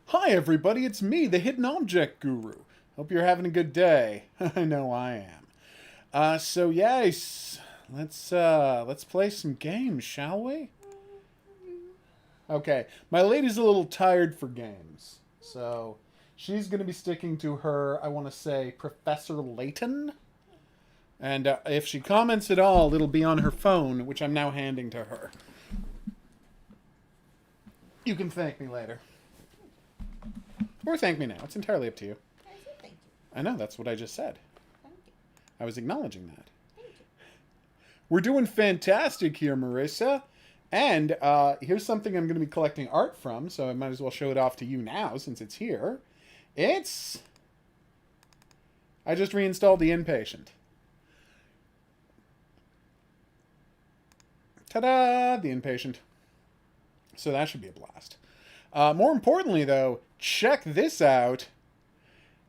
Hi everybody, it's me, the Hidden Object Guru. Hope you're having a good day. I know I am. So yes, let's play some games, shall we? Okay, my lady's a little tired for games, so she's gonna be sticking to her, I want to say, Professor Layton. And if she comments at all, it'll be on her phone, which I'm now handing to her. You can thank me later. Or thank me now. It's entirely up to you. I said thank you. I know, that's what I just said. Thank you. I was acknowledging that. Thank you. We're doing fantastic here, Marissa. And here's something I'm going to be collecting art from, so I might as well show it off to you now since it's here. I just reinstalled the Inpatient. Ta-da! The Inpatient. So that should be a blast. More importantly, though, check this out.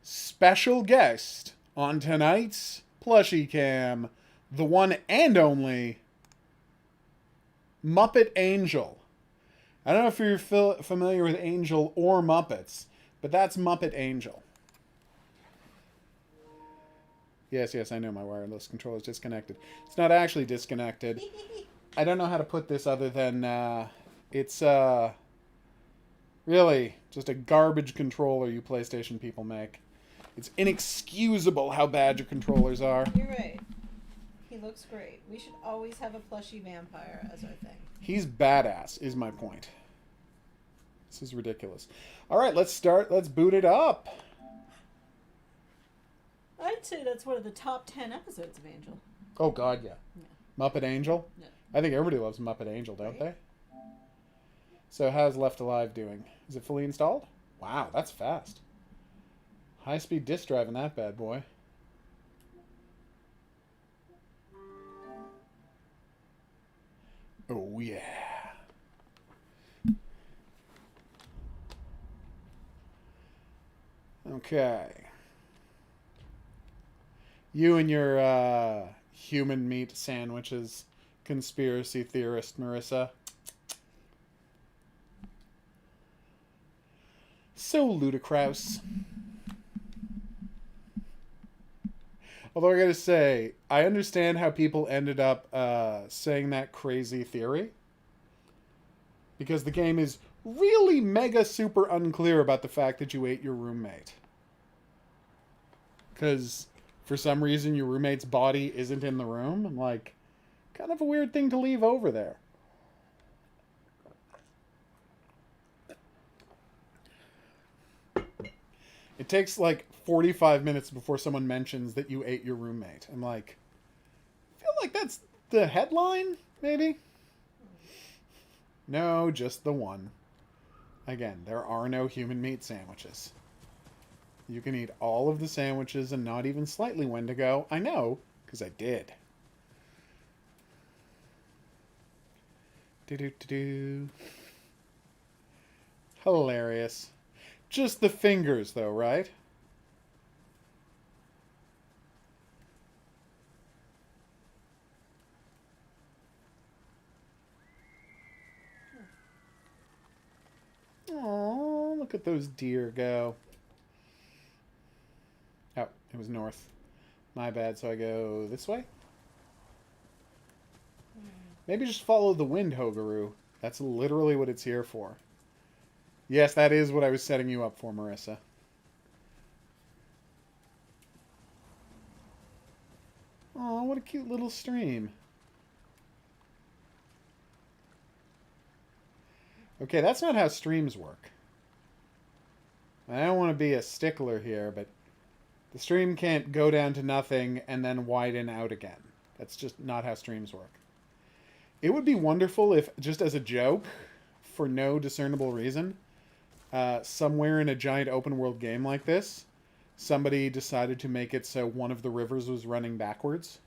Special guest on tonight's Plushie Cam, the one and only Muppet Angel. I don't know if you're familiar with Angel or Muppets, but that's Muppet Angel. Yes, I know my wireless controller is disconnected. It's not actually disconnected. I don't know how to put this other than it's really just a garbage controller you PlayStation people make. It's inexcusable how bad your controllers are. You're right. He looks great. We should always have a plushie vampire as our thing. He's badass, is my point. This is ridiculous. All right, let's start. Let's boot it up. I'd say that's one of the top 10 episodes of Angel. Oh, God, yeah. Muppet Angel? No. I think everybody loves Muppet Angel, don't they? So how's Left Alive doing? Is it fully installed? Wow, that's fast. High-speed disk drive in that bad boy. Oh, yeah. Okay. You and your human meat sandwiches, conspiracy theorist Marissa. So ludicrous. Although I gotta say, I understand how people ended up saying that crazy theory. Because the game is really mega super unclear about the fact that you ate your roommate. Because for some reason your roommate's body isn't in the room. I'm like, kind of a weird thing to leave over there. It takes like 45 minutes before someone mentions that you ate your roommate. I'm like, I feel like that's the headline, maybe? No, just the one. Again, there are no human meat sandwiches. You can eat all of the sandwiches and not even slightly Wendigo. I know, because I did. Do-do-do-do. Hilarious. Just the fingers, though, right? Oh, look at those deer go. Oh, it was north. My bad, so I go this way? Maybe just follow the wind, HOGuru. That's literally what it's here for. Yes, that is what I was setting you up for, Marissa. Oh, what a cute little stream. Okay, that's not how streams work. I don't want to be a stickler here, but the stream can't go down to nothing and then widen out again. That's just not how streams work. It would be wonderful if, just as a joke, for no discernible reason, somewhere in a giant open world game like this, somebody decided to make it so one of the rivers was running backwards.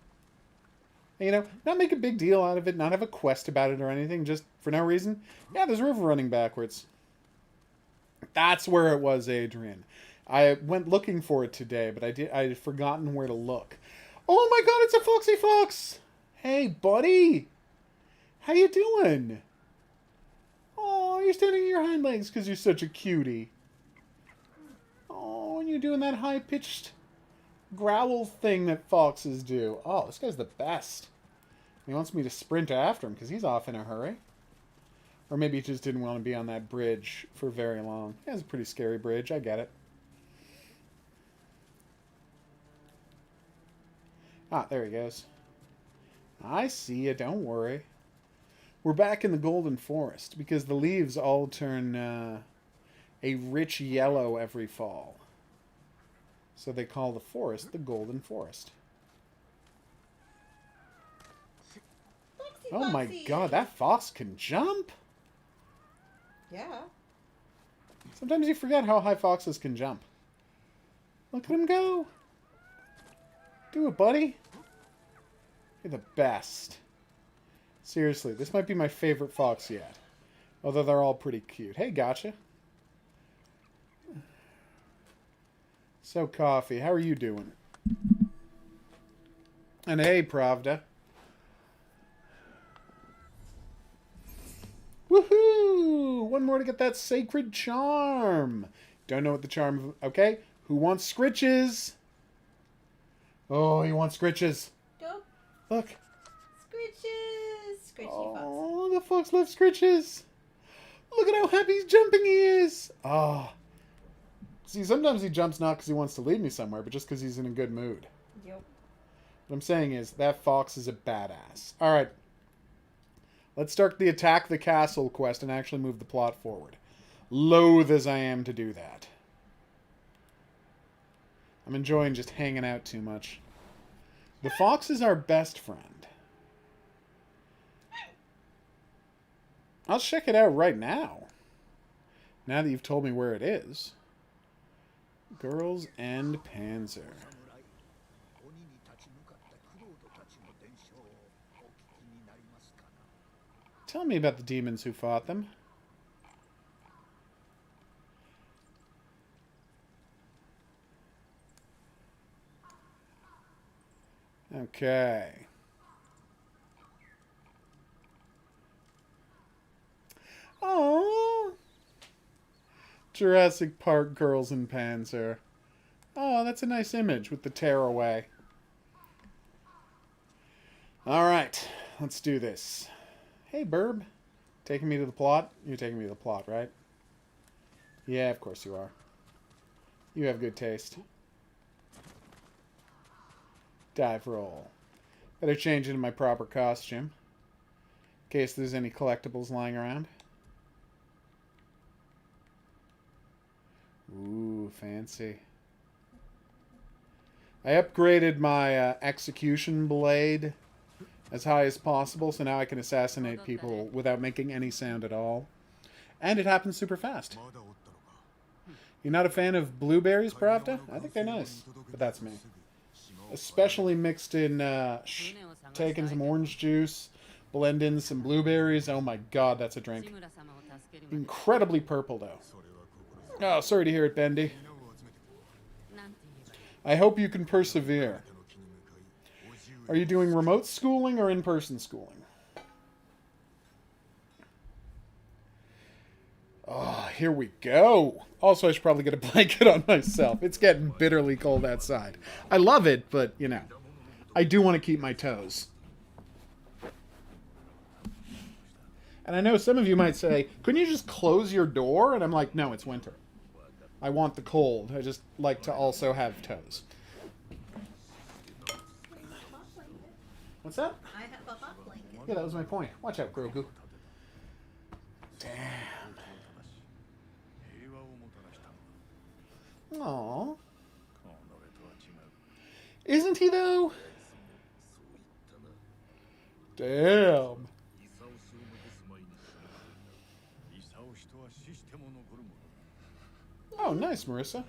You know, not make a big deal out of it, not have a quest about it or anything, just for no reason. Yeah, there's a river running backwards. That's where it was, Adrian. I went looking for it today, but I had forgotten where to look. Oh my god, it's a Foxy Fox! Hey, buddy! How you doing? Oh, you're standing on your hind legs because you're such a cutie. Oh, and you're doing that high-pitched growl thing that foxes do. Oh, this guy's the best. He wants me to sprint after him because he's off in a hurry. Or maybe he just didn't want to be on that bridge for very long. Yeah, it's a pretty scary bridge. I get it. Ah, there he goes. I see you. Don't worry. We're back in the Golden Forest because the leaves all turn a rich yellow every fall. So they call the forest the Golden Forest. Foxy, Oh my Foxy. god, that fox can jump? Yeah. Sometimes you forget how high foxes can jump. Look at him go. Do it, buddy. You're the best. Seriously, this might be my favorite fox yet. Although they're all pretty cute. Hey, gotcha. So, Coffee, how are you doing? And hey, Pravda. Woohoo! One more to get that sacred charm. Don't know what the charm... Okay, who wants scritches? Oh, he wants scritches. Go. Look. Scritches. Scritchy fox. Oh, the fox loves scritches. Look at how happy he's jumping he is. Oh. See, sometimes he jumps not because he wants to lead me somewhere, but just because he's in a good mood. Yep. What I'm saying is, that fox is a badass. Alright. Let's start the Attack the Castle quest and actually move the plot forward. Loath as I am to do that. I'm enjoying just hanging out too much. The fox is our best friend. I'll check it out right now. Now that you've told me where it is. Girls and Panzer. Tell me about the demons who fought them. Okay. Oh, Jurassic Park Girls and Panzer. Oh, that's a nice image with the tearaway. Alright, let's do this. Hey, Burb. Taking me to the plot? You're taking me to the plot, right? Yeah, of course you are. You have good taste. Dive roll. Better change into my proper costume. In case there's any collectibles lying around. Ooh, fancy. I upgraded my execution blade as high as possible, so now I can assassinate people without making any sound at all. And it happens super fast. You're not a fan of blueberries, Pravda? I think they're nice, but that's me. Especially mixed in, taking some orange juice, blend in some blueberries. Oh my god, that's a drink. Incredibly purple, though. Oh, sorry to hear it, Bendy. I hope you can persevere. Are you doing remote schooling or in-person schooling? Oh, here we go. Also, I should probably get a blanket on myself. It's getting bitterly cold outside. I love it, but, you know, I do want to keep my toes. And I know some of you might say, couldn't you just close your door? And I'm like, no, it's winter. I want the cold. I just like to also have toes. What's that? I have a hot blanket. Yeah, that was my point. Watch out, Grogu. Damn. Aww. Isn't he, though? Damn. Oh, nice, Marissa.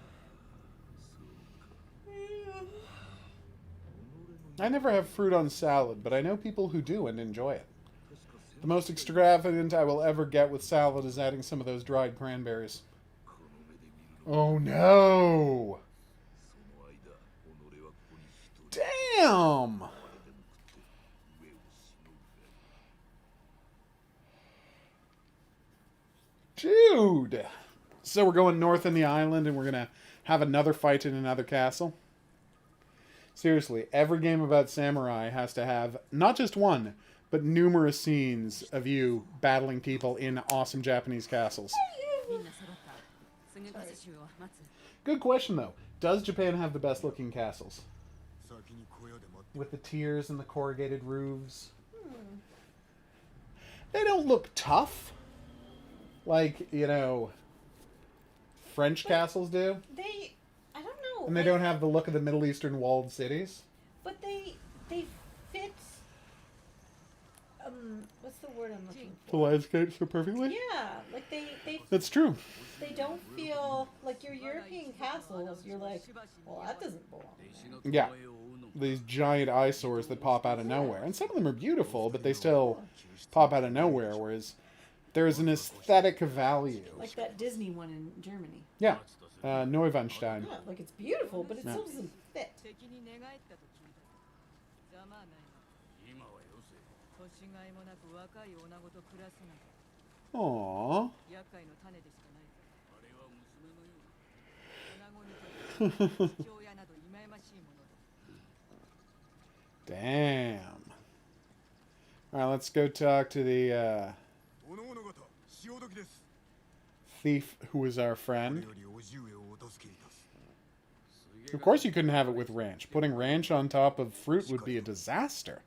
I never have fruit on salad, but I know people who do and enjoy it. The most extravagant I will ever get with salad is adding some of those dried cranberries. Oh no! Damn! Dude! So we're going north in the island and we're going to have another fight in another castle. Seriously, every game about samurai has to have not just one, but numerous scenes of you battling people in awesome Japanese castles. Good question, though. Does Japan have the best looking castles? With the tiers and the corrugated roofs? They don't look tough. Like, you know, French castles do. I don't know. And they don't have the look of the Middle Eastern walled cities. But they fit. What's the word I'm looking The for? landscape so perfectly? Yeah, like they That's true. they don't feel like your European castles. You're like, well, that doesn't belong there. Yeah. These giant eyesores that pop out of nowhere. And some of them are beautiful, but they still pop out of nowhere, whereas there's an aesthetic value. Like that Disney one in Germany. Yeah. Neuschwanstein. Yeah, like it's beautiful, but it still doesn't fit. Aww. Damn. Alright, let's go talk to the thief who is our friend. Of course you couldn't have it with ranch. Putting ranch on top of fruit would be a disaster.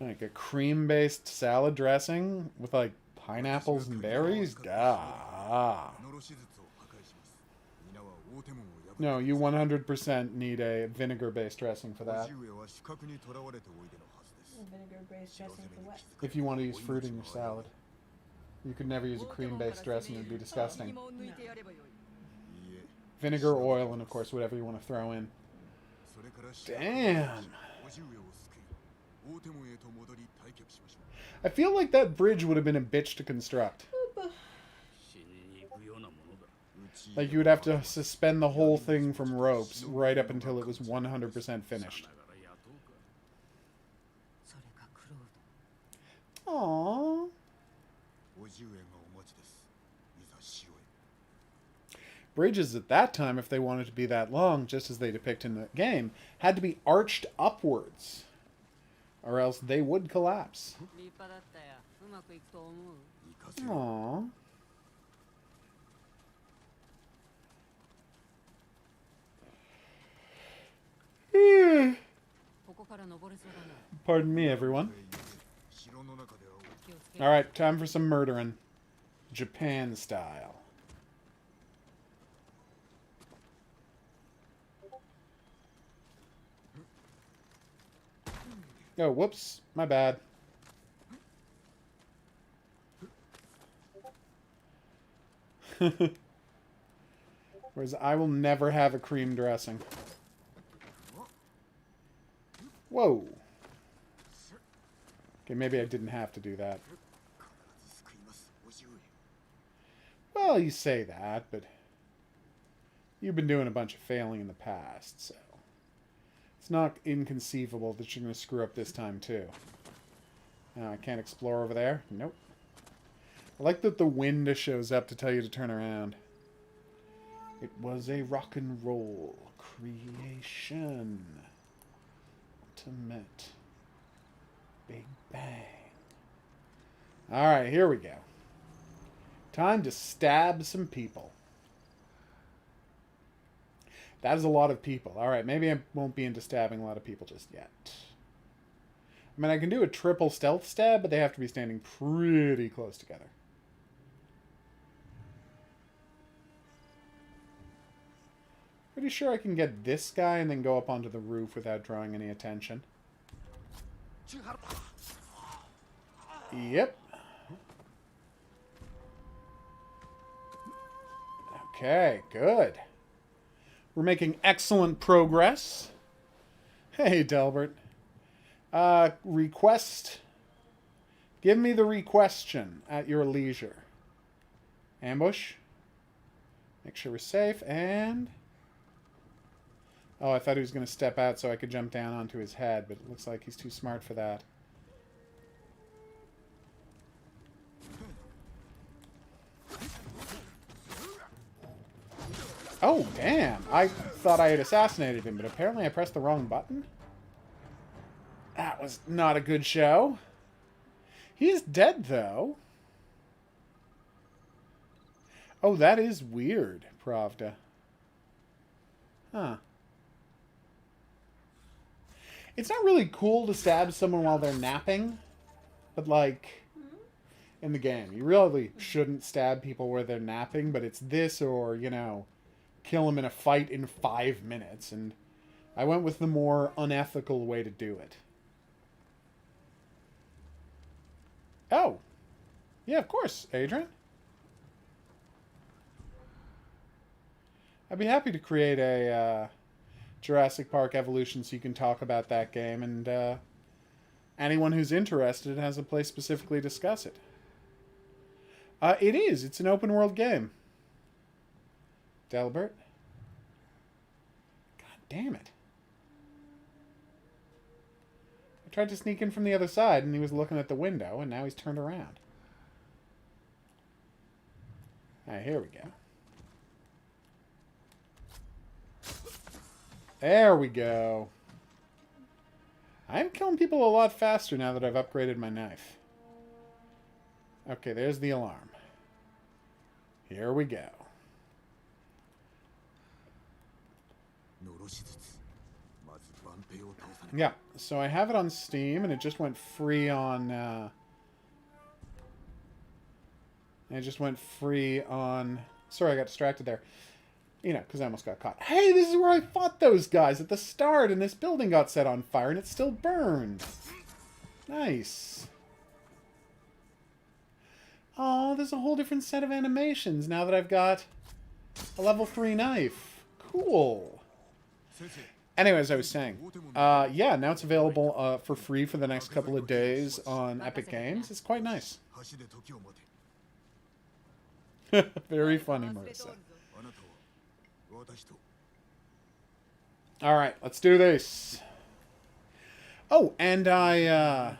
Like a cream-based salad dressing with like pineapples and berries? Gah. No, you 100% need a vinegar-based dressing for that. Vinegar-based dressing for what? If you want to use fruit in your salad. You could never use a cream-based dressing, it would be disgusting. No. Vinegar, oil, and of course whatever you want to throw in. Damn. I feel like that bridge would have been a bitch to construct. Like you would have to suspend the whole thing from ropes right up until it was 100% finished. Aww. Bridges at that time, if they wanted to be that long, just as they depict in the game, had to be arched upwards, or else they would collapse. Aww. Pardon me, everyone. Alright, time for some murdering. Japan style. Oh, whoops. My bad. Whereas I will never have a cream dressing. Whoa. Okay, maybe I didn't have to do that. Well, you say that, but you've been doing a bunch of failing in the past, so it's not inconceivable that you're going to screw up this time, too. I can't explore over there. Nope. I like that the wind shows up to tell you to turn around. It was a rock and roll creation. Ultimate. Big bang. Alright, here we go. Time to stab some people. That is a lot of people. Alright, maybe I won't be into stabbing a lot of people just yet. I mean, I can do a triple stealth stab, but they have to be standing pretty close together. Pretty sure I can get this guy and then go up onto the roof without drawing any attention. Yep. Okay, good. We're making excellent progress. Hey, Delbert. Request. Give me the requestion at your leisure. Ambush. Make sure we're safe, and... Oh, I thought he was going to step out so I could jump down onto his head, but it looks like he's too smart for that. Oh, damn. I thought I had assassinated him, but apparently I pressed the wrong button. That was not a good show. He is dead, though. Oh, that is weird, Pravda. Huh. It's not really cool to stab someone while they're napping, but, like, in the game. You really shouldn't stab people where they're napping, but it's this or, you know, kill them in a fight in 5 minutes, and I went with the more unethical way to do it. Oh. Yeah, of course, Adrian. I'd be happy to create a Jurassic Park Evolution so you can talk about that game, and anyone who's interested has a place specifically to discuss it. It is. It's an open world game. Delbert. God damn it. I tried to sneak in from the other side, and he was looking at the window, and now he's turned around. Alright, here we go. There we go. I'm killing people a lot faster now that I've upgraded my knife. Okay, there's the alarm. Here we go. Yeah, so I have it on Steam, and it just went free on... Sorry, I got distracted there. You know, because I almost got caught. Hey, this is where I fought those guys at the start, and this building got set on fire, and it still burned. Nice. Oh, there's a whole different set of animations now that I've got a level 3 knife. Cool. Anyway, as I was saying, yeah, now it's available for free for the next couple of days on Epic Games. It's quite nice. Very funny, Marissa. Alright, let's do this. Oh, and I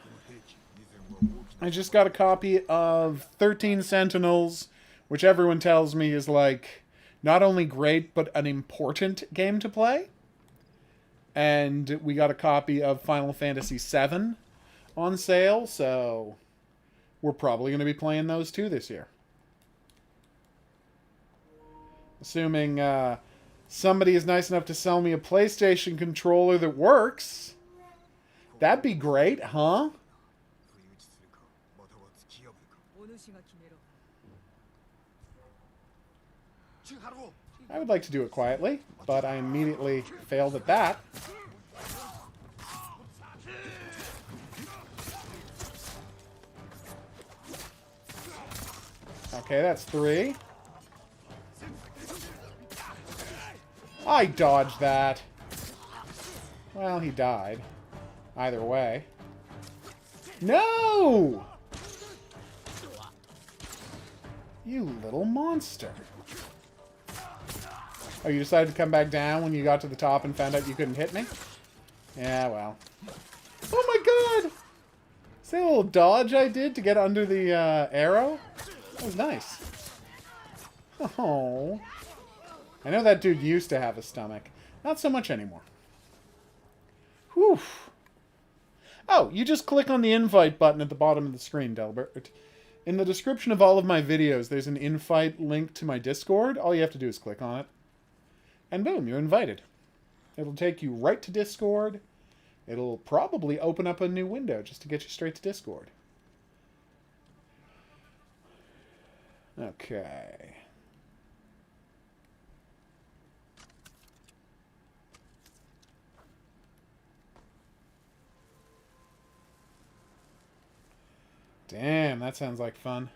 just got a copy of 13 Sentinels, which everyone tells me is, like, not only great, but an important game to play. And we got a copy of Final Fantasy VII on sale, so we're probably going to be playing those too this year. Assuming somebody is nice enough to sell me a PlayStation controller that works. That'd be great, huh? I would like to do it quietly, but I immediately failed at that. Okay, that's 3. I dodged that. Well, he died. Either way. No! You little monster. Oh, you decided to come back down when you got to the top and found out you couldn't hit me? Yeah, well. Oh my god! See that little dodge I did to get under the arrow? That was nice. Oh. I know that dude used to have a stomach. Not so much anymore. Whew. Oh, you just click on the invite button at the bottom of the screen, Delbert. In the description of all of my videos, there's an invite link to my Discord. All you have to do is click on it. And boom, you're invited. It'll take you right to Discord. It'll probably open up a new window just to get you straight to Discord. Okay. Damn, that sounds like fun.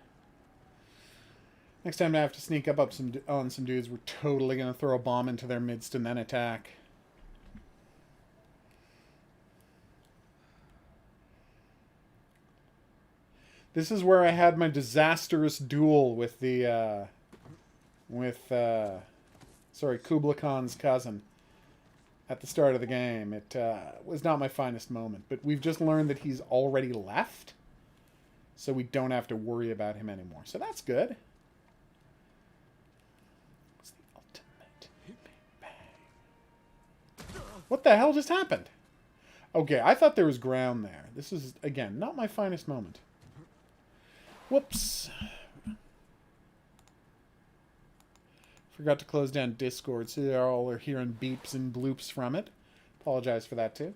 Next time I have to sneak up on some dudes, we're totally going to throw a bomb into their midst and then attack. This is where I had my disastrous duel with the, sorry, Kublai Khan's cousin at the start of the game. It was not my finest moment, but we've just learned that he's already left, so we don't have to worry about him anymore. So that's good. What's the ultimate bang? What the hell just happened? Okay, I thought there was ground there. This is, again, not my finest moment. Whoops. Forgot to close down Discord, so they all are hearing beeps and bloops from it. Apologize for that, too.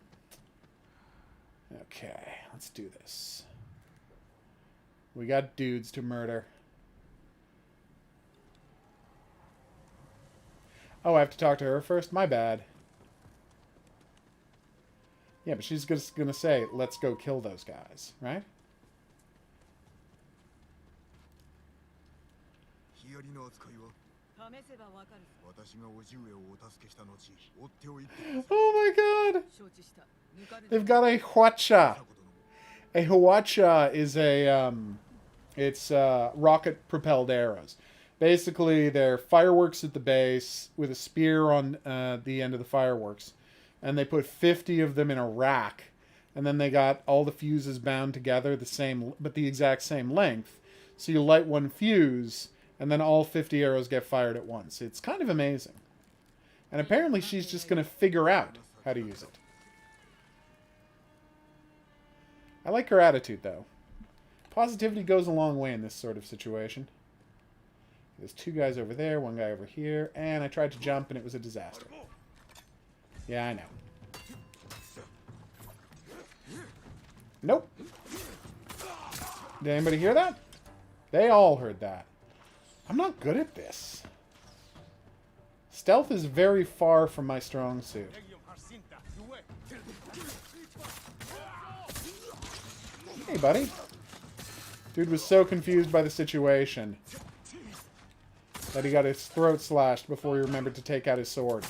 Okay, let's do this. We got dudes to murder. Oh, I have to talk to her first? My bad. Yeah, but she's just gonna say, let's go kill those guys, right? Oh my god! They've got a hwacha. A hwacha is a, it's rocket-propelled arrows. Basically, they're fireworks at the base with a spear on the end of the fireworks. And they put 50 of them in a rack. And then they got all the fuses bound together, but the exact same length. So you light one fuse, and then all 50 arrows get fired at once. It's kind of amazing. And apparently she's just going to figure out how to use it. I like her attitude, though. Positivity goes a long way in this sort of situation. There's two guys over there, one guy over here, and I tried to jump and it was a disaster. Yeah, I know. Nope. Did anybody hear that? They all heard that. I'm not good at this. Stealth is very far from my strong suit. Hey, buddy. Dude was so confused by the situation that he got his throat slashed before he remembered to take out his sword.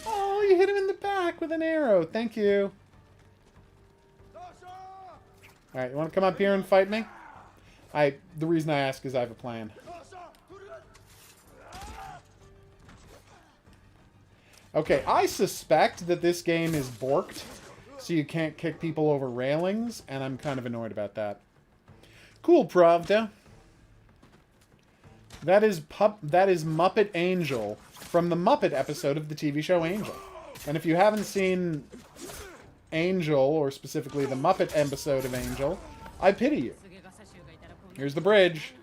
Oh, you hit him in the back with an arrow. Thank you. Alright, you want to come up here and fight me? The reason I ask is I have a plan. Okay, I suspect that this game is borked, so you can't kick people over railings, and I'm kind of annoyed about that. Cool, Pravda. That is Muppet Angel from the Muppet episode of the TV show Angel. And if you haven't seen Angel, or specifically the Muppet episode of Angel, I pity you. Here's the bridge.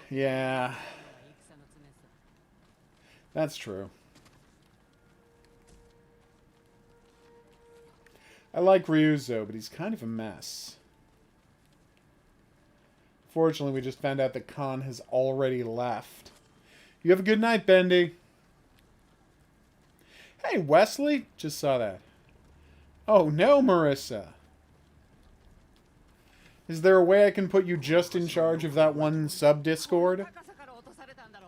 Yeah. That's true. I like Ryuzo, but he's kind of a mess. Fortunately, we just found out that Khan has already left. You have a good night, Bendy. Hey, Wesley. Just saw that. Oh, no, Marissa. Is there a way I can put you just in charge of that one sub-Discord?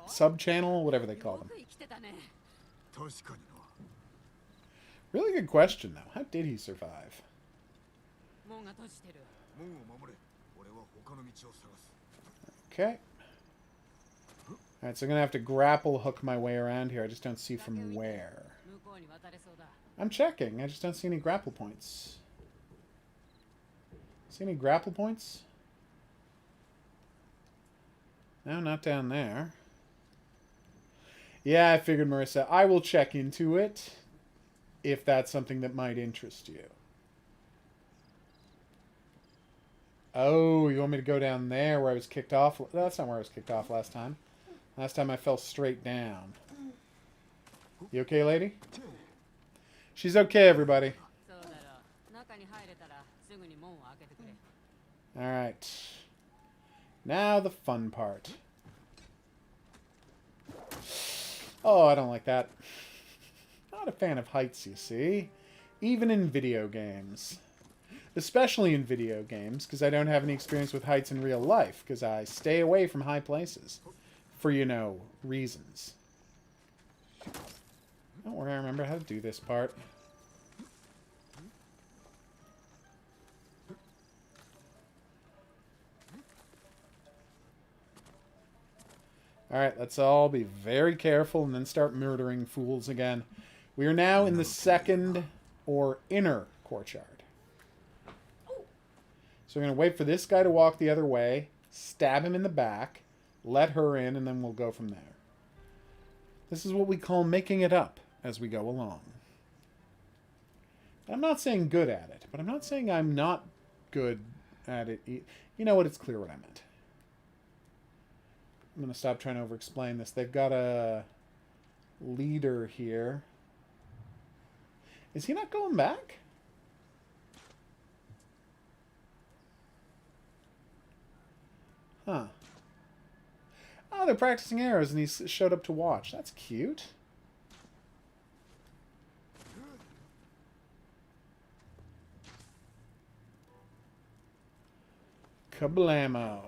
Sub-channel? Whatever they call them. Really good question, though. How did he survive? Okay. Alright, so I'm going to have to grapple hook my way around here. I just don't see from where. I'm checking. I just don't see any grapple points. See any grapple points? No, not down there. Yeah, I figured, Marissa. I will check into it if that's something that might interest you. Oh, you want me to go down there where I was kicked off? That's not where I was kicked off last time. Last time I fell straight down. You okay, lady? She's okay, everybody. Alright. Now the fun part. Oh, I don't like that. Not a fan of heights, you see. Even in video games. Especially in video games, because I don't have any experience with heights in real life, because I stay away from high places. For, you know, reasons. Don't worry, I remember how to do this part. Alright, let's all be very careful and then start murdering fools again. We are now in the second or inner courtyard. So we're going to wait for this guy to walk the other way, stab him in the back, let her in, and then we'll go from there. This is what we call making it up as we go along. I'm not saying good at it, but I'm not saying I'm not good at it. You know what? It's clear what I meant. I'm going to stop trying to over-explain this. They've got a leader here. Is he not going back? Huh. Oh, they're practicing arrows, and he showed up to watch. That's cute. Kablamo.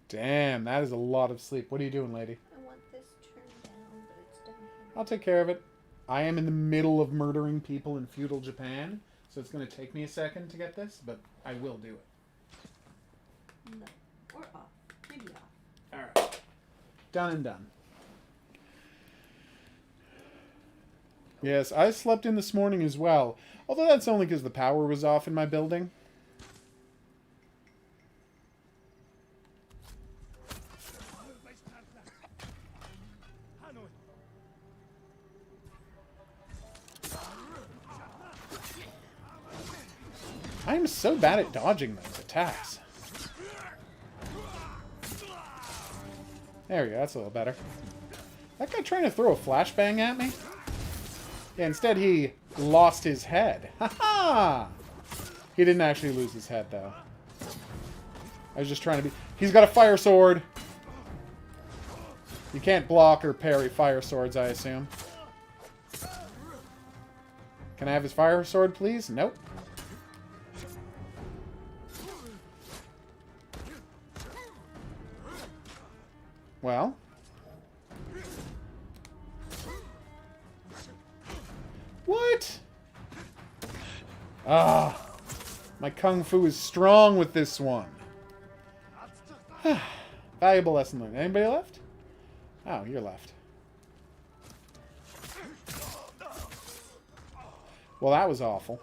Damn, that is a lot of sleep. What are you doing, lady? I want this turned down, but it's down here. I'll take care of it. I am in the middle of murdering people in feudal Japan, so it's going to take me a second to get this, but I will do it. No. Or off. Maybe off. Alright. Done and done. Yes, I slept in this morning as well. Although that's only because the power was off in my building. I am so bad at dodging those attacks. There we go, that's a little better. That guy trying to throw a flashbang at me? Yeah, instead he lost his head. Ha-ha! He didn't actually lose his head, though. I was just trying to be... He's got a fire sword! You can't block or parry fire swords, I assume. Can I have his fire sword, please? Nope. Well. What? Ah. My kung fu is strong with this one. Valuable lesson learned. Anybody left? Oh, you're left. Well, that was awful.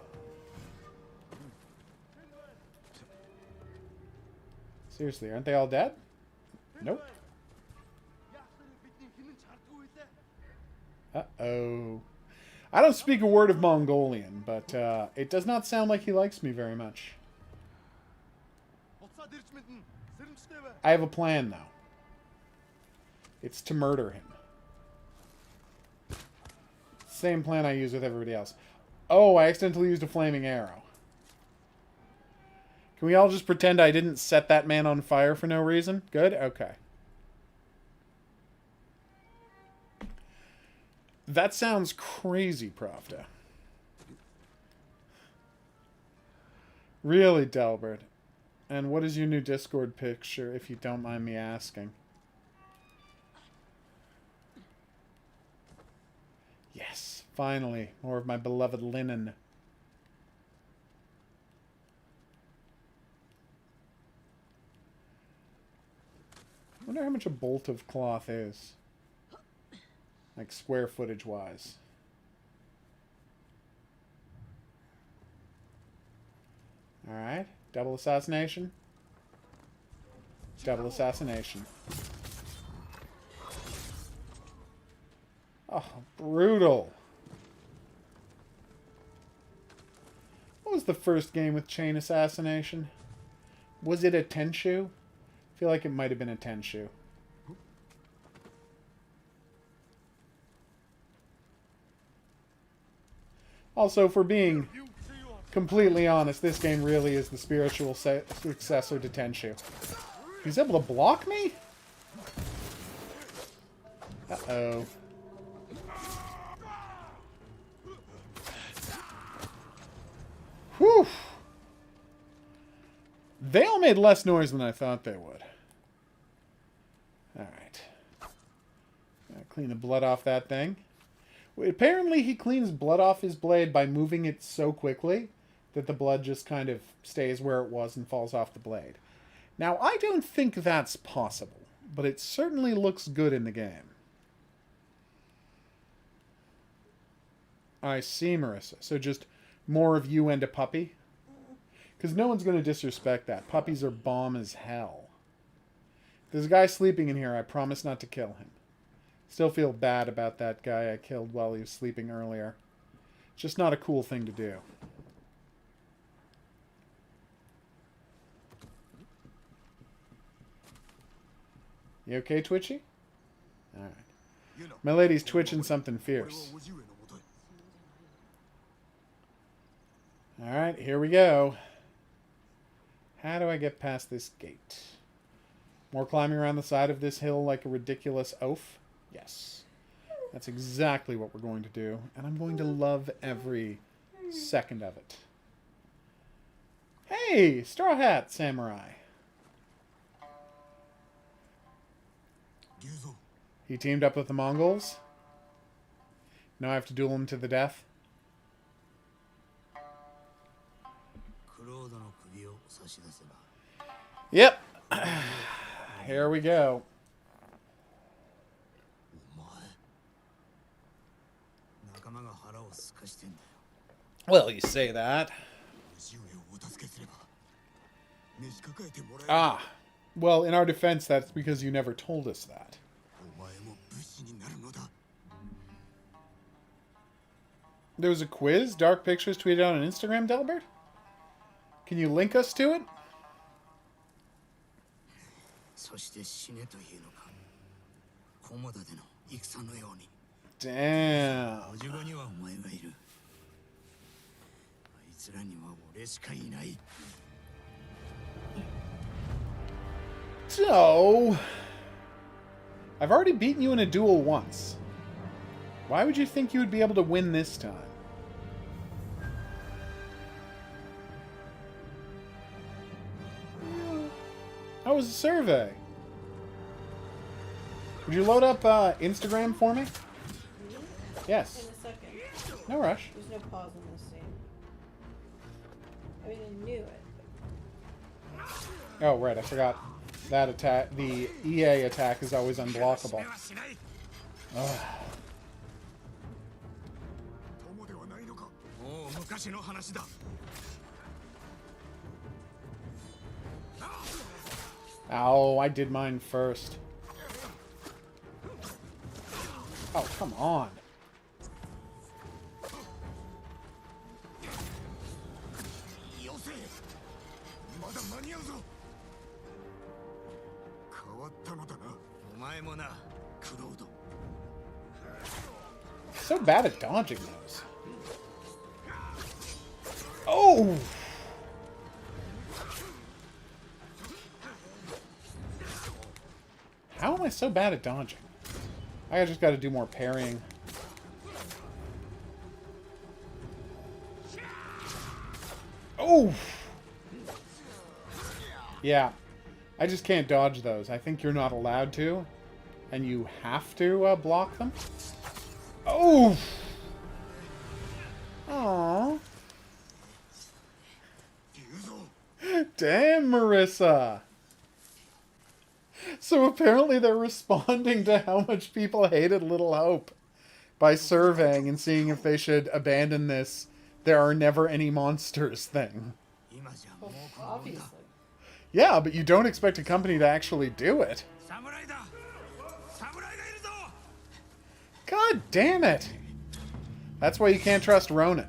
Seriously, aren't they all dead? Nope. Uh-oh. I don't speak a word of Mongolian, but it does not sound like he likes me very much. I have a plan, though. It's to murder him. Same plan I use with everybody else. Oh, I accidentally used a flaming arrow. Can we all just pretend I didn't set that man on fire for no reason? Good? Okay. That sounds crazy, Pravda. Really, Delbert? And what is your new Discord picture, if you don't mind me asking? Yes, finally. More of my beloved linen. I wonder how much a bolt of cloth is. Like, square footage-wise. Alright. Double assassination. Double assassination. Oh, brutal. What was the first game with chain assassination? Was it a Tenshu? I feel like it might have been a Tenshu. Also, for being completely honest, this game really is the spiritual successor to Tenshu. He's able to block me? Uh-oh. Whew. They all made less noise than I thought they would. Alright. Clean the blood off that thing. Apparently he cleans blood off his blade by moving it so quickly that the blood just kind of stays where it was and falls off the blade. Now, I don't think that's possible, but it certainly looks good in the game. I see, Marissa. So just more of you and a puppy? Because no one's going to disrespect that. Puppies are bomb as hell. There's a guy sleeping in here. I promise not to kill him. Still feel bad about that guy I killed while he was sleeping earlier. It's just not a cool thing to do. You okay, Twitchy? Alright. My lady's twitching something fierce. Alright, here we go. How do I get past this gate? More climbing around the side of this hill like a ridiculous oaf? Yes. That's exactly what we're going to do. And I'm going to love every second of it. Hey! Straw Hat Samurai! He teamed up with the Mongols. Now I have to duel him to the death. Yep. Here we go. Well, you say that. Ah. Well, in our defense, that's because you never told us that. There was a quiz? Dark Pictures tweeted out on Instagram, Delbert? Can you link us to it? Damn. So, I've already beaten you in a duel once. Why would you think you would be able to win this time? How was the survey? Would you load up Instagram for me? Yes. In a second. No rush. There's no pause in this scene. I mean, I knew it. Oh, right. I forgot. That attack, the EA attack is always unblockable. Ugh. Ow, I did mine first. Oh, come on. So bad at dodging those. Oh! How am I so bad at dodging? I just got to do more parrying. Oh! Yeah. I just can't dodge those. I think you're not allowed to. And you have to block them. Oh! Aww. Damn, Marissa. So apparently they're responding to how much people hated Little Hope by surveying and seeing if they should abandon this "there are never any monsters" thing. Well, obviously. Yeah, but you don't expect a company to actually do it. God damn it! That's why you can't trust Ronin.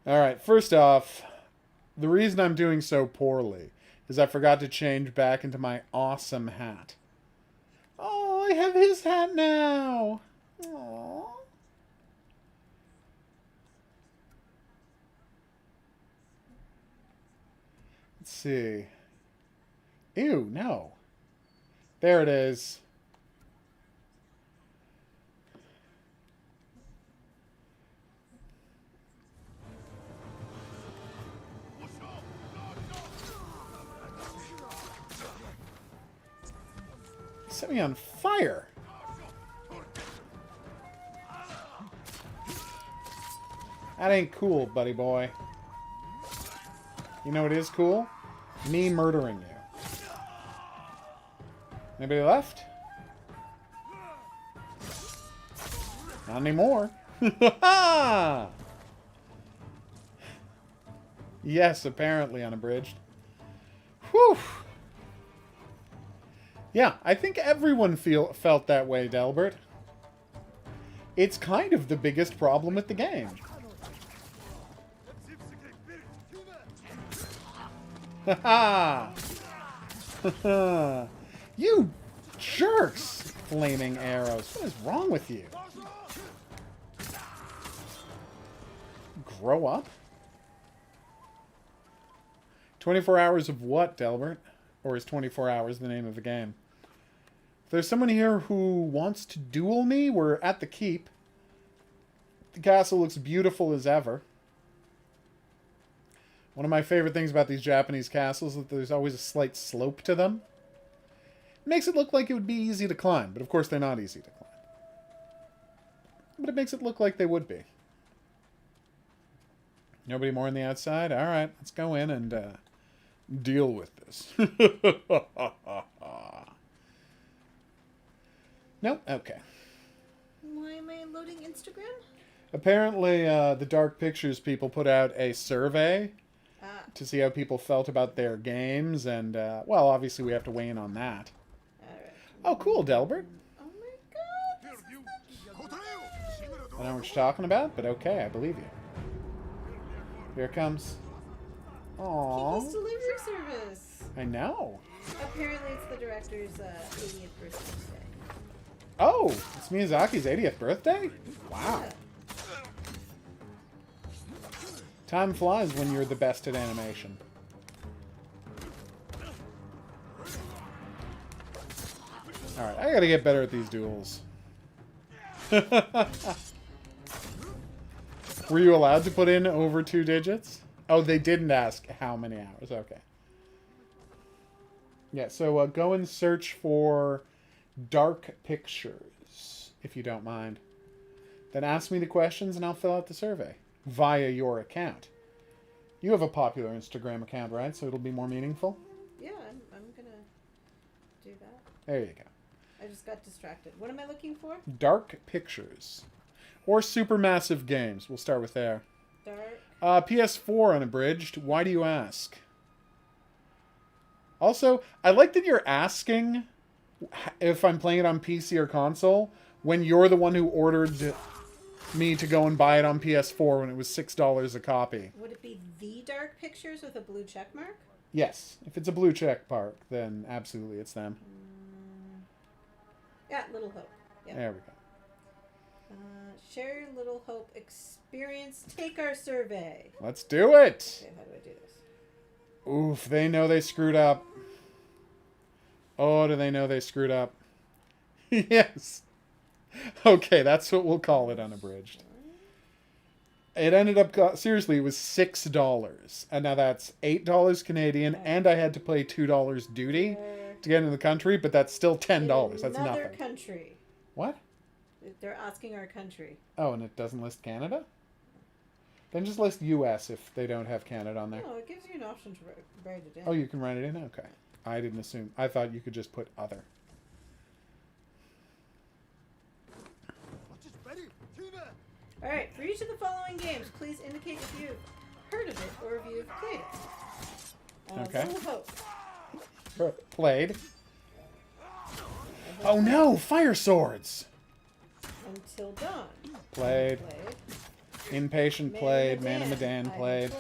Alright, first off, the reason I'm doing so poorly is I forgot to change back into my awesome hat. Oh, I have his hat now! Aww. Let's see. Ew, no. There it is. Set me on fire. That ain't cool, buddy boy. You know what is cool? Me murdering you. Anybody left? Not anymore. Yes, apparently unabridged. Whew. Yeah, I think everyone felt that way, Delbert. It's kind of the biggest problem with the game. Ha ha! You jerks! Flaming arrows. What is wrong with you? Grow up? 24 hours of what, Delbert? Or is 24 hours the name of the game? If there's someone here who wants to duel me, we're at the keep. The castle looks beautiful as ever. One of my favorite things about these Japanese castles is that there's always a slight slope to them. It makes it look like it would be easy to climb, but of course they're not easy to climb. But it makes it look like they would be. Nobody more on the outside? Alright, let's go in and deal with this. Nope, okay. Why am I loading Instagram? Apparently, the Dark Pictures people put out a survey to see how people felt about their games, and, well, obviously we have to weigh in on that. Alright. Oh, cool, Delbert. Oh my god, this is the cutest. I don't know what you're talking about, but okay, I believe you. Here it comes. Aww. Kiki's delivery service. I know. Apparently it's the director's 80th birthday. Oh, it's Miyazaki's 80th birthday? Wow. Yeah. Time flies when you're the best at animation. Alright, I gotta get better at these duels. Were you allowed to put in over 2 digits? Oh, they didn't ask how many hours. Okay. Yeah, so go and search for Dark Pictures, if you don't mind. Then ask me the questions and I'll fill out the survey via your account. You have a popular Instagram account, right? So it'll be more meaningful? Yeah, I'm gonna do that. There you go. I just got distracted. What am I looking for? Dark Pictures. Or Supermassive Games. We'll start with there. Dark. PS4 unabridged. Why do you ask? Also, I like that you're asking if I'm playing it on PC or console when you're the one who ordered me to go and buy it on PS4 when it was $6 a copy. Would it be the Dark Pictures with a blue check mark? Yes. If it's a blue check mark, then absolutely it's them. Yeah, Little Hope. Yep. There we go. Share your Little Hope experience. Take our survey. Let's do it! Okay, how do I do this? Oof, they know they screwed up. Oh, do they know they screwed up? Yes. Okay, that's what we'll call it unabridged. It ended up, seriously, it was $6. And now that's $8 Canadian, and I had to pay $2 duty to get into the country, but that's still $10. That's Another nothing. country. What? They're asking our country. Oh, and it doesn't list Canada? Then just list US if they don't have Canada on there. No, it gives you an option to write it in. Oh, you can write it in? Okay. I didn't assume. I thought you could just put other. Alright, for each of the following games, please indicate if you've heard of it or if you've played it. Okay. Little Hope. Played. Oh no! Fire swords! Until Dawn. Played. Impatient played. Man of Medan played.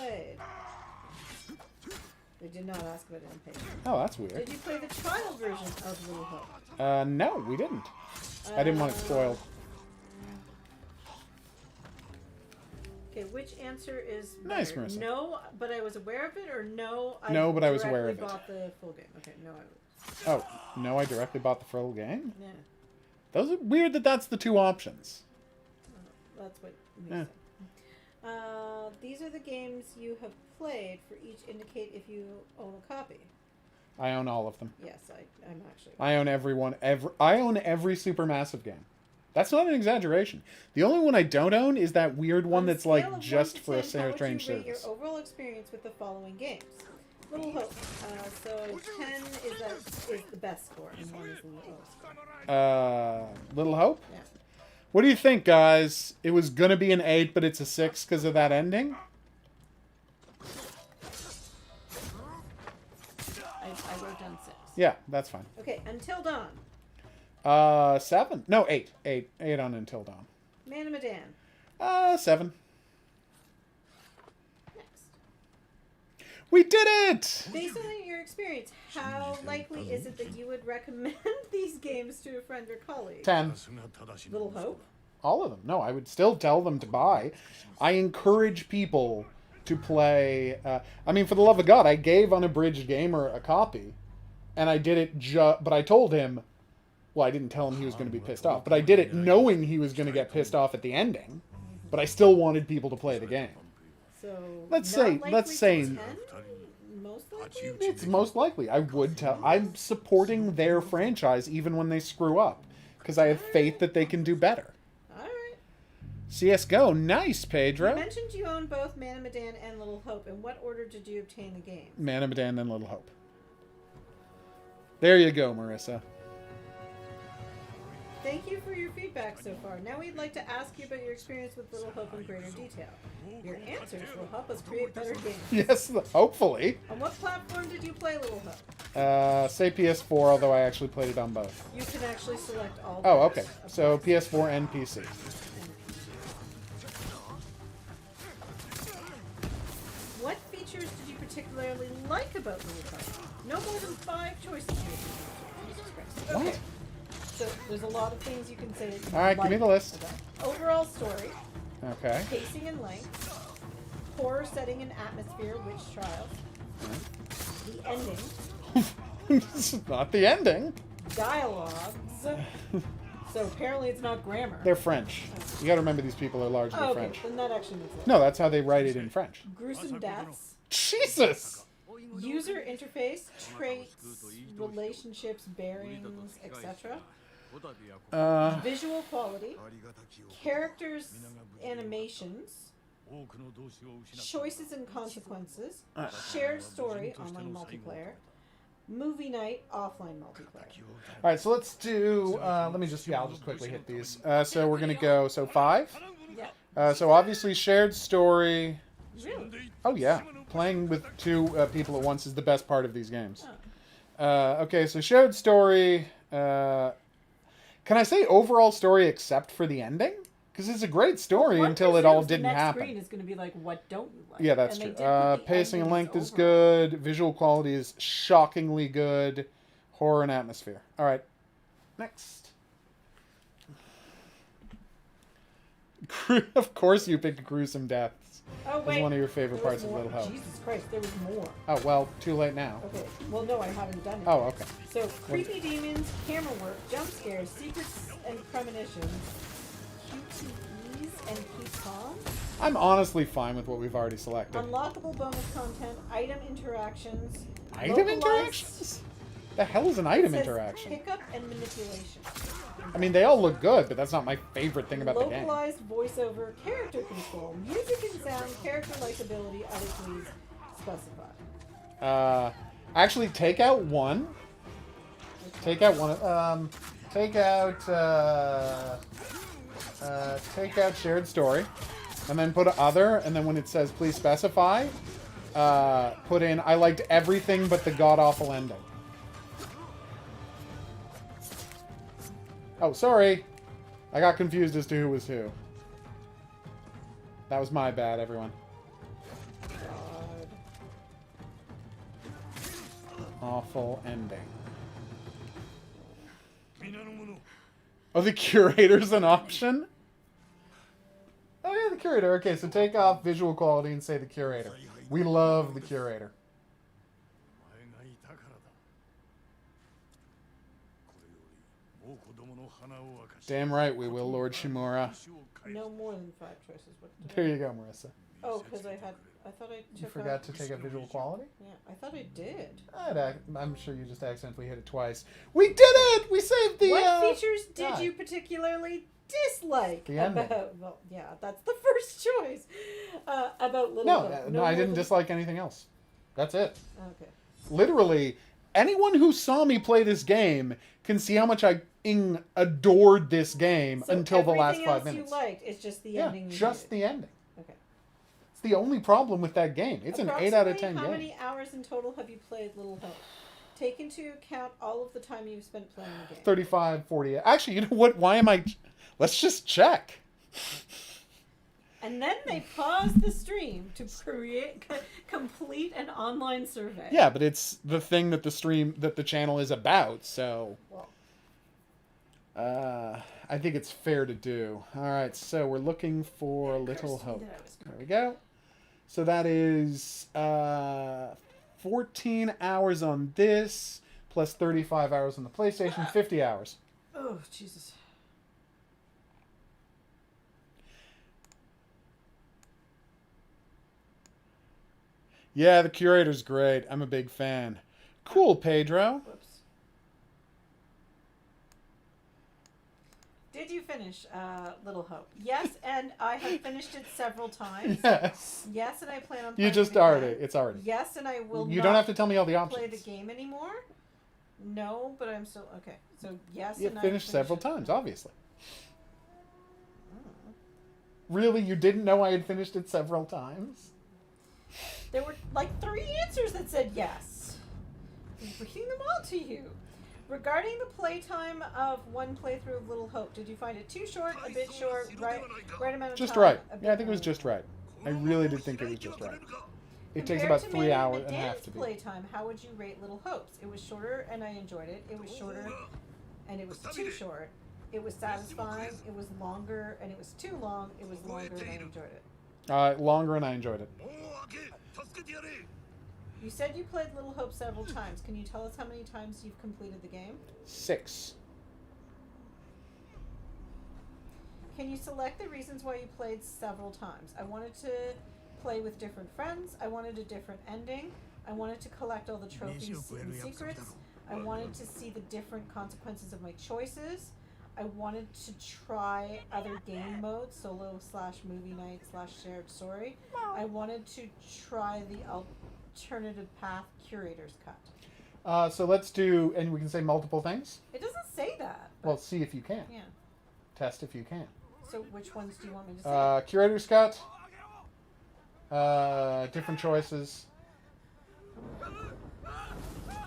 They did not ask about Impatient. Oh, that's weird. Did you play the trial version of Little Hope? No, we didn't. I didn't want it spoiled. Okay, which answer is better? Nice, Marissa. No, but I was aware of it, or no, No, but I was aware of it. bought the full game. Okay, no, Oh, no, I directly bought the full game? Yeah. Those are weird that that's the two options. That's what we Yeah. said. These are the games you have played. For each, indicate if you own a copy. I own all of them. Yes, I'm actually. I own everyone. I own every Supermassive game. That's not an exaggeration. The only one I don't own is that weird one that's like just for a strange How would you rate service. your overall experience with the following games? Little Hope. So 10 is the best score, and 1 is the lowest score. Little Hope? Yeah. What do you think, guys? It was gonna be an 8, but it's a 6 because of that ending? I wrote down 6. Yeah, that's fine. Okay, Until Dawn. 7? No, 8. 8 on Until Dawn. Man of Medan. 7. Next. We did it! Based on your experience, how likely is it that you would recommend these games to a friend or colleague? 10. Little Hope. All of them. No, I would still tell them to buy. I encourage people to play. I mean, for the love of God, I gave Unabridged Gamer a copy, and I did it but I told him, well, I didn't tell him he was going to be pissed off, but I did it knowing he was going to get pissed off at the ending, but I still wanted people to play the game. So Let's say most likely. It's most likely. I would tell. I'm supporting their franchise even when they screw up, because I have faith that they can do better. All right. CS:GO, nice, You Pedro. mentioned you own both Man of Medan and Little Hope. In what order did you obtain the game? Man of Medan and Little Hope. There you go, Marissa. Thank you for your feedback so far. Now we'd like to ask you about your experience with Little Hope in greater detail. Your answers will help us create better games. Yes, hopefully. On what platform did you play Little Hope? Say PS4, although I actually played it on both. You can actually select all. Oh, okay. So PS4 and PC. What features did you particularly like about Little Hope? No more than 5 choices. Jesus Christ. What? Okay. So there's a lot of things you can say. That you All right, give me the list. about. Overall story, Okay. pacing and length, horror setting and atmosphere, witch trials, the ending, This is not the ending. dialogues. So apparently it's not grammar. They're French. You gotta remember these people are largely Oh, okay, French. then that actually makes sense. No, that's how they write it in French. Gruesome deaths, Jesus! user interface, traits, relationships, bearings, etc. Visual quality, characters, animations, choices and consequences, shared story, online multiplayer, movie night, offline multiplayer. All right, so let's do. I'll just quickly hit these. So we're gonna go. So 5. Yeah. So obviously shared story. Really? Oh yeah, playing with 2 people at once is the best part of these games. Okay, so shared story. Can I say overall story except for the ending? Because it's a great story until it all didn't happen. The next screen is going to be like, what don't you like? Yeah, that's And true. they did put the Pacing and endings length is overall. good. Visual quality is shockingly good. Horror and atmosphere. All right, next. Of course, you picked gruesome deaths. Oh, It's wait. one of your favorite There parts was of more. Little Hope. Jesus Christ, there was more. Oh well, too late now. Okay. Well, no, I haven't done it. Oh, okay. So, creepy demons, camera work, jump scares, secrets and premonitions, QTEs and keep calm, I'm honestly fine with what we've already selected. unlockable bonus content, item interactions, Item localized- interactions? The hell is an item it says interaction? Pickup and manipulation. I mean, they all look good, but that's not my favorite thing about the game. Localized voiceover, character control, music and sound, character likability, other please specify. Actually, take out one. Take out one. Take out. take out shared story, and then put other, and then when it says please specify, put in I liked everything but the god-awful ending. Oh, sorry. I got confused as to who was who. That was my bad, everyone. God. Awful ending. Oh, the curator's an option? Oh, yeah, the curator. Okay, so take off visual quality and say the curator. We love the curator. Damn right we will, Lord Shimura. No more than 5 choices. What did There you go, Marissa. Oh, because I thought I took You forgot to take out visual quality? Yeah, I thought I did. I'm sure you just accidentally hit it twice. We did it! We saved the... What features did you particularly dislike The ending. about... Well, yeah, that's the first choice. About Little Hope. No, I didn't dislike anything else. That's it. Okay. Literally, anyone who saw me play this game can see how much I adored this game So until the last 5 everything else minutes. you liked, it's just the Yeah, ending. just the ending. Okay. It's the only problem with that game. It's an 8 out of 10 How game. many hours in total have you played Little Hope? Take into account all of the time you've spent playing the game. 35, 40. Actually, you know what? Why am I... Let's just check. And then they pause the stream to complete an online survey. Yeah, but it's the thing that the channel is about, so... Well, I think it's fair to do. Alright, so we're looking for Little Hope. There we go. So that is 14 hours on this, plus 35 hours on the PlayStation, 50 hours. Oh, Jesus. Yeah, the curator's great. I'm a big fan. Cool, Pedro. Whoops. Did you finish Little Hope? Yes, and I have finished it several times. Yes. Yes, and I plan on You playing just it already. again. It's already. Yes, and I will You not don't have to tell me all the play the options. game anymore. No, but I'm still... Okay, so yes, You and I finished several it. times, obviously. Mm. Really? You didn't know I had finished it several times? There were like 3 answers that said yes. I'm reading them all to you. Regarding the playtime of one playthrough of Little Hope, did you find it too short, a bit short, right amount of Just time? right. a bit Yeah, I think it was long? just right. I really did think it was just right. It takes Compared about to 3 Manny hours the and a half Dan's to be. playtime, how would you rate Little Hopes? It was shorter and I enjoyed it. It was shorter and it was too short. It was satisfying. It was longer and it was too long. It was longer and I enjoyed it. Longer and I enjoyed it. You said you played Little Hope several times. Can you tell us how many times you've completed the game? 6. Can you select the reasons why you played several times? I wanted to play with different friends. I wanted a different ending. I wanted to collect all the trophies and secrets. I wanted to see the different consequences of my choices. I wanted to try other game modes, solo / movie night / shared story. I wanted to try the alternative path curator's cut. So let's do, and we can say multiple things. It doesn't say that. Well, see if you can. Yeah. Test if you can. So which ones do you want me to say? Curator's cut. Different choices.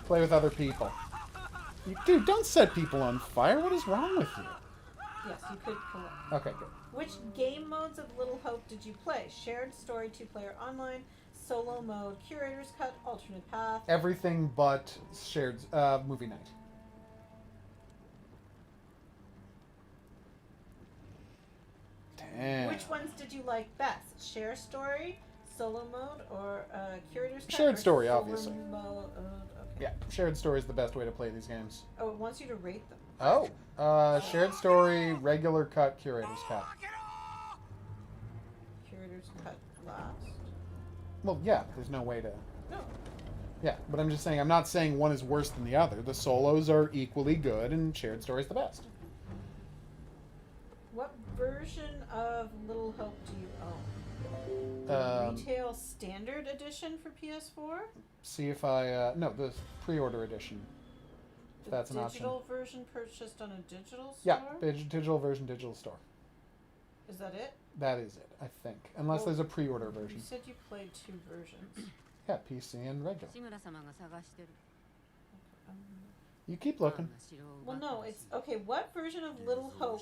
Play with other people. Dude, don't set people on fire. What is wrong with you? Yes, you could collect. Okay, good. Which game modes of Little Hope did you play? Shared story, 2-player online, solo mode, curator's cut, alternate path. Everything but shared movie night. Damn. Which ones did you like best? Share story, solo mode, or curator's cut? Shared or story, solo obviously. Mode? Okay. Yeah, shared story is the best way to play these games. Oh, it wants you to rate them. Oh, shared story, regular cut, curator's cut. Curator's cut last. Well, yeah, there's no way to... No. Yeah, but I'm just saying, I'm not saying one is worse than the other. The solos are equally good, and shared story is the best. What version of Little Hope do you own? The retail standard edition for PS4? See if I... no, the pre-order edition. If that's an option. Digital version purchased on a digital store? Yeah, digital version, digital store. Is that it? That is it, I think. Unless Well, there's a pre-order version. You said you played 2 versions. Yeah, PC and regular. 志村様が探してる Um, You keep looking. 城を well, 奪った no, らしい it's okay. What version of Little Hope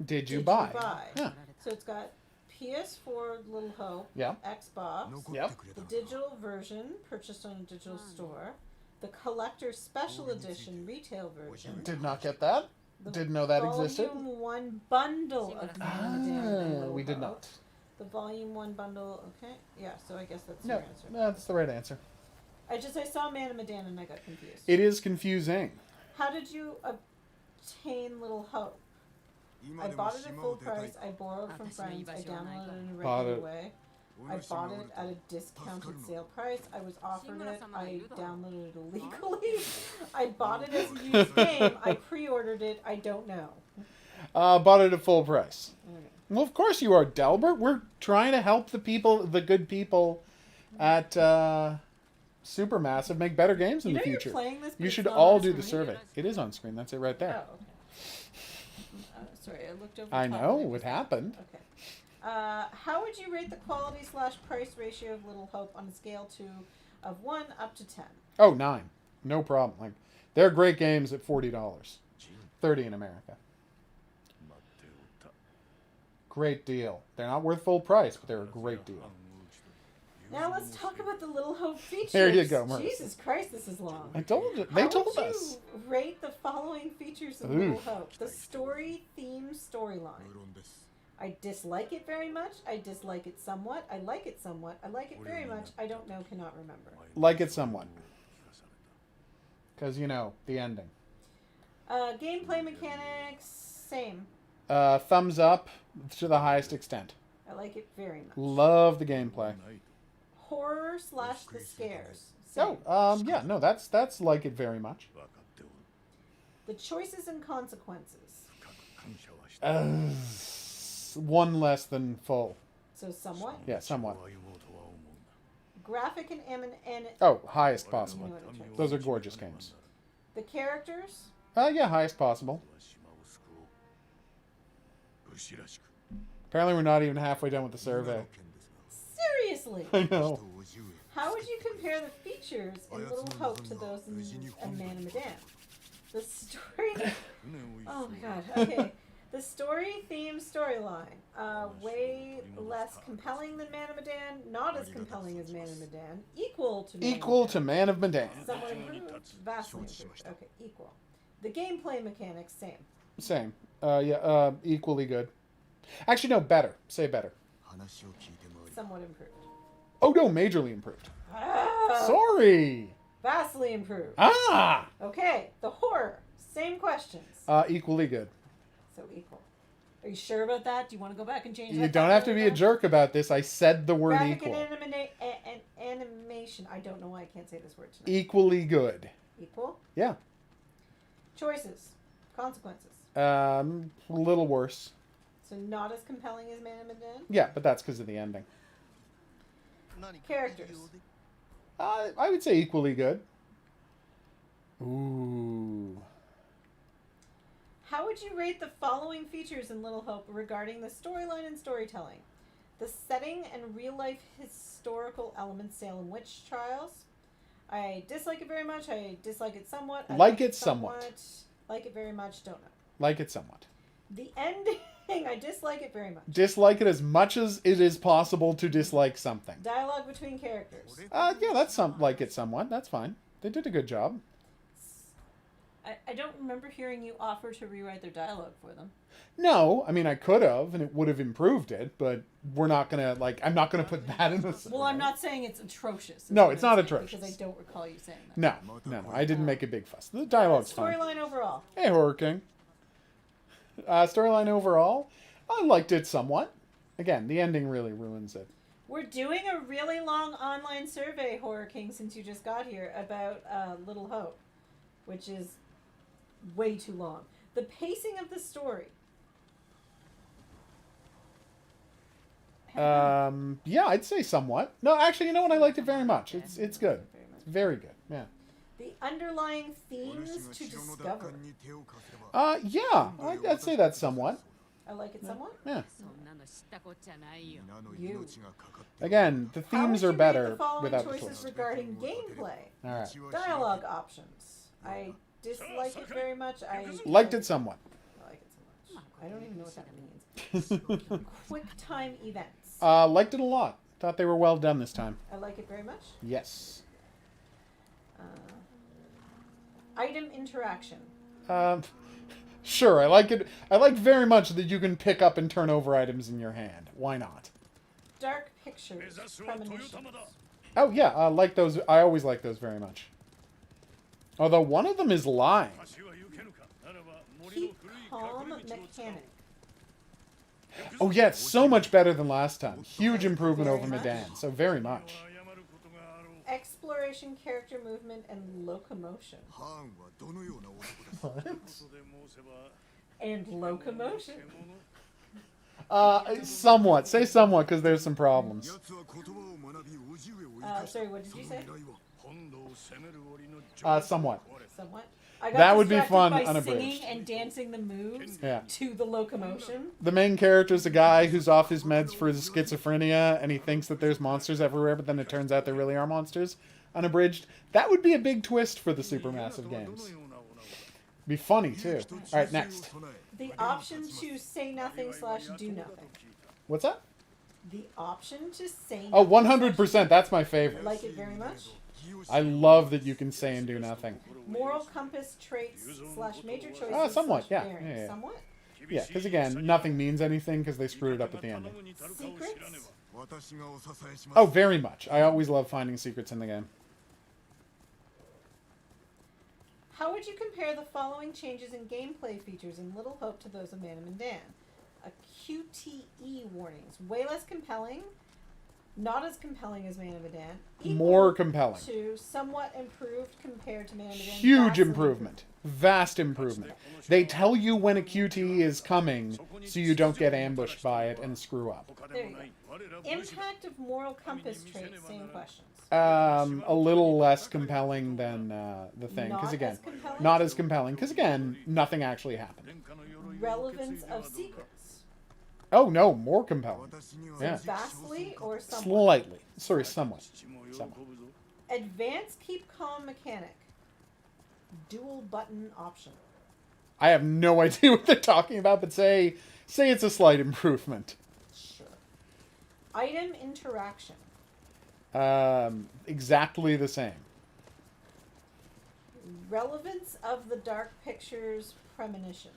Did you did buy? you buy? Yeah. So it's got PS4 Little Hope, Yeah. Xbox, Yep. the digital version purchased on a digital store, the collector special edition retail version, Did not get that. the Didn't know that existed. Volume 1 bundle of Madame and Little We did Hope. not. The Volume 1 bundle, okay. Yeah, so I guess that's No, your answer. that's the right answer. I saw Man and Medan and I got confused. It is confusing. How did you obtain Little Hope? I bought it at full price. I borrowed from friends. I downloaded it in a Bought regular it. way. I bought it at a discounted sale price. I was offered it. I downloaded it illegally. I bought it as a used game. I pre-ordered it. I don't know. Bought it at full price. Okay. Well, of course you are, Delbert. We're trying to help the people, the good people at Supermassive make better games in You the know future. you're playing this, but You it's should not all on do the screen? survey. It is on screen. That's it right Oh, there. okay. Sorry, I looked over. I top know and what happened. Okay. How would you rate the quality/price ratio of Little Hope on a scale of 1 up to 10? Oh, 9. No problem. Like, they're great games at $40. 30 in America. Great deal. They're not worth full price, but they're a great deal. Now let's talk about the Little Hope features. There you go, Marissa. Jesus Christ, this is long. I told you. They How told would us. you rate the following features of Oof. Little Hope? The story, theme, storyline. I dislike it very much. I dislike it somewhat. I like it somewhat. I like it very much. I don't know, cannot remember. Like it somewhat. Because, the ending. Gameplay mechanics, same. Thumbs up to the highest extent. I like it very much. Love the gameplay. Horror/the scares. Same. Oh, yeah, no, that's like it very much. The choices and consequences. One less than full. So somewhat. Yeah, somewhat. Graphic and Oh, highest possible. You know what I'm trying Those are gorgeous games. the characters. Yeah, highest possible. Apparently we're not even halfway done with the survey. Seriously. I know. How would you compare the features in Little Hope to those in Man and Medan? The story. Oh my god. Okay. The story, theme, storyline. Way less compelling than Man and Medan. Not as compelling as Man and Medan. Equal to Man Equal and to Man of Medan. Medan. Somewhat improved. Vastly improved. Okay, equal. The gameplay mechanics, same. Same. Yeah, equally good. Actually, no, better. Say better. Somewhat improved. Oh, no, majorly improved. Ah, Sorry. vastly improved. Ah! Okay, the horror. Same questions. Equally good. So equal. Are you sure about that? Do you want to go back and change that? You don't have to be a jerk. jerk about this. I said the word Graphic equal. and animation. I don't know why I can't say this word tonight. Equally good. Equal. Yeah. Choices. Consequences. A little worse. So not as compelling as Man and Medan. Yeah, but that's because of the ending. Characters. I would say equally good. Ooh. How would you rate the following features in Little Hope regarding the storyline and storytelling? The setting and real-life historical elements, Salem witch trials. I dislike it very much. I dislike it somewhat. I Like it somewhat. Like it very much. Don't know. Like it somewhat. The ending. I dislike it very much. Dislike it as much as it is possible to dislike something. Dialogue between characters. Yeah, that's like it somewhat. That's fine. They did a good job. I don't remember hearing you offer to rewrite their dialogue for them. No, I mean I could have, and it would have improved it, but we're not gonna I'm not gonna put that in the survey. Well, I'm not saying it's atrocious. is No, what it's I'm not saying, atrocious. Because I don't recall you saying that. No, I didn't make a big fuss. The dialogue's fine. Storyline overall. Hey, Horror King. Storyline overall, I liked it somewhat. Again, the ending really ruins it. We're doing a really long online survey, Horror King, since you just got here, about Little Hope, which is way too long. The pacing of the story. Yeah, I'd say somewhat. No, actually, you know what? I liked it very much. It's good. Very much. It's very good. Yeah. The underlying themes to discover. Yeah, I'd say that somewhat. I like it somewhat. Yeah. そんなの知ったこっちゃないよ。 You. Again, the How would themes you are rate better the following without the choices twist. regarding gameplay? All right. Dialogue options. I dislike it very much. I Liked it somewhat. I like it so much. I don't even know what that means. Quick time events. Liked it a lot. Thought they were well done this time. I like it very much. Yes. Item interaction. Sure, I like it. I like very much that you can pick up and turn over items in your hand. Why not? Dark pictures. Premonitions. Oh yeah, I like those. I always like those very much. Although one of them is lying. Keep calm mechanic. Oh yeah, it's so much better than last time. Huge improvement over Medan. So very much. Exploration, character movement, and locomotion. And locomotion. Somewhat. Say somewhat, because there's some problems. Sorry, what did you say? Somewhat. Somewhat. I got That would be distracted fun, by unabridged. singing and dancing the moves Yeah. to the locomotion. The main character is a guy who's off his meds for his schizophrenia, and he thinks that there's monsters everywhere, but then it turns out there really are monsters. Unabridged. That would be a big twist for the Supermassive games. Be funny, too. Alright, next. The option to say nothing / do nothing. What's that? The option to say Oh, nothing 100%. That's my I favorite. like it very much. I love that you can say and do nothing. Moral compass traits / major choices. Somewhat, / yeah. bearings. Yeah. Somewhat. Yeah, because again, nothing means anything because they screwed it up at the ending. Secrets. Oh, very much. I always love finding secrets in the game. How would you compare the following changes in gameplay features in Little Hope to those of Man and Dan? A QTE warnings. Way less compelling. Not as compelling as Man of Medan. More compelling. To somewhat improved compared to Man of Medan. Huge Vastly improvement. Vast improvement. They tell you when a QTE is coming so you don't get ambushed by it and screw up. There you go. Impact of moral compass traits. Same questions. A little less compelling than the thing. Not Because again, as compelling? not as compelling. Because again, nothing actually happened. Relevance of secrets. Oh no, more compelling. Yeah. Vastly or somewhat. Slightly. Sorry, somewhat. Somewhat. Advanced keep calm mechanic. Dual button option. I have no idea what they're talking about, but say it's a slight improvement. Sure. Item interaction. Exactly the same. Relevance of the dark pictures premonitions.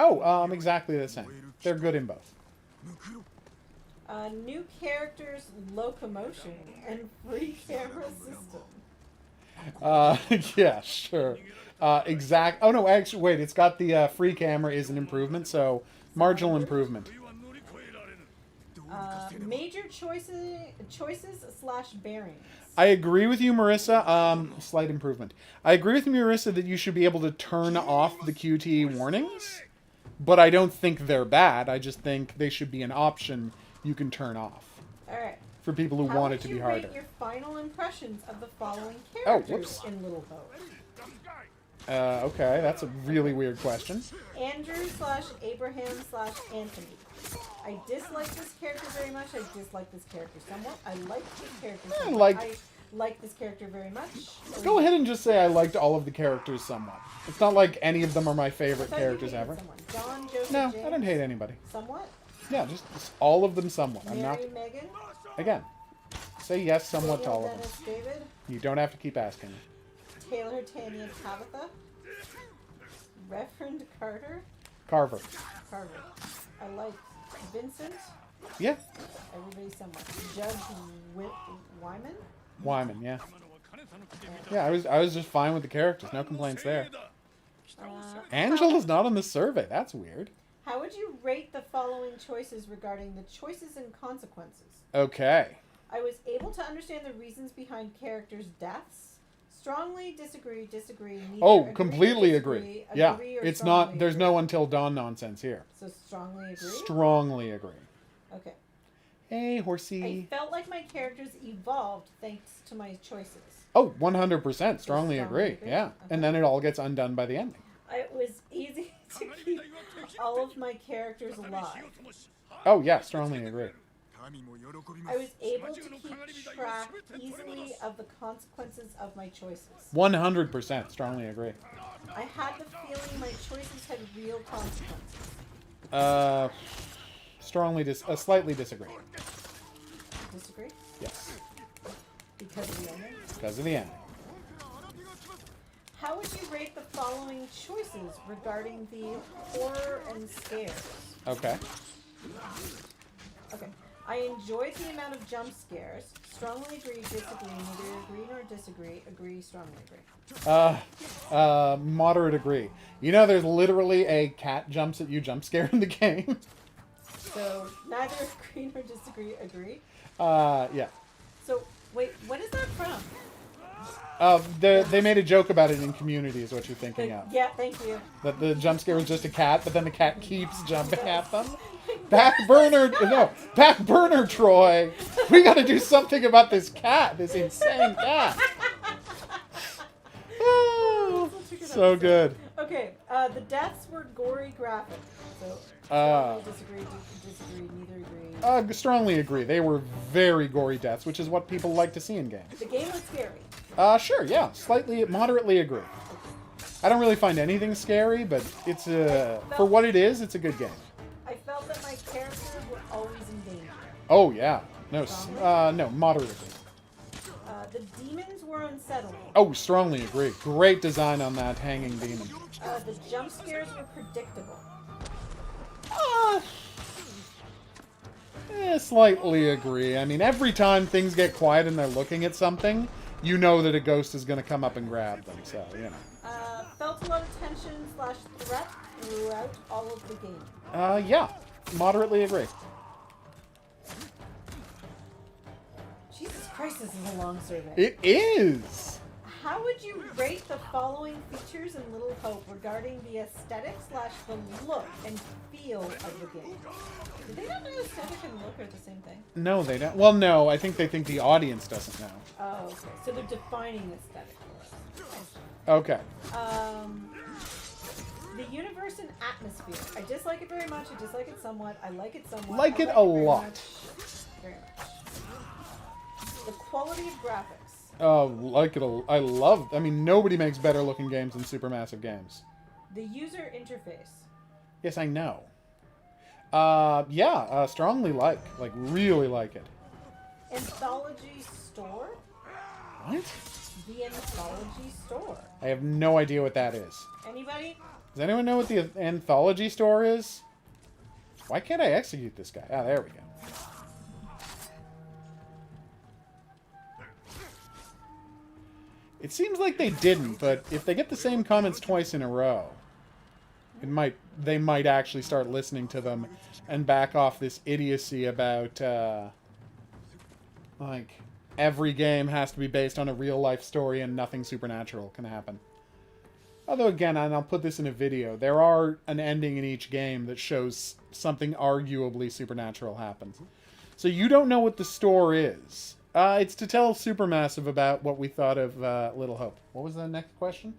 Oh, exactly the same. They're good in both. New characters locomotion and free camera system. Yeah, sure. Oh no, actually, wait. It's got the free camera is an improvement, so marginal improvement. Major choices / bearings. I agree with you, Marissa. Slight improvement. I agree with you, Marissa, that you should be able to turn off the QTE warnings, but I don't think they're bad. I just think they should be an option you can turn off. All right. For people who want it to be harder. How would you rate your final impressions of the following Oh, characters whoops. in Little Hope? Okay, that's a really weird question. Andrew / Abraham / Anthony. I dislike this character very much. I dislike this character somewhat. I like this character somewhat. I like this character very much. Go ahead and just say I liked all of the characters somewhat. It's not like any of them are my favorite characters ever. John, Joseph, No, James, I don't hate anybody. Somewhat. Yeah, just all of them somewhat. I'm not. Mary, Megan. Again, say yes somewhat to Daniel, all of them. Dennis, David. You don't have to keep asking me. Taylor, Tanya, Tabitha. Reverend Carter. Carver. Carver. I like Vincent. Yeah. Everybody somewhat. Judge Wyman. Wyman, yeah. Yeah, I was just fine with the characters. No complaints there. Angela's not on the survey. That's weird. How would you rate the following choices regarding the choices and consequences? Okay. I was able to understand the reasons behind characters' deaths. Strongly disagree. Neither Oh, agree, completely disagree, agree. Yeah, agree, or it's strongly not. There's agree. no until dawn nonsense here. So strongly agree? Strongly agree. Okay. Hey, I horsey. felt like my characters evolved thanks to my choices. Oh, 100%. Strongly agree. agree? Yeah. Okay. And then it all gets undone by the ending. It was easy to keep all of my characters alive. Oh, yeah, strongly agree. I was able to keep track easily of the consequences of my choices. 100%, strongly agree. I had the feeling my choices had real consequences. Slightly disagree. Disagree? Yes. Because of the ending? Because of the ending. How would you rate the following choices regarding the horror and scares? Okay. Okay. I enjoyed the amount of jump scares. Strongly agree, disagree, neither agree nor disagree. Agree, strongly agree. Moderate agree. You know, there's literally a cat jumps at you jump scare in the game. So, neither agree nor disagree. Agree? Yeah. So, wait, what is that from? They made a joke about it in Community, is what you're thinking of. Yeah, thank you. That the jump scare was just a cat, but then the cat keeps jumping at them. Back burner, Troy. We got to do something about this cat, this insane cat. Oh, so good. Okay, the deaths were gory graphic. So, strongly disagree, neither agree. Strongly agree. They were very gory deaths, which is what people like to see in games. The game was scary. Sure, yeah. Moderately agree. I don't really find anything scary, but it's for what it is, it's a good game. I felt that my characters were always in danger. Oh, yeah. No, moderately. The demons were unsettling. Oh, strongly agree. Great design on that hanging demon. The jump scares were predictable. Slightly agree. I mean, every time things get quiet and they're looking at something, you know that a ghost is going to come up and grab them, so, you know. Felt a lot of tension / threat throughout all of the game. Yeah. Moderately agree. Jesus Christ, this is a long survey. It is! How would you rate the following features in Little Hope regarding the aesthetic / the look and feel of the game? Do they not know aesthetic and look are the same thing? No, they don't. Well, no, I think they think the audience doesn't know. Oh, okay. So they're defining aesthetic for us. Okay. The universe and atmosphere. I dislike it very much. I dislike it somewhat. I like it somewhat. Like I it a lot. Very much. The quality of graphics. I mean, nobody makes better looking games than Supermassive Games. The user interface. Yes, I know. Strongly really like it. Anthology store? What? The Anthology store. I have no idea what that is. Anybody? Does anyone know what the Anthology store is? Why can't I execute this guy? Ah, there we go. It seems like they didn't, but if they get the same comments twice in a row, they might actually start listening to them and back off this idiocy about, every game has to be based on a real-life story and nothing supernatural can happen. Although, again, and I'll put this in a video, there are an ending in each game that shows something arguably supernatural happens. So you don't know what the store is. It's to tell Supermassive about what we thought of Little Hope. What was the next question?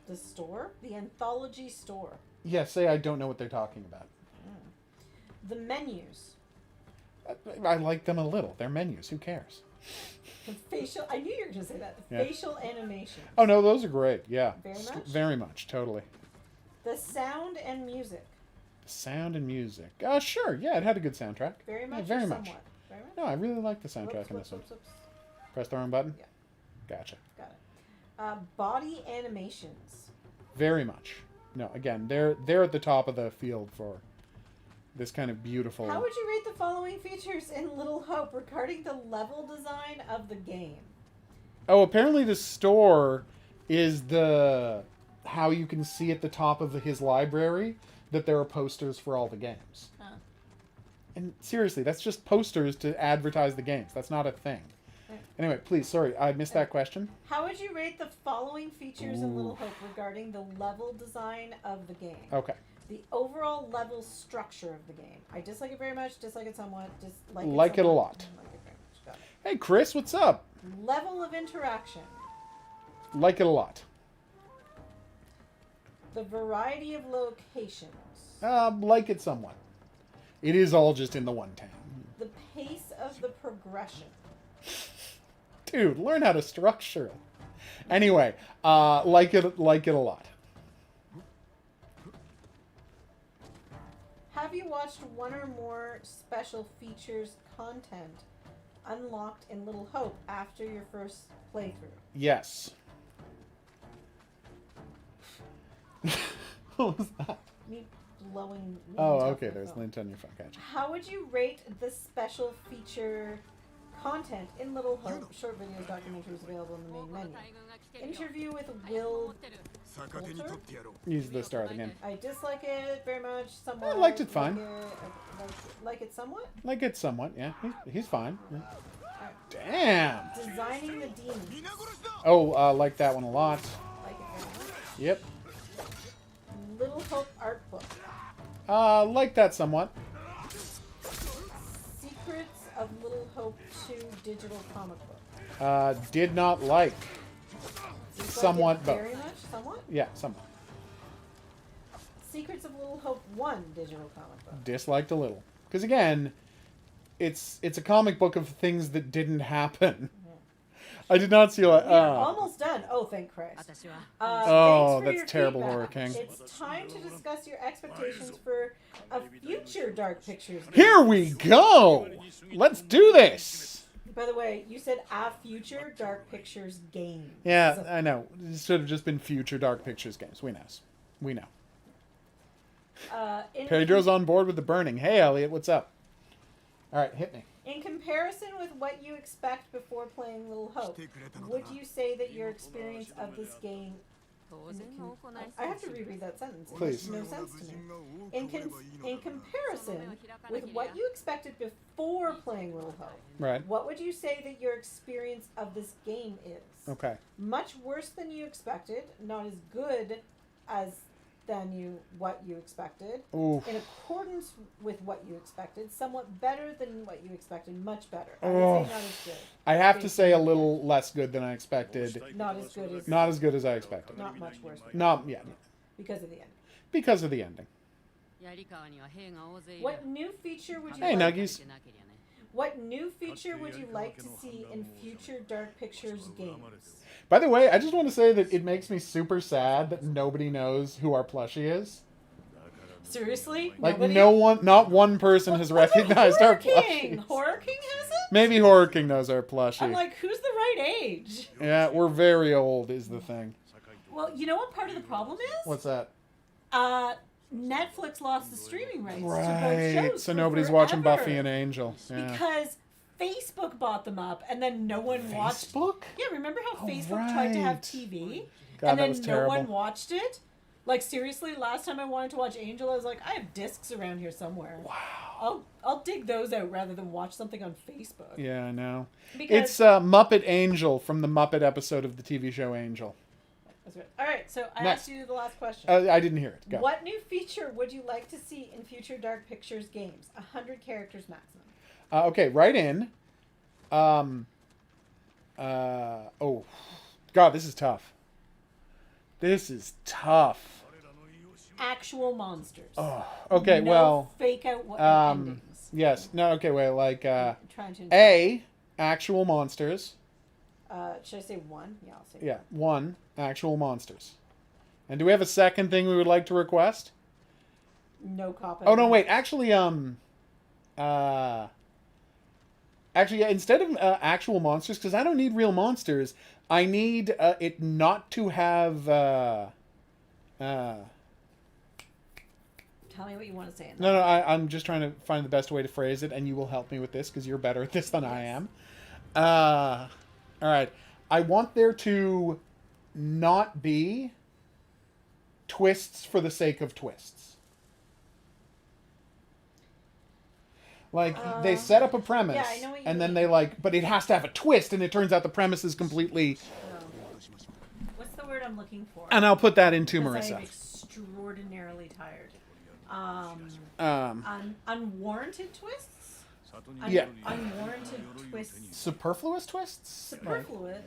The store? The Anthology store. Yeah, say I don't know what they're talking about. The menus. I like them a little. They're menus. Who cares? The facial... I knew you were going to say that. The facial animation. Oh, no, those are great. Yeah. Very much? Very much. Totally. The sound and music. Sound and music. Sure. Yeah, it had a good soundtrack. Very much. Yeah, very much. Somewhat. Very much. No, I really like the soundtrack in this one. Press the wrong button? Yeah. Gotcha. Got it. Body animations. Very much. No, again, they're at the top of the field for this kind of beautiful... How would you rate the following features in Little Hope regarding the level design of the game? Oh, apparently the store is how you can see at the top of his library that there are posters for all the games. Huh. And seriously, that's just posters to advertise the games. That's not a thing. Anyway, please, sorry, I missed that question. How would you rate the following features in Little Hope regarding the level design of the game? Okay. The overall level structure of the game. I dislike it very much, dislike it somewhat, like it a lot. Like it very much. Got it. Hey, Chris, what's up? Level of interaction. Like it a lot. The variety of locations. Like it somewhat. It is all just in the one tab. The pace of the progression. Dude, learn how to structure it. Anyway, like it a lot. Have you watched one or more special features content unlocked in Little Hope after your first playthrough? Yes. What was that? Me blowing. Oh, wind off okay. my There's phone. lint on your phone. Gotcha. How would you rate the special feature content in Little Hope? Short videos, documentaries available in the main menu. Interview with Will Coulter? Use the start again. I dislike it very much. Somewhat. I liked it fine. Like it somewhat? Like it somewhat, yeah. He's fine. Yeah. Damn. Designing the demons. Oh, like that one a lot. Like it very much. Yep. Little Hope art book. Like that somewhat. Secrets of Little Hope 2 digital comic book. Did not like. Dislike Somewhat it both. very much? Somewhat? Yeah, somewhat. Secrets of Little Hope 1 digital comic book. Disliked a little. Because again, it's a comic book of things that didn't happen. I did not see like. We're almost done. Oh, thank Christ. 私は Oh, thanks for that's your terrible, feedback. Horror King. It's time to discuss your expectations for a future Dark Pictures game. Here we go. Let's do this. By the way, you said a future Dark Pictures game. Yeah, I know. It should have just been future Dark Pictures games. We know. We know. Pedro's on board with the burning. Hey, Elliot, what's up? All right, hit me. In comparison with what you expect before playing Little Hope, would you say that your experience of this game... 当然の行い I have to reread that sentence. It Please. makes no sense to me. In comparison with what you expected before playing Little Hope, Right. what would you say that your experience of this game is? Okay. Much worse than you expected, not as good as what you expected, Ooh. in accordance with what you expected, somewhat better than what you expected, much better. I Oh. would say not as good. I have to say a little less good than I expected. Not as good as... Not as good as I expected. Not much worse. Not yeah. Because of the end. Because of the ending. 槍川には兵が大勢いる What new feature would you Hey, like... Nuggies. What new feature would you like to see in future Dark Pictures games? By the way, I just want to say that it makes me super sad that nobody knows who our plushie is. Seriously? Like Nobody? not one person has What about recognized our Horror King? plushie. Horror King has it? Maybe Horror King knows our plushie. I'm like, who's the right age? Yeah, we're very old is the thing. Well, you know what part of the problem is? What's that? Netflix lost the streaming rights to both Right. shows So for nobody's watching forever. Buffy and Angel. Yeah. Because Facebook bought them up, and then no one watched. Facebook? Yeah, remember how Oh, Facebook tried to have right. TV, God, and that then was no terrible. one watched it? Like seriously, last time I wanted to watch Angel, I was like, I have discs around here somewhere. Wow. I'll dig those out rather than watch something on Facebook. Yeah, I know. Because It's Muppet Angel from the Muppet episode of the TV show Angel. that's right. All right, so I Next. asked you the last question. I didn't hear it. Go. What new feature would you like to see in future Dark Pictures games? 100 characters maximum. Okay, right in. Oh, God, this is tough. This is tough. Actual monsters. Oh, okay, no well, fake out endings. yes. No, okay, wait, like, Trying to. A, actual monsters. Should I say one? Yeah, I'll say. Yeah, 1, actual monsters. And do we have a second thing we would like to request? No cop. Oh, no, wait, actually, yeah, instead of actual monsters, because I don't need real monsters, I need it not to have. Tell me what you want to say. In that. No, I'm just trying to find the best way to phrase it, and you will help me with this because you're better at this than I am. All right. I want there to not be twists for the sake of twists. Like, they set up a premise, yeah, I know what you and then mean. they but it has to have a twist, and it turns out the premise is completely... What's the word I'm looking for? And I'll put that into Because Marissa. I'm extraordinarily tired. Um, Unwarranted twists? Yeah. Unwarranted twists. superfluous twists? Superfluous.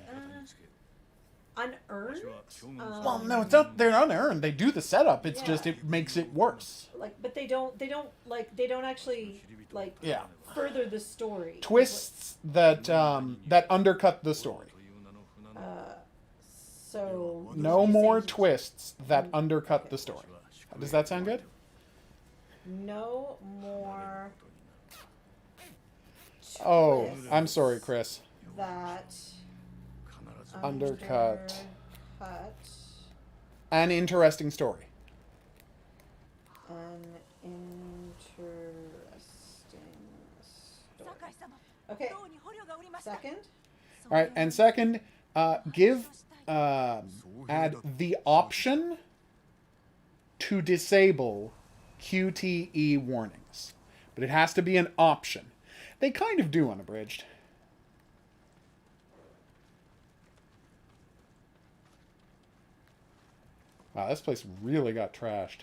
unearned. Well, no, it's not. They're unearned. They do the setup. It's just it makes it worse. Like, but they don't actually like Yeah. further the story. Twists that that undercut the story. So No more twists that undercut the story. Does that sound good? No more. Oh, twists I'm sorry, Chris. That Undercut. undercut An interesting story. an interesting story. Okay. Second. All right, and second, add the option to disable QTE warnings, but it has to be an option. They kind of do Unabridged. Wow, this place really got trashed.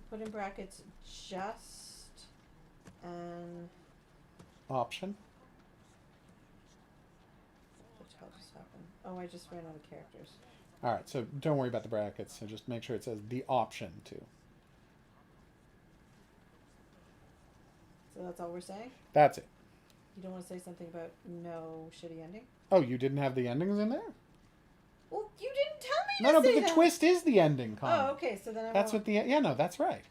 Put in brackets just an. Option. What the hell just happened? Oh, I just ran out of characters. All right, so don't worry about the brackets. So just make sure it says the option to. So that's all we're saying? That's it. You don't want to say something about no shitty ending? Oh, you didn't have the endings in there? Well, you didn't tell me No, to no, say but the that. twist is the ending, Connor. Oh, okay, so then I That's won't. what the... Yeah, no, that's right.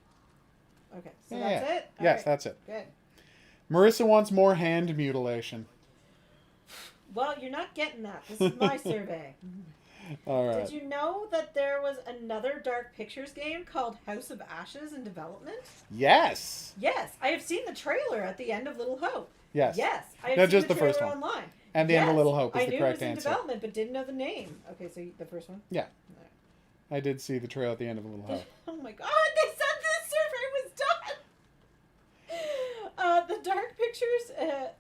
Okay, so Yeah, that's yeah. it? Yes, Alright, that's it. Good. Marissa wants more hand mutilation. Well, you're not getting that. This is my survey. All right. Did you know that there was another Dark Pictures game called House of Ashes in development? Yes. Yes, I have seen the trailer at the end of Little Hope. Yes. Yes, I have No, seen just the the trailer first one. online. And the end of Little Hope is I the knew correct it was in answer. development, but didn't know the name. Okay, so the first one. Yeah. I did see the trail at the end of Little Hope. Oh my God! They said the survey was done.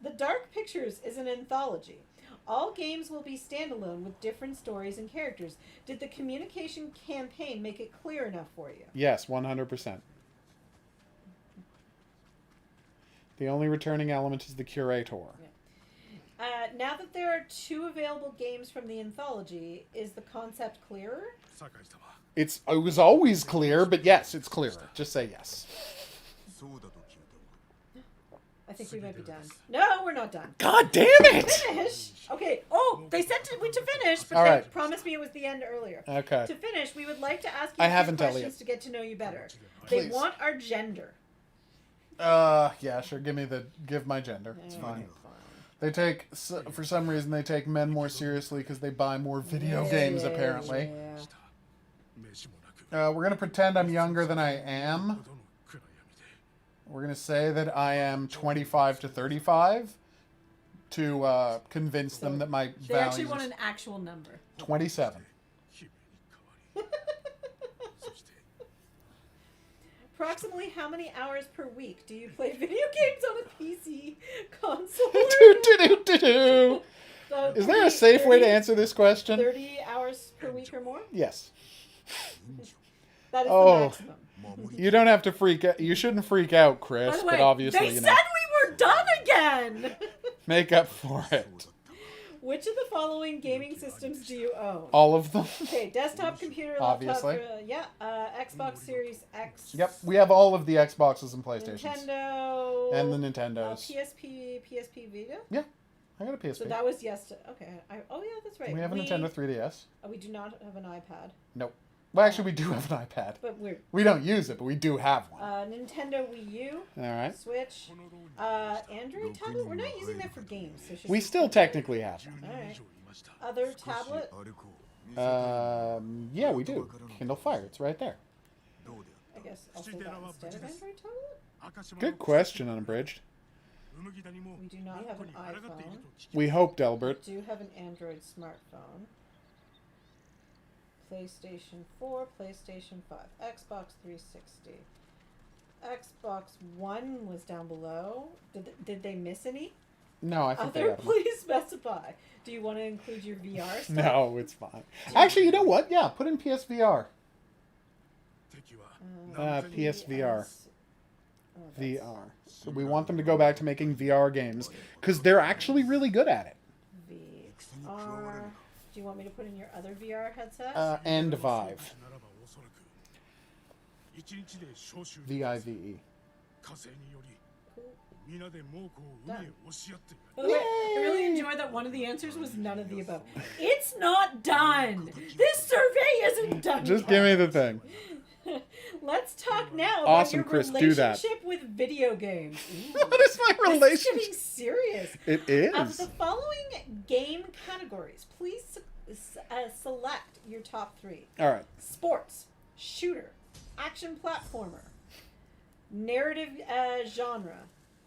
The Dark Pictures is an anthology. All games will be standalone with different stories and characters. Did the communication campaign make it clear enough for you? Yes, 100%. The only returning element is the curator. Now that there are 2 available games from the anthology, is the concept clearer? It was always clear, but yes, it's clearer. Just say yes. I think we might be done. No, we're not done. God damn it! Finish. Okay. Oh, they said to finish, but All they right. promised me it was the end earlier. Okay. To finish, we would like to ask you I a few haven't, questions Elliot. to get to know you better. Please. They want our gender. Yeah, sure. Give my gender. It's fine. Okay, They take, for some reason, they take men more seriously because they buy more video games, apparently. Yeah. We're going to pretend I'm younger than I am. We're going to say that I am 25 to 35 to convince them that my They value actually want is an actual number. 27. Approximately how many hours per week do you play video games on a PC console? Do-do-do-do-do. So Is there a safe way to answer this question? 30 hours per week or more? Yes. That is Oh. the maximum. You don't have to freak out. You shouldn't freak out, By Chris, the way, but obviously, they you said know. we were done again! Make up for it. Which of the following gaming systems do you own? All of them. Okay, desktop, computer, Obviously. laptop, Xbox Series X. Yep, we have all of the Xboxes and PlayStations. Nintendo. And the Nintendos. PSP Vita? Yeah, I got a PSP. So that was okay. Oh yeah, that's right. We have a Nintendo 3DS. We do not have an iPad, Nope. Well, actually, we do have an iPad. but We don't use it, but we do have one. Nintendo Wii U, All right. Switch, Android tablet. We're not using that for games. So should We still technically have one. All right. Other tablet. Yeah, we do. Kindle Fire. It's right there. I guess I'll say that instead of Android tablet. Good question, Unabridged. We do not have an iPhone. We hope, Delbert. We do have an Android smartphone. PlayStation 4, PlayStation 5, Xbox 360. Xbox One was down below. Did they miss any? No, I think they Other, have them. please specify. Do you want to include your VR stuff? No, it's fine. Actually, you know what? Yeah, put in PSVR. PSVR. Oh, that's VR. So we want them to go back to making VR games because they're actually really good at it. VR. Do you want me to put in your other VR headset? And Vive. VIVE. By the way, I really enjoyed that one of the answers was none of the above. It's not done. This survey isn't done. Just yet. give me the thing. Let's talk now about Awesome, your Chris, do that. relationship with video games. Ooh. What is my This is relationship? getting serious. It is. Of the following game categories, please select your top 3. All right. Sports, shooter, action platformer, narrative genre.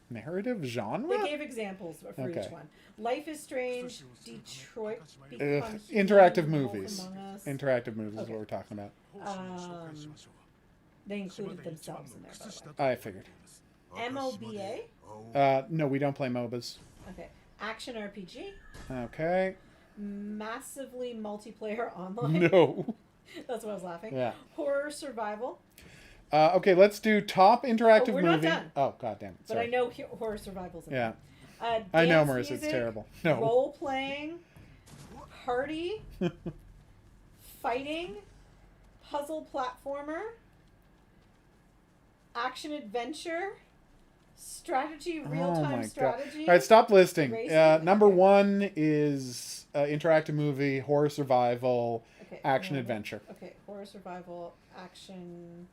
Narrative genre? They gave examples for Okay. each one. Life is Strange, Detroit Ugh, Become interactive Human, Wolf movies. Among Us. Interactive movies is Okay. what we're talking about. They included themselves in there, by the way. I figured. MOBA. No, we don't play MOBAs. Okay. Action RPG. Okay. Massively multiplayer online. No. That's what I was laughing. Yeah. Horror survival. Okay, let's do top interactive we're movie. not done. Oh, god damn it. But Sorry. I know horror survival's in Yeah. there. I know, Dance Marissa, music, it's terrible. No. Role playing. Party. Fighting. Puzzle platformer. Action adventure. Strategy, Oh real-time my god. strategy. All right, stop listing. Racing? Number Okay. 1 is interactive movie, horror survival, Okay, action no, adventure. Okay, horror survival, action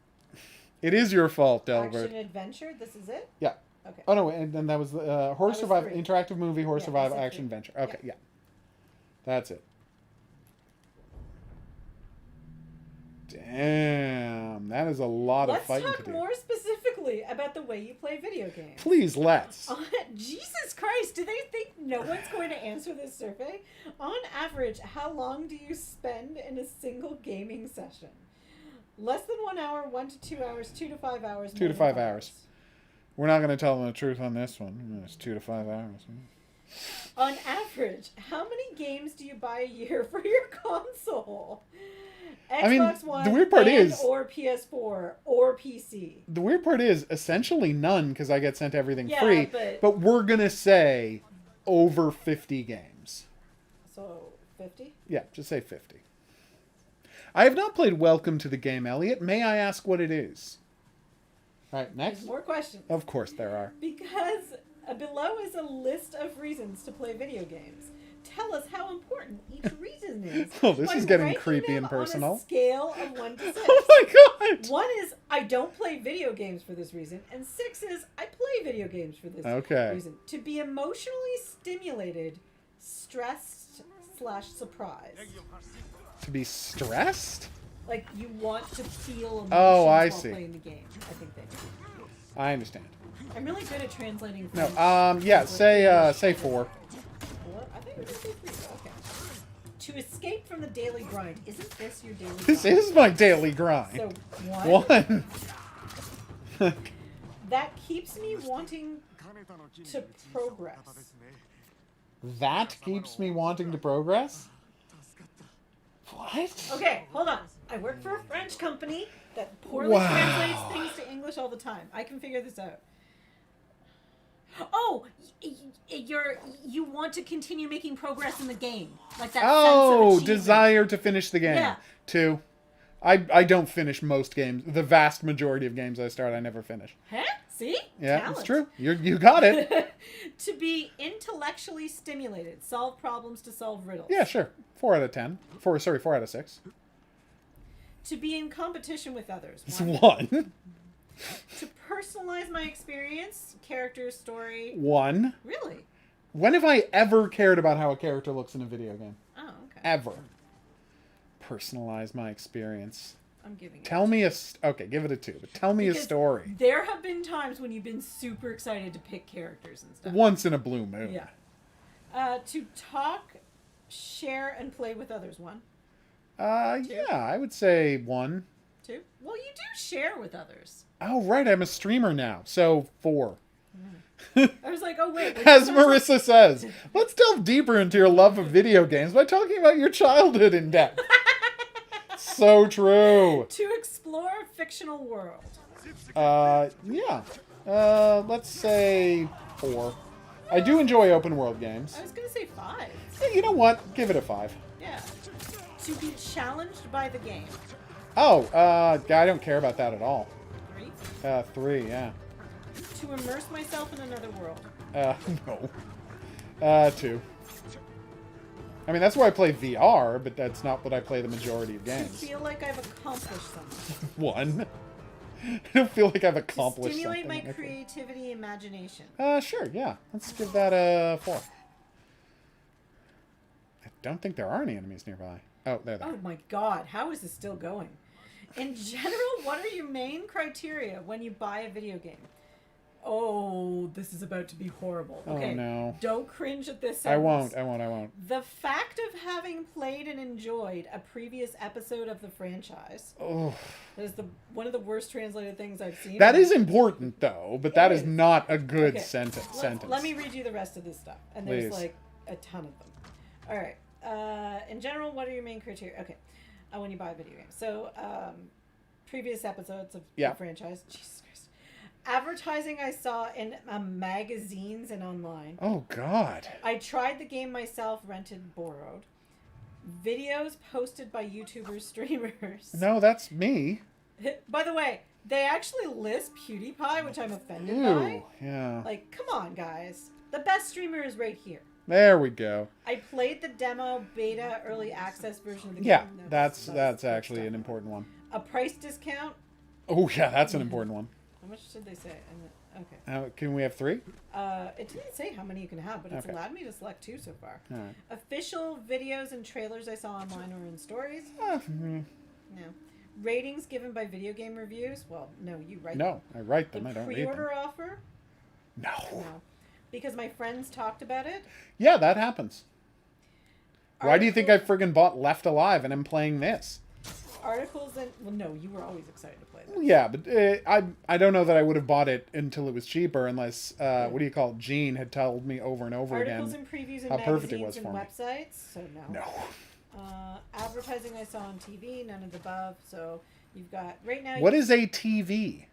It is your fault, Delbert. action adventure. This is it? Yeah. Okay. Oh no, and then that was horror was survival, 3. interactive movie, horror Yeah, survival, I said action 3. adventure. Okay, yeah. That's it. Damn, that is a lot of Let's fighting to talk do. more specifically about the way you play video games. Please, let's. Jesus Christ, do they think no one's going to answer this survey? On average, how long do you spend in a single gaming session? Less than 1 hour, 1 to 2 hours, 2 to 5 hours. 2 to more than 5 hours. We're not going to tell them the truth on this one. It's 2 to 5 hours. On average, how many games do you buy a year for your console? Xbox I mean, One, the weird part and is- or PS4 or PC. The weird part is essentially none because I get sent everything Yeah, free. but we're going to say over 50 games. so 50? Yeah, just say 50. I have not played Welcome to the Game, Elliot. May I ask what it is? All right, next. There's more questions. Of course there are. Because below is a list of reasons to play video games. Tell us how important each reason is. Oh, this by is getting ranking creepy them and personal. On a scale of 1 to 6. Oh my god! 1 is I don't play video games for this reason, and 6 is I play video games for this reason. To be emotionally stimulated, stressed / surprised. To be stressed? Like you want to feel emotions Oh, I while see. playing the game. I think they do. I understand. I'm really good at translating. No, things yeah, with say English. 4. 4? I think it was 3. Okay. To escape from the daily grind. Isn't this your daily grind? This is my daily grind. So 1. 1. That keeps me wanting to progress. That keeps me wanting to progress? What? Okay, hold on. I work for a French company that poorly Wow. translates things to English all the time. I can figure this out. Oh, you want to continue making progress in the game, like that. Oh, sense of achievement. desire to finish the game. Yeah. 2. I don't finish most games. The vast majority of games I start, I never finish. Huh? See? Yeah, Talent. it's true. You got it. To be intellectually stimulated, solve problems to solve riddles. Yeah, sure. 4 out of 10. 4 out of 6. To be in competition with others. It's 1. 1. To personalize my experience, character, story. 1. Really? When have I ever cared about how a character looks in a video game? Oh, okay. Ever. Personalize my experience. I'm giving it. Tell me okay, give it a 2, but tell me a Because story. There have been times when you've been super excited to pick characters and stuff. Once in a blue moon. Yeah. To talk, share, and play with others. 1. Yeah, I would say 1. 2. Well, you do share with others. Oh, right, I'm a streamer now, so 4. I was like, oh wait. As Marissa says, let's delve deeper into your love of video games by talking about your childhood in depth. So true. To explore a fictional world. Yeah. Let's say 4. I do enjoy open world games. I was gonna say 5. You know what? Give it a 5. Yeah. To be challenged by the game. Oh, I don't care about that at all. 3. 3, yeah. To immerse myself in another world. No. 2. I mean, that's why I play VR, but that's not what I play the majority of games. To feel like I've accomplished something. 1. I don't feel like I've accomplished To stimulate something. my creativity, imagination. Sure, yeah. Let's give that a 4. I don't think there are any enemies nearby. Oh, there they are. Oh my god, how is this still going? In general, what are your main criteria when you buy a video game? Oh, this is about to be horrible. Okay, oh, no. Don't cringe at this sentence. I won't. The fact of having played and enjoyed a previous episode of the franchise. Oh. That is one of the worst translated things I've seen. That is important, though, but that is not a good sentence. Let me read you the rest of this stuff. And there's like a ton of them. All right. In general, what are your main criteria? Okay. When you buy a video game. So, previous episodes of the franchise. Jesus Christ. Advertising I saw in magazines and online. Oh, God. I tried the game myself, rented, borrowed. Videos posted by YouTubers, streamers. No, that's me. By the way, they actually list PewDiePie, which I'm offended by. Yeah. Like, come on, guys. The best streamer is right here. There we go. I played the demo, beta, early access version of the game. Yeah, that's actually an important one. A price discount. Oh, yeah, that's an important one. How much did they say? Okay. Can we have 3? It didn't say how many you can have, but it's allowed me to select 2 so far. All right. Official videos and trailers I saw online or in stories. No. Ratings given by video game reviews. Well, no, you write them. No, I write them. The I don't read them. pre-order offer. No. Because my friends talked about it. Yeah, that happens. Why do you think I friggin' bought Left Alive and am playing this? Articles and... Well, no, you were always excited to play this. Yeah, but I don't know that I would have bought it until it was cheaper unless, what do you call it, Gene had told me over and over Articles again and previews and how perfect magazines it was and for me. websites, so no. No. Advertising I saw on TV, none of the above, so you've got... Right now... What is a TV?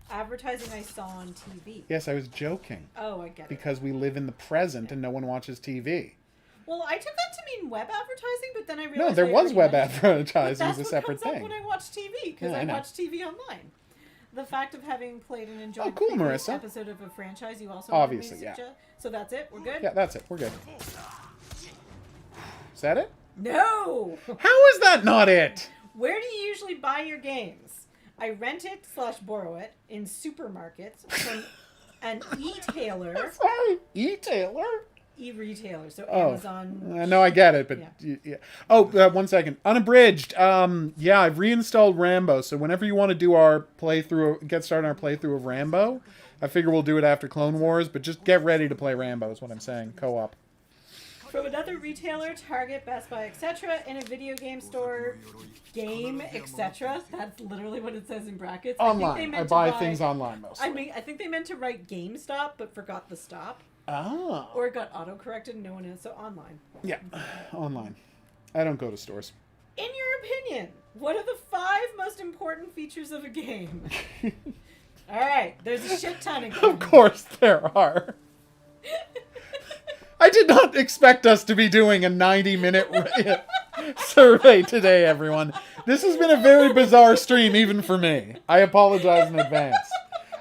Advertising I saw on TV. Yes, I was joking. Oh, I get it. Because we live in the present and no one watches TV. Well, I took that to mean web advertising, but then I realized... No, there was web advertising as a separate thing. That's what comes thing. up when I watch TV, because I watch TV online. The fact of having played and enjoyed cool, the Marissa. episode of a franchise, you also obviously, yeah. So that's it? We're good? Yeah, that's it. We're good. Is that it? No! How is that not it? Where do you usually buy your games? I rent it / borrow it in supermarkets from an e-tailer. Sorry, e-tailer? E-retailer, so Amazon. No, I get it, but yeah. Oh, 1 second. Unabridged. Yeah, I've reinstalled Rambo, so whenever you want to do our playthrough, get started on our playthrough of Rambo, I figure we'll do it after Clone Wars, but just get ready to play Rambo is what I'm saying. Co-op. From another retailer, Target, Best Buy, etc., in a video game store, game, etc. That's literally what it says in brackets. Online. I buy things online mostly. I mean, I think they meant to write GameStop, but forgot the stop. Ah. Or it got auto-corrected and no one knows, so online. Yeah, online. I don't go to stores. In your opinion, what are the 5 most important features of a game? Alright, there's a shit ton of Of course there are. I did not expect us to be doing a 90-minute survey today, everyone. This has been a very bizarre stream, even for me. I apologize in advance.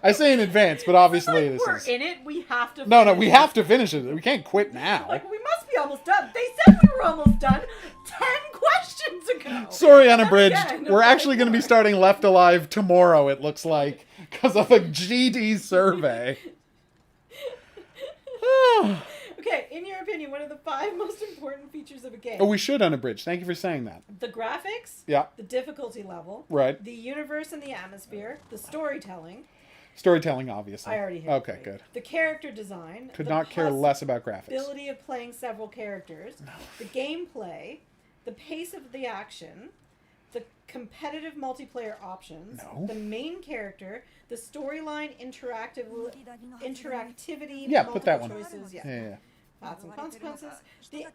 I say in advance, but obviously this is... We're in it, we have to No, we have to finish it. We can't quit now. Like, we must be almost done. They said we were almost done 10 questions ago. Sorry, Unabridged. We're actually going to be starting Left Alive tomorrow, it looks like, because of a GD survey. Okay, in your opinion, what are the 5 most important features of a game? Oh, we should Unabridged. Thank you for saying that. The graphics. Yeah. The difficulty level. Right. The universe and the atmosphere. The storytelling. Storytelling, obviously. I already hit Okay, good. The character design. Could not care less about graphics. The ability of playing several characters. No. The gameplay. The pace of the action. The competitive multiplayer options. No. The main character. The storyline interactivity. Yeah, put that one. Choices. Yeah. Paths and consequences. The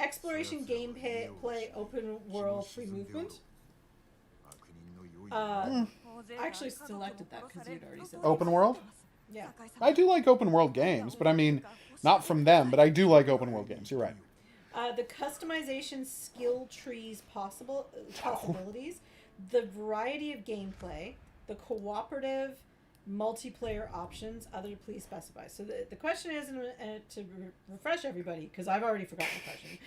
exploration gameplay open world free movement. I actually selected that because you'd already said Open world? Yeah. I do like open world games, but I mean, not from them, but I do like open world games. You're right. The customization skill trees possibilities, the variety of gameplay, the cooperative multiplayer options, other please specify. So the question is, to refresh everybody, because I've already forgotten the question.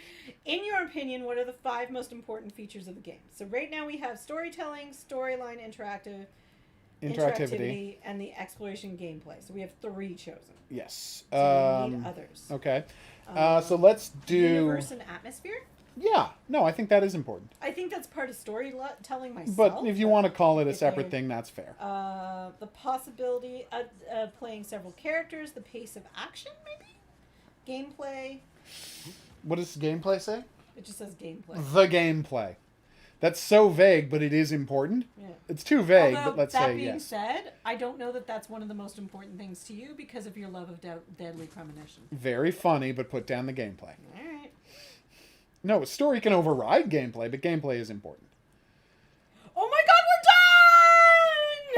In your opinion, what are the 5 most important features of the game? So right now we have storytelling, storyline, interactivity, and the exploration gameplay. So we have 3 chosen. Yes. So we need others. Okay. So let's do... Universe and atmosphere? Yeah. No, I think that is important. I think that's part of storytelling myself. But if you want to call it a separate thing, that's fair. The possibility of playing several characters, the pace of action, maybe? Gameplay. What does gameplay say? It just says gameplay. The gameplay. That's so vague, but it is important. Yeah. It's too vague, Although, but let's say yes. That being said, I don't know that that's one of the most important things to you because of your love of Deadly Premonition. Very funny, but put down the gameplay. All right. No, story can override gameplay, but gameplay is important. Oh my god, we're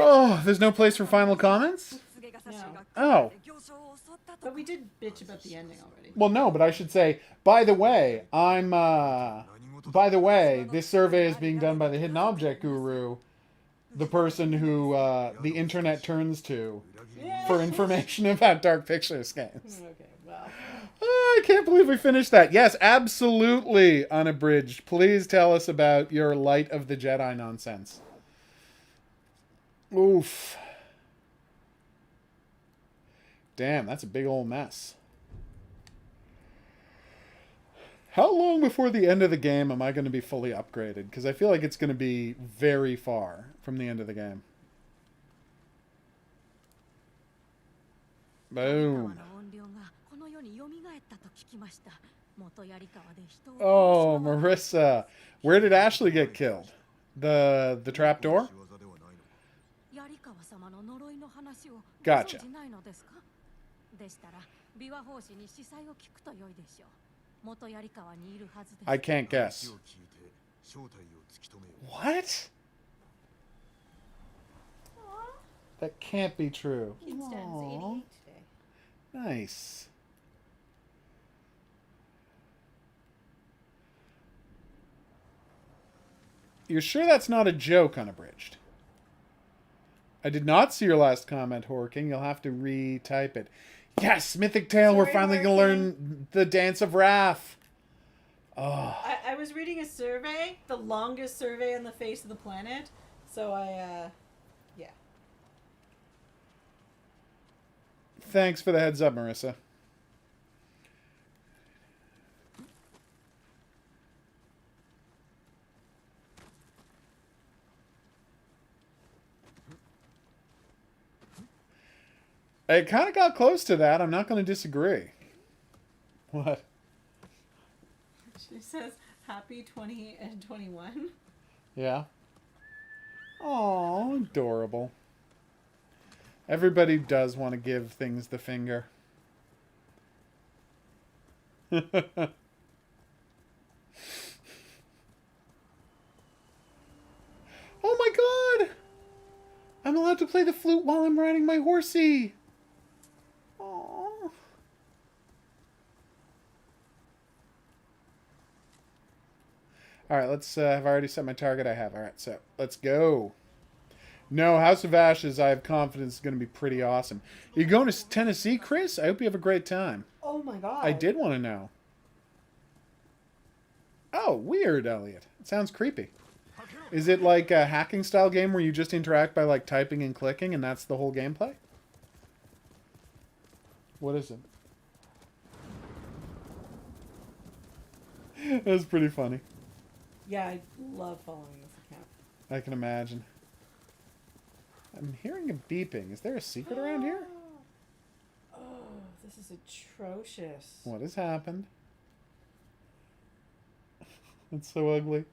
done! Oh, there's no place for final comments? No. Oh. But we did bitch about the ending already. Well, no, but I should say, by the way, by the way, this survey is being done by the Hidden Object Guru, the person who the internet turns to for information about Dark Pictures games. Okay, well. I can't believe we finished that. Yes, absolutely, Unabridged. Please tell us about your Light of the Jedi nonsense. Oof. Damn, that's a big old mess. How long before the end of the game am I going to be fully upgraded? Because I feel like it's going to be very far from the end of the game. Boom. Oh, Marissa. Where did Ashley get killed? The trapdoor? Gotcha. I can't guess. What? That can't be true. Aww. Nice. You're sure that's not a joke, Unabridged? I did not see your last comment, Horking. You'll have to retype it. Yes, Mythic Tale. We're finally going to learn the Dance of Wrath. Oh. I was reading a survey, the longest survey on the face of the planet. So yeah. Thanks for the heads up, Marissa. It kind of got close to that. I'm not going to disagree. What? She says, happy 20 and 21. Yeah. Oh, adorable. Everybody does want to give things the finger. Oh my god! I'm allowed to play the flute while I'm riding my horsey. Aww. Alright, let's, I've already set my target. I have. Alright, so let's go. No, House of Ashes, I have confidence is going to be pretty awesome. Are you going to Tennessee, Chris? I hope you have a great time. Oh my god. I did want to know. Oh, weird, Elliot. It sounds creepy. Is it like a hacking style game where you just interact by like typing and clicking and that's the whole gameplay? What is it? That's pretty funny. Yeah, I love following this account. I can imagine. I'm hearing a beeping. Is there a secret around here? Oh, this is atrocious. What has happened? It's so ugly.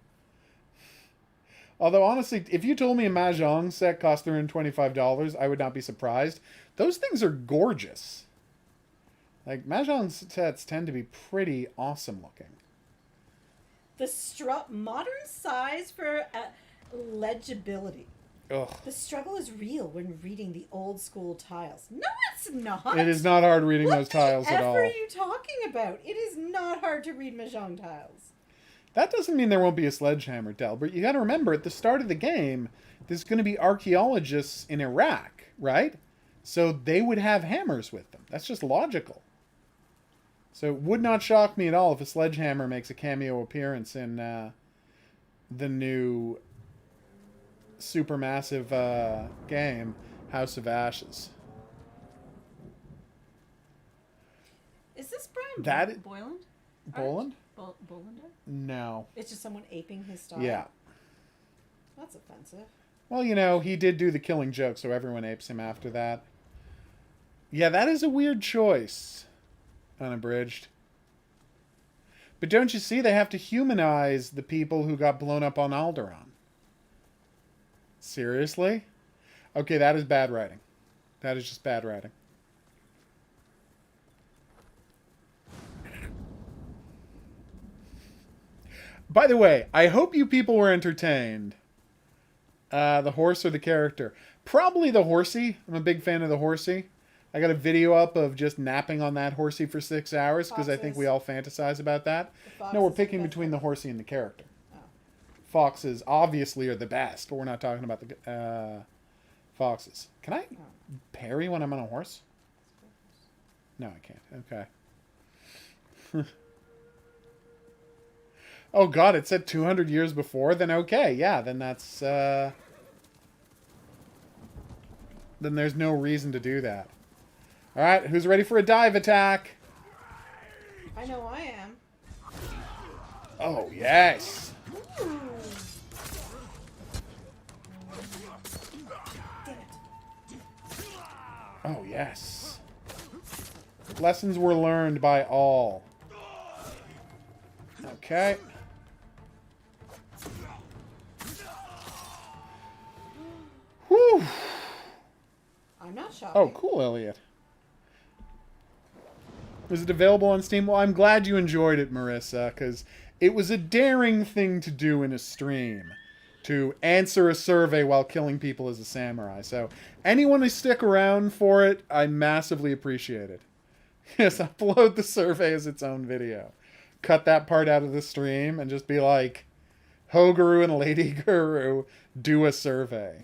Although, honestly, if you told me a Mahjong set cost $325, I would not be surprised. Those things are gorgeous. Like, Mahjong sets tend to be pretty awesome looking. The modern size for legibility. Ugh. The struggle is real when reading the old school tiles. No, it's not. It is not hard reading those tiles at all. What are you talking about? It is not hard to read Mahjong tiles. That doesn't mean there won't be a sledgehammer, Delbert. You got to remember, at the start of the game, there's going to be archaeologists in Iraq, right? So they would have hammers with them. That's just logical. So it would not shock me at all if a sledgehammer makes a cameo appearance in the new supermassive game, House of Ashes. Is this Brian Boylan? Boland? Bolander? No. It's just someone aping his style? Yeah. That's offensive. Well, you know, he did do the Killing Joke, so everyone apes him after that. Yeah, that is a weird choice. Unabridged. But don't you see, they have to humanize the people who got blown up on Alderaan. Seriously? Okay, that is bad writing. That is just bad writing. By the way, I hope you people were entertained. The horse or the character? Probably the horsey. I'm a big fan of the horsey. I got a video up of just napping on that horsey for 6 hours because I think we all fantasize about that. No, we're picking between the horsey and the character. Oh. Foxes obviously are the best, but we're not talking about the foxes. Can I parry when I'm on a horse? No, I can't. Okay. Oh god, it said 200 years before? Then okay, yeah, then that's... then there's no reason to do that. Alright, who's ready for a dive attack? I know I am. Oh, yes! Ooh. Damn it. Oh, yes. Lessons were learned by all. Okay. Whew. I'm not shocked. Oh, cool, Elliot. Was it available on Steam? Well, I'm glad you enjoyed it, Marissa, because it was a daring thing to do in a stream. To answer a survey while killing people as a samurai. So, anyone who stick around for it, I massively appreciate it. Yes, upload the survey as its own video. Cut that part out of the stream and just be like, HOGuru and Lady Guru do a survey.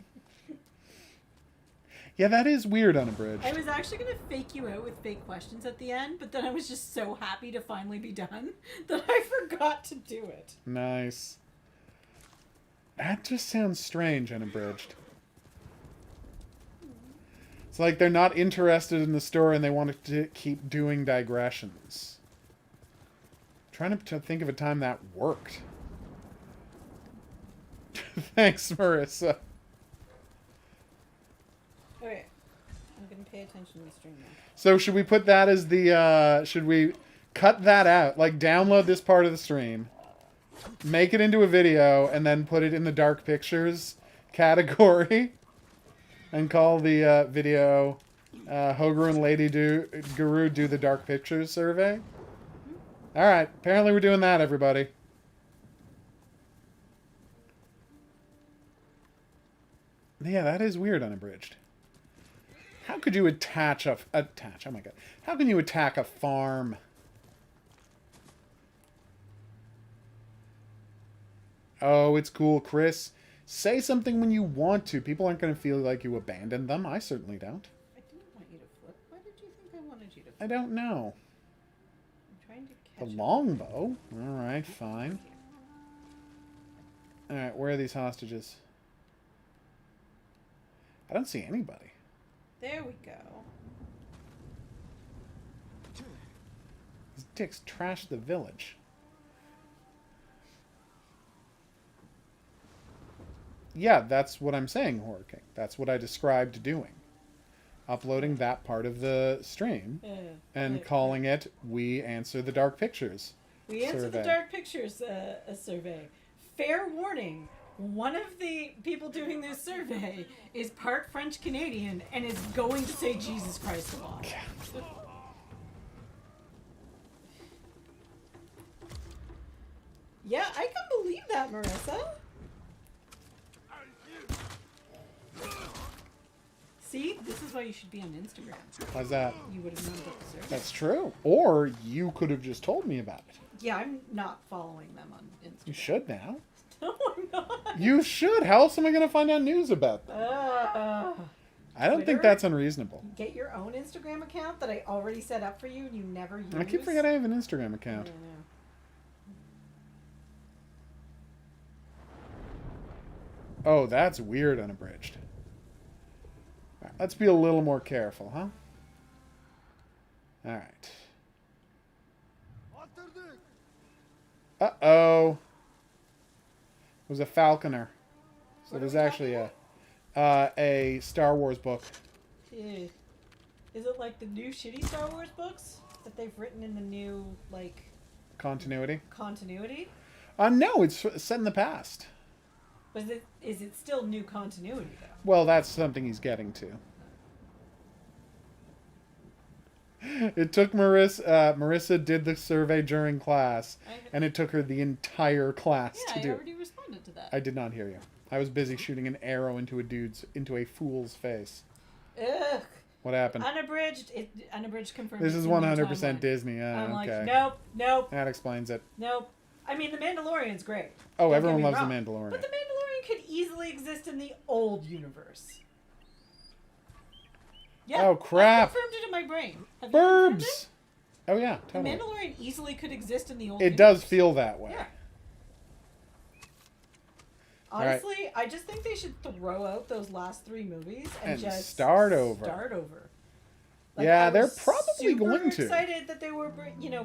Yeah, that is weird, Unabridged. I was actually going to fake you out with fake questions at the end, but then I was just so happy to finally be done that I forgot to do it. Nice. That just sounds strange, Unabridged. It's like they're not interested in the story and they want to keep doing digressions. I'm trying to think of a time that worked. Thanks, Marissa. Okay. I'm going to pay attention to the stream now. So should we put that as the, should we cut that out? Like, download this part of the stream, make it into a video, and then put it in the Dark Pictures category, and call the video HOGuru and Lady Guru do the Dark Pictures survey? Alright, apparently we're doing that, everybody. Yeah, that is weird, Unabridged. How could you attach oh my god. How can you attack a farm? Oh, it's cool, Chris. Say something when you want to. People aren't going to feel like you abandoned them. I certainly don't. I didn't want you to flip. Why did you think I wanted you to flip? I don't know. I'm trying to The catch up. longbow? Alright, fine. Alright, where are these hostages? I don't see anybody. There we go. These dicks trashed the village. Yeah, that's what I'm saying, Horror King. That's what I described doing. Uploading that part of the stream and calling it We Answer the Dark Pictures We Answer survey. the Dark Pictures survey. Fair warning. One of the people doing this survey is part French Canadian and is going to say Jesus Christ a lot. Yeah, I can believe that, Marissa. See, this is why you should be on Instagram. Why's that? You would have known about the service. That's true. Or you could have just told me about it. Yeah, I'm not following them on Instagram. You should now. No, I'm not. You should. How else am I going to find out news about them? I don't think Twitter? that's unreasonable. Get your own Instagram account that I already set up for you and you never use. I keep forgetting I have an Instagram I account. know. Oh, that's weird unabridged. All right, let's be a little more careful, huh? All right. Uh-oh. It was a falconer. So What there's are we actually talking a Star Wars book. Ew. Is it like the new shitty Star Wars books that they've written in the new, like, Continuity. continuity? No, it's set in the past. But is it still new continuity, though? Well, that's something he's getting to. It took Marissa. Marissa did the survey during class, and it took her the entire class Yeah, to I do. already responded to that. I did not hear you. I was busy shooting an arrow into a fool's face. Ugh. What happened? Unabridged confirmed. This it's is a new 100% timeline. Disney. I'm Okay. like, nope, That explains it. nope. I mean, The Mandalorian's great. Oh, Don't everyone get me loves The wrong. Mandalorian. But The Mandalorian could easily exist in the old universe. Yeah. Oh, crap. I confirmed it in my brain. Have you confirmed Burbs! it? Oh, yeah, The totally. Mandalorian easily could exist in the old It universe. does feel that way. Yeah. All right. Honestly, I just think they should throw out those last 3 movies and just start over. Like, Yeah, I they're was probably going to. super excited that they were,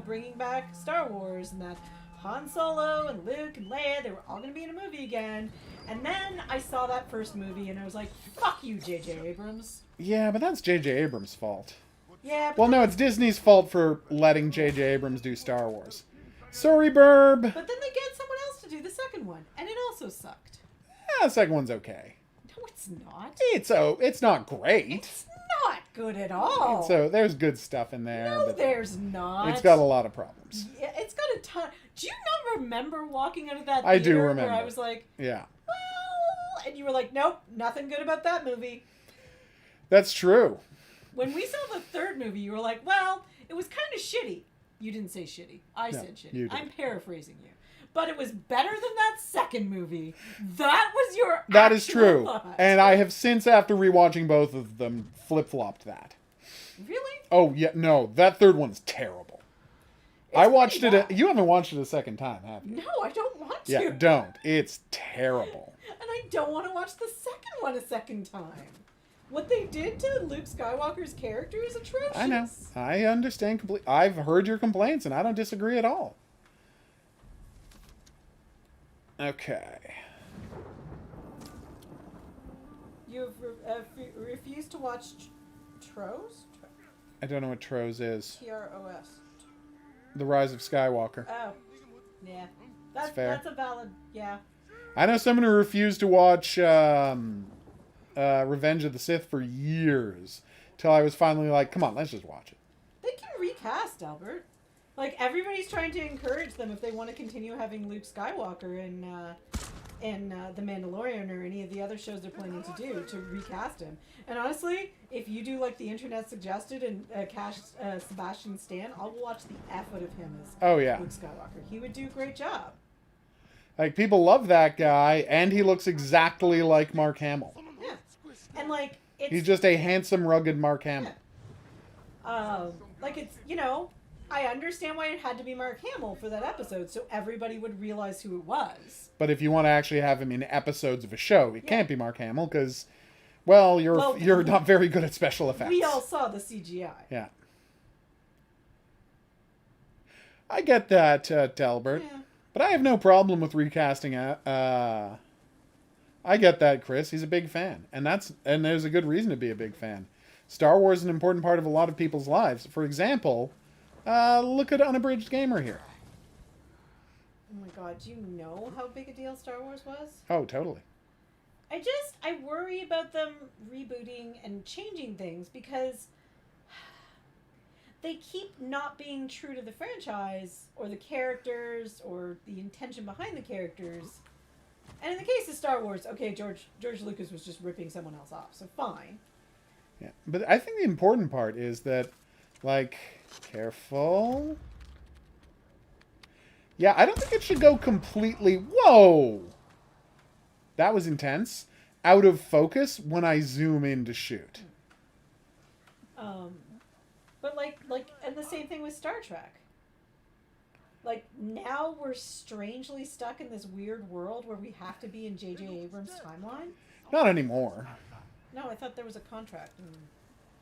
bringing back Star Wars and that Han Solo and Luke and Leia, they were all going to be in a movie again. And then I saw that first movie and I was like, fuck you, J.J. Abrams. Yeah, but that's J.J. Abrams' fault. Yeah. But Well, no, it's Disney's fault for letting J.J. Abrams do Star Wars. Sorry, Burb. But then they get someone else to do the second one, and it also sucked. Yeah, the second one's okay. No, it's not. It's not great. It's not good at all. So there's good stuff in there. No, but there's not. it's got a lot of problems. Yeah, it's got a ton. Do you not remember walking out of that theater I do remember. where I was like, Yeah. well, and you were like, nope, nothing good about that movie. That's true. When we saw the third movie, you were like, well, it was kind of shitty. You didn't say shitty. I No, said shitty. you did. I'm paraphrasing you. But it was better than that second movie. That was your That is actual true. thought. And I have since, after rewatching both of them, flip-flopped that. Really? Oh, yeah, no, that third one's terrible. It's I watched pretty it. bad. You haven't watched it a second time, have you? No, I don't want to. Yeah, don't. It's terrible. And I don't want to watch the second one a second time. What they did to Luke Skywalker's character is atrocious. I know. I understand completely. I've heard your complaints, and I don't disagree at all. Okay. You've refused to watch Tros? I don't know what Tros is. Tros. The Rise of Skywalker. Oh. Yeah. That's fair. That's a valid, yeah. I know someone who refused to watch Revenge of the Sith for years. Till I was finally like, come on, let's just watch it. They can recast, Albert. Like, everybody's trying to encourage them if they want to continue having Luke Skywalker in The Mandalorian or any of the other shows they're planning to do, to recast him. And honestly, if you do like the internet suggested and cast Sebastian Stan, I'll watch the F out of him as Oh, yeah. Luke Skywalker. He would do a great job. Like, people love that guy, and he looks exactly like Mark Hamill. Yeah. And like, it's... He's just a handsome, rugged Mark Hamill. Like, it's, I understand why it had to be Mark Hamill for that episode, so everybody would realize who it was. But if you want to actually have him in episodes of a show, it can't be Mark Hamill, because, well, you're not very good at special effects. We all saw the CGI. Yeah. I get that, Delbert. Yeah. But I have no problem with recasting. I get that, Chris. He's a big fan, and there's a good reason to be a big fan. Star Wars is an important part of a lot of people's lives. For example, look at Unabridged Gamer here. Oh my god, do you know how big a deal Star Wars was? Oh, totally. I worry about them rebooting and changing things because they keep not being true to the franchise or the characters or the intention behind the characters. And in the case of Star Wars, okay, George Lucas was just ripping someone else off, so fine. Yeah, but I think the important part is that, like, careful. Yeah, I don't think it should go completely... Whoa! That was intense. Out of focus when I zoom in to shoot. But and the same thing with Star Trek. Like, now we're strangely stuck in this weird world where we have to be in J.J. Abrams' timeline. Not anymore. No, I thought there was a contract. And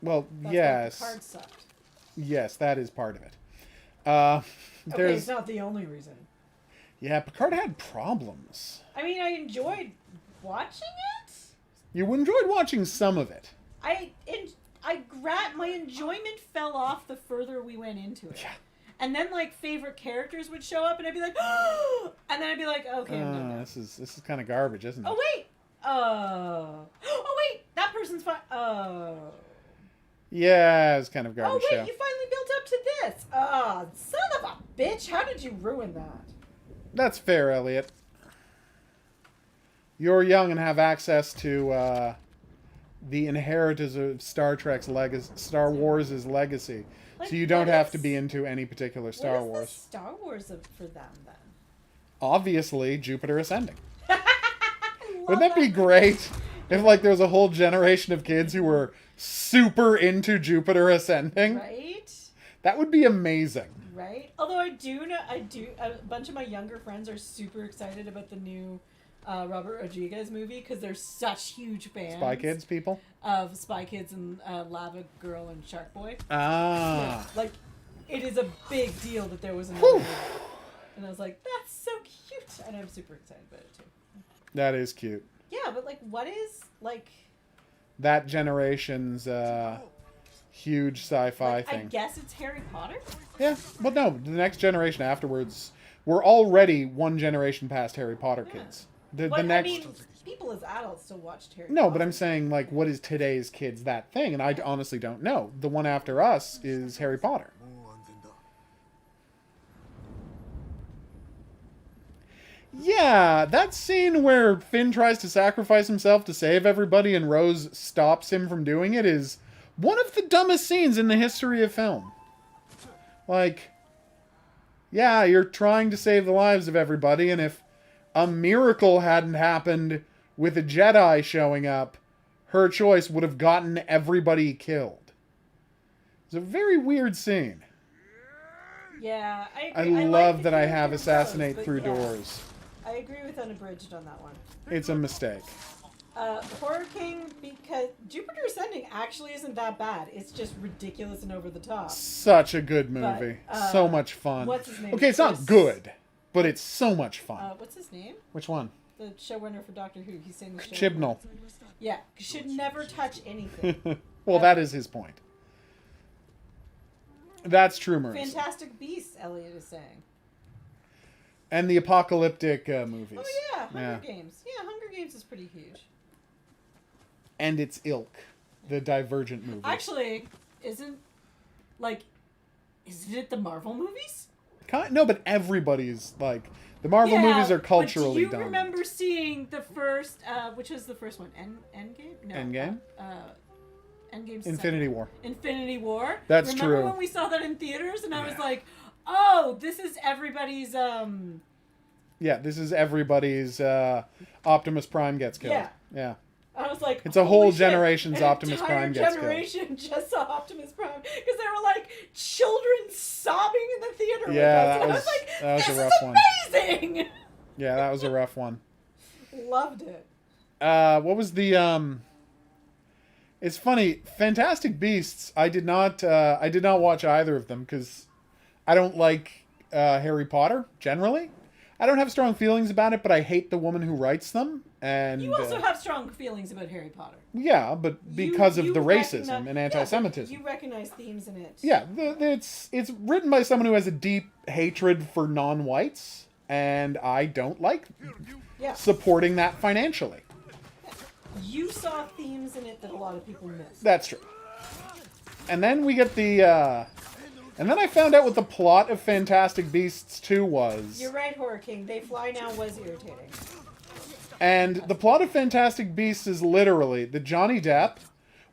Well, that's yes. why Picard sucked. Yes, that is part of it. Okay, it's not the only reason. Yeah, Picard had problems. I mean, I enjoyed watching it. You enjoyed watching some of it. My enjoyment fell off the further we went into it. Yeah. And then, like, favorite characters would show up, and I'd be like, oh! And then I'd be like, okay, I'm done now. This is kind of garbage, isn't it? Oh, wait! Oh, wait! That person's fine. Oh. Yeah, it's kind of garbage. Oh, wait, show. you finally built up to this. Oh, son of a bitch. How did you ruin that? That's fair, Elliot. You're young and have access to the inheritance of Star Wars' legacy. Like, So you don't have to be into any particular Star what is Wars. the Star Wars for them, then? Obviously, Jupiter Ascending. Love Wouldn't that be great? If, like, there was a whole generation of kids who were super into Jupiter Ascending. Right? That would be amazing. Right? Although a bunch of my younger friends are super excited about the new Robert Rodriguez movie because they're such huge fans. Spy Kids people? Of Spy Kids and Lava Girl and Shark Boy. Ah. Yeah, like, it is a big deal that there was another movie. And I was like, that's so cute. And I'm super excited about it, too. That is cute. Yeah, but, like, what is, like... That generation's huge sci-fi like, thing. I guess it's Harry Potter? Yeah, but no, the next generation afterwards, we're already one generation past Harry Potter kids. The next... I mean, people as adults still watched Harry No, Potter. but I'm saying, like, what is today's kids that thing? And I honestly don't know. The one after us is Harry Potter. Yeah, that scene where Finn tries to sacrifice himself to save everybody and Rose stops him from doing it is one of the dumbest scenes in the history of film. Like, yeah, you're trying to save the lives of everybody, and if a miracle hadn't happened with a Jedi showing up, her choice would have gotten everybody killed. It's a very weird scene. Yeah, I I agree. love like that the I have character assassinate Rose, through but yeah, doors. I agree with Unabridged on that one. It's a mistake. Horror King, because Jupiter Ascending actually isn't that bad. It's just ridiculous and over the top. Such a good movie. But, so much fun. what's his name? Okay, it's not good, but it's so much fun. What's his name? Which one? The showrunner for Doctor Who. He's saying the show. Chibnall. Yeah, should never touch anything. Well, that is his point. That's true, Maurice. Fantastic Beasts, Elliot is saying. And the apocalyptic movies. Oh yeah, Hunger Games. Yeah, Hunger Games is pretty huge. And its ilk. The Divergent movies. Actually, isn't it the Marvel movies? No, but everybody's like... The Marvel movies are culturally but do you dominant. remember seeing the first, which was the first one? Endgame? No. Endgame? Endgame's Infinity War. Infinity War? That's Remember true. when we saw that in theaters and I was like, oh, this is everybody's, Yeah, this is everybody's Optimus Prime gets killed. Yeah. I was like, it's a whole shit, generation's Optimus Prime gets killed. An entire generation just saw Optimus Prime because there were like children sobbing in the theater. Yeah, with us. that And was, I was like, that was this a rough is one. amazing. Yeah, that was a rough one. Loved it. What was the It's funny, Fantastic Beasts. I did not watch either of them because I don't like Harry Potter generally. I don't have strong feelings about it, but I hate the woman who writes them. And you also have strong feelings about Harry Potter. Yeah, but because of the racism and anti-Semitism. You recognize themes in it. Yeah, it's written by someone who has a deep hatred for non-whites, and I don't like supporting that financially. You saw themes in it that a lot of people missed. That's true. And then we get the... And then I found out what the plot of Fantastic Beasts 2 was. You're right, Horror King. They Fly Now was irritating. And the plot of Fantastic Beasts is literally that Johnny Depp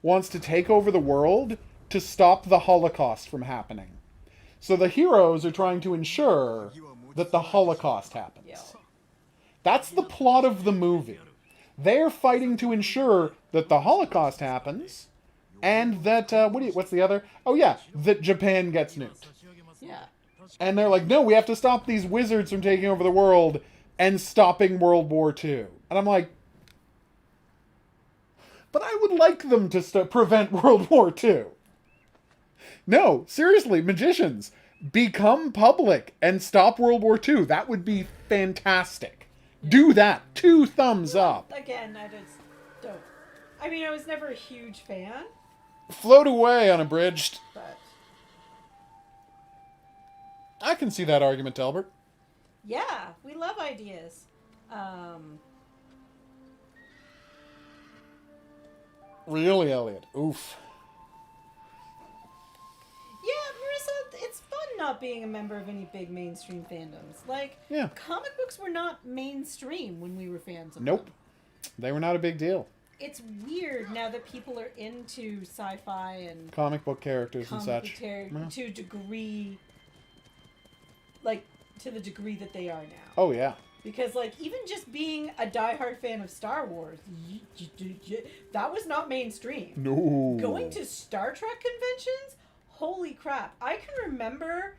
wants to take over the world to stop the Holocaust from happening. So the heroes are trying to ensure that the Holocaust happens. Yeah. That's the plot of the movie. They're fighting to ensure that the Holocaust happens, and that, what's the other? Oh yeah, that Japan gets nuked. Yeah. And they're like, no, we have to stop these wizards from taking over the world and stopping World War II. And I'm like, but I would like them to prevent World War II. No, seriously, magicians, become public and stop World War II. That would be fantastic. Do that. 2 thumbs up. Again, I just don't. I mean, I was never a huge fan, Float away, unabridged. but I can see that argument, Albert. yeah, we love ideas. Really, Elliot. Oof. Yeah, Marissa, it's fun not being a member of any big mainstream fandoms. Like, Yeah. comic books were not mainstream when we were fans of Nope. them. They were not a big deal. It's weird now that people are into sci-fi and Comic book characters and comic such. book Yeah. to a degree, like, to the degree that they are now. Oh, yeah. Because, like, even just being a diehard fan of Star Wars, that was not mainstream. No. Going to Star Trek conventions? Holy crap. I can remember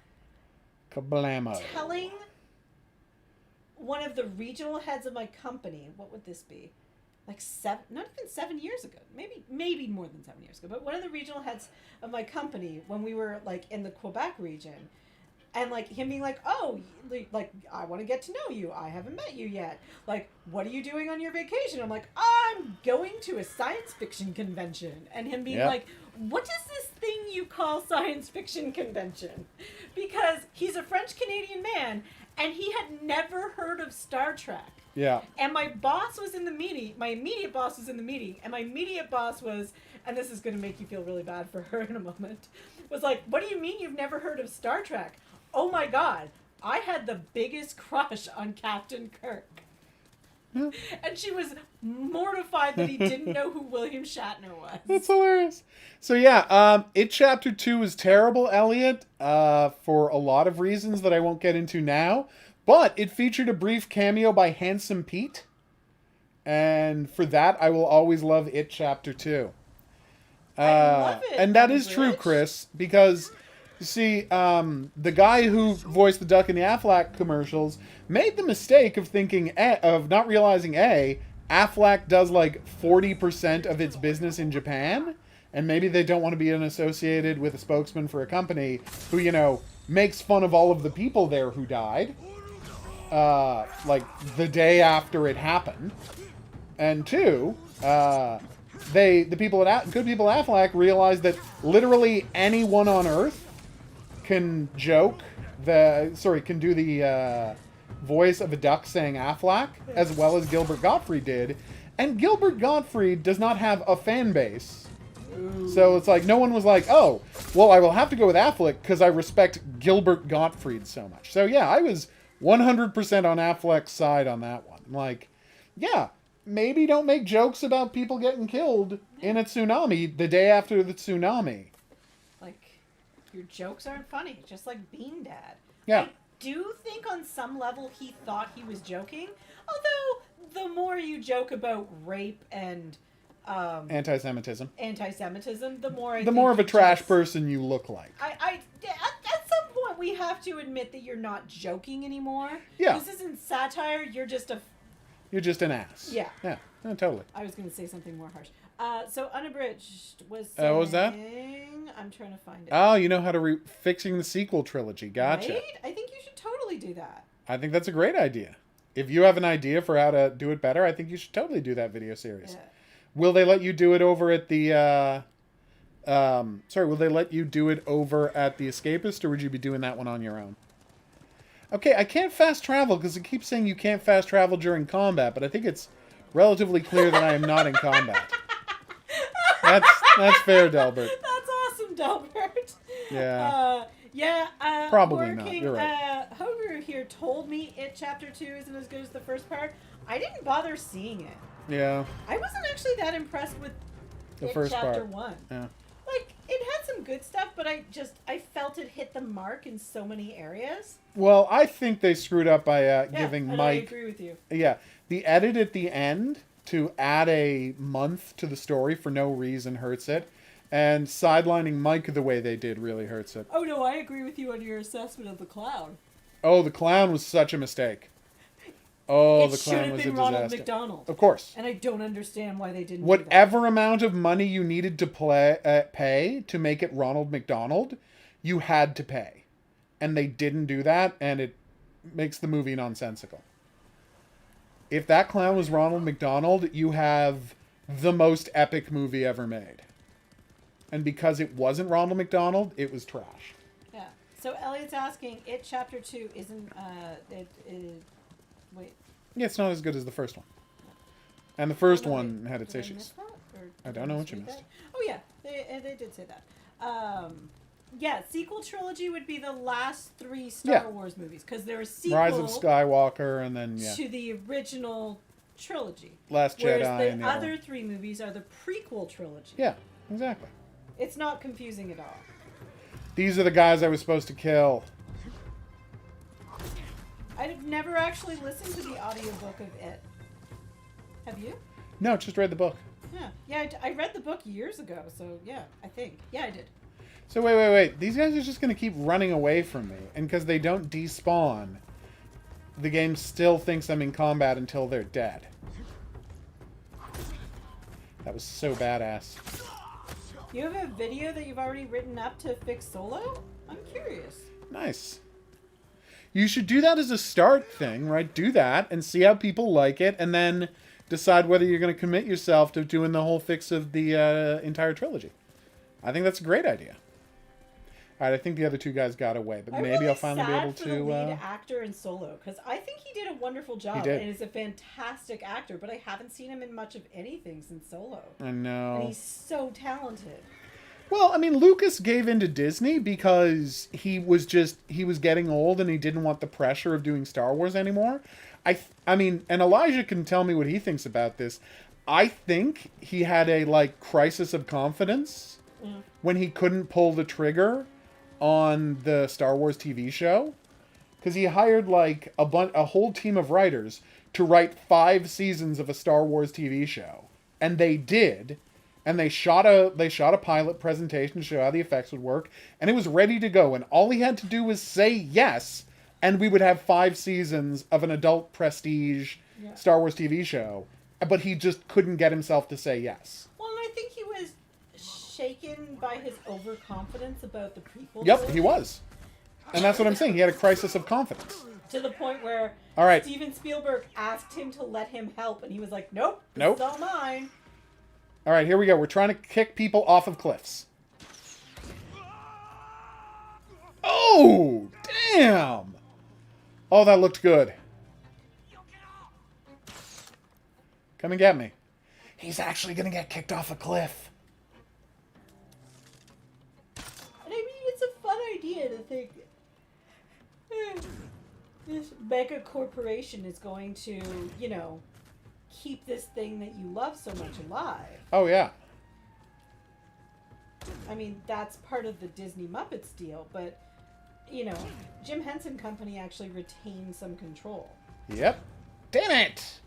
Kablamo. telling one of the regional heads of my company, what would this be? Like not even 7 years ago. Maybe more than 7 years ago. But one of the regional heads of my company, when we were, like, in the Quebec region, and, like, him being like, oh, like, I want to get to know you. I haven't met you yet. Like, what are you doing on your vacation? I'm like, I'm going to a science fiction convention. And him being Yep. like, what is this thing you call science fiction convention? Because he's a French-Canadian man, and he had never heard of Star Trek. Yeah. And my boss was in the meeting. My immediate boss was in the meeting. And my immediate boss was, and this is going to make you feel really bad for her in a moment, was like, what do you mean you've never heard of Star Trek? Oh my God, I had the biggest crush on Captain Kirk. Yeah. And she was mortified that he didn't know who William Shatner was. That's hilarious. So yeah, It Chapter 2 is terrible, Elliot, for a lot of reasons that I won't get into now. But it featured a brief cameo by Handsome Pete. And for that, I will always love It Chapter 2. I love it. And that is true, Rich. Chris, because, you see, the guy who voiced the Duck in the Aflac commercials made the mistake of of not realizing, Aflac does like 40% of its business in Japan, and maybe they don't want to be associated with a spokesman for a company who, makes fun of all of the people there who died, like the day after it happened. And 2, good people at Aflac realized that literally anyone on Earth can do the voice of a duck saying Aflac, as well as Gilbert Gottfried did. And Gilbert Gottfried does not have a fan base. So it's like, no one was like, oh, well, I will have to go with Affleck because I respect Gilbert Gottfried so much. So yeah, I was 100% on Affleck's side on that one. Like, yeah, maybe don't make jokes about people getting killed in a tsunami the day after the tsunami. Like, your jokes aren't funny, just like Bean Dad. Yeah. I do think on some level he thought he was joking, although the more you joke about rape and Anti-Semitism. the more The more of a trash person you look like. at some point we have to admit that you're not joking anymore. Yeah. This isn't satire. You're just an ass. Yeah. Yeah, no, totally. I was going to say something more harsh. So Unabridged was What was that? I'm trying to find it. Oh, you know how to fixing the sequel trilogy. Gotcha. Right? I think you should totally do that. I think that's a great idea. If you have an idea for how to do it better, I think you should totally do that video series. Yeah. Will they let you do it over at the will they let you do it over at the Escapist, or would you be doing that one on your own? Okay, I can't fast travel because it keeps saying you can't fast travel during combat, but I think it's relatively clear that I am not in combat. That's fair, Delbert. That's awesome, Delbert. Yeah. Probably not. You're right. HOGuru here told me It Chapter 2 isn't as good as the first part. I didn't bother seeing it. Yeah. I wasn't actually that impressed with The It first chapter part. 1. Yeah. Like, it had some good stuff, but I felt it hit the mark in so many areas. Well, I think they screwed up by Yeah, giving and Mike. I agree with you. Yeah, the edit at the end to add a month to the story for no reason hurts it, and sidelining Mike the way they did really hurts it. Oh no, I agree with you on your assessment of the clown. Oh, the clown was such a mistake. Oh, the It should clown have was a been disaster. Ronald McDonald. Of course. And I don't understand why they didn't do that. Whatever amount of money you needed to pay to make it Ronald McDonald, you had to pay. And they didn't do that, and it makes the movie nonsensical. If that clown was Ronald McDonald, you have the most epic movie ever made. And because it wasn't Ronald McDonald, it was trash. Yeah. So Elliot's asking, It Chapter 2 isn't, wait. Yeah, it's not as good as the first one. And the first Oh, no, one wait. had its Did I issues. miss that? Or I did don't know what you misread missed. that? Oh yeah, they did say that. Yeah, sequel trilogy would be the last 3 Star Wars movies, because they're a sequel Rise of Skywalker, and then, to the original trilogy. Last Jedi. Whereas the and other 3 movies are the prequel trilogy. Yeah, exactly. It's not confusing at all. These are the guys I was supposed to kill. I've never actually listened to the audiobook of it. Have you? No, just read the book. Yeah, I read the book years ago, so yeah, I think. Yeah, I did. So wait. These guys are just going to keep running away from me. And because they don't despawn, the game still thinks I'm in combat until they're dead. That was so badass. You have a video that you've already written up to fix Solo? I'm curious. Nice. You should do that as a start thing, right? Do that and see how people like it, and then decide whether you're going to commit yourself to doing the whole fix of the entire trilogy. I think that's a great idea. All right, I think the other 2 guys got away, but maybe I'll finally be able for to. the lead actor in Solo, because I think he did a wonderful job. He did. And is a fantastic actor, but I haven't seen him in much of anything since Solo. I know. And he's so talented. Well, I mean, Lucas gave in to Disney because he was getting old and he didn't want the pressure of doing Star Wars anymore. I mean, and Elijah can tell me what he thinks about this. I think he had a crisis of confidence when he couldn't pull the trigger on the Star Wars TV show, because he hired a whole team of writers to write 5 seasons of a Star Wars TV show, and they did. And they shot a pilot presentation to show how the effects would work, and it was ready to go. And all he had to do was say yes, and we would have 5 seasons of an adult prestige Star Wars TV show. But he just couldn't get himself to say yes. Well, and I think he was shaken by his overconfidence about the prequel. Yep, he was. And that's what I'm saying. He had a crisis of confidence. To the point where All right. Steven Spielberg asked him to let him help, and he was like, nope, Nope. it's all mine. All right, here we go. We're trying to kick people off of cliffs. Oh, damn. Oh, that looked good. Come and get me. He's actually going to get kicked off a cliff. And I mean, it's a fun idea to think this mega corporation is going to, keep this thing that you love so much alive. Oh, yeah. I mean, that's part of the Disney Muppets deal, but, Jim Henson Company actually retained some control. Yep. Damn it!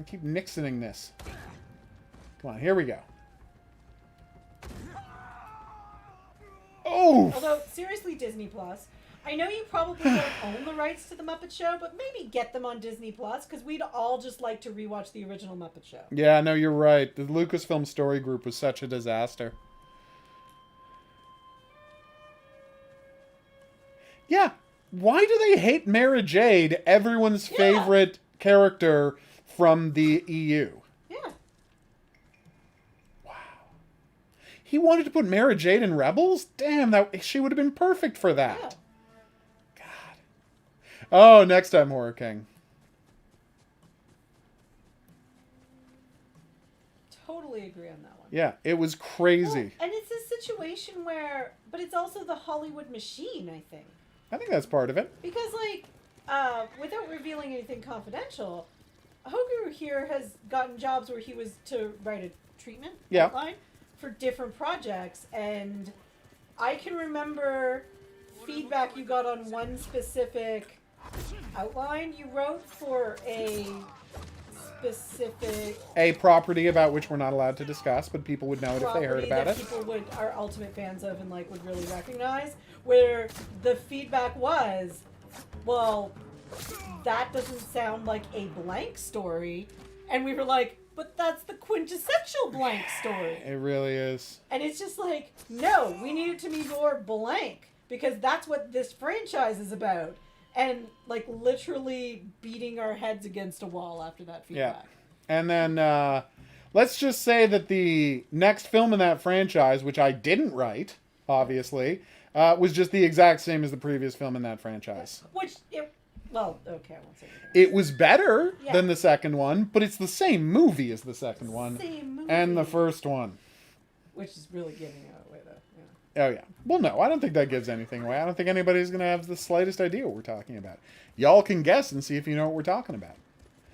I keep nixoning this. Come on, here we go. Oh! Although, seriously, Disney Plus, I know you probably don't own the rights to the Muppet Show, but maybe get them on Disney Plus, because we'd all just like to rewatch the original Muppet Show. Yeah, no, you're right. The Lucasfilm Story Group was such a disaster. Yeah. Why do they hate Mara Jade, everyone's favorite character from the EU? Yeah. Wow. He wanted to put Mara Jade in Rebels? Damn, she would have been perfect for that. Yeah. God. Oh, next time, Horror King. Totally agree on that one. Yeah, it was crazy. Well, and it's a situation where, but it's also the Hollywood machine, I think. I think that's part of it. Because, without revealing anything confidential, HOGuru here has gotten jobs where he was to write a treatment Yeah. outline for different projects, and I can remember feedback you got on one specific outline you wrote for a specific A property about which we're not allowed to discuss, but people would know it if they heard property about that it. people are ultimate fans of and like would really recognize, where the feedback was, well, that doesn't sound like a blank story, and we were like, but that's the quintessential blank story. It really is. And it's just like, no, we need it to be more blank, because that's what this franchise is about. And like literally beating our heads against a wall after that feedback. Yeah. And then let's just say that the next film in that franchise, which I didn't write, obviously, was just the exact same as the previous film in that franchise. Which, well, okay, I won't say anything. It was better than the second one, but it's the same movie as the second one. Same movie. And the first one. Which is really giving it away, though. Oh, yeah. Well, no, I don't think that gives anything away. I don't think anybody's going to have the slightest idea what we're talking about. Y'all can guess and see if you know what we're talking about.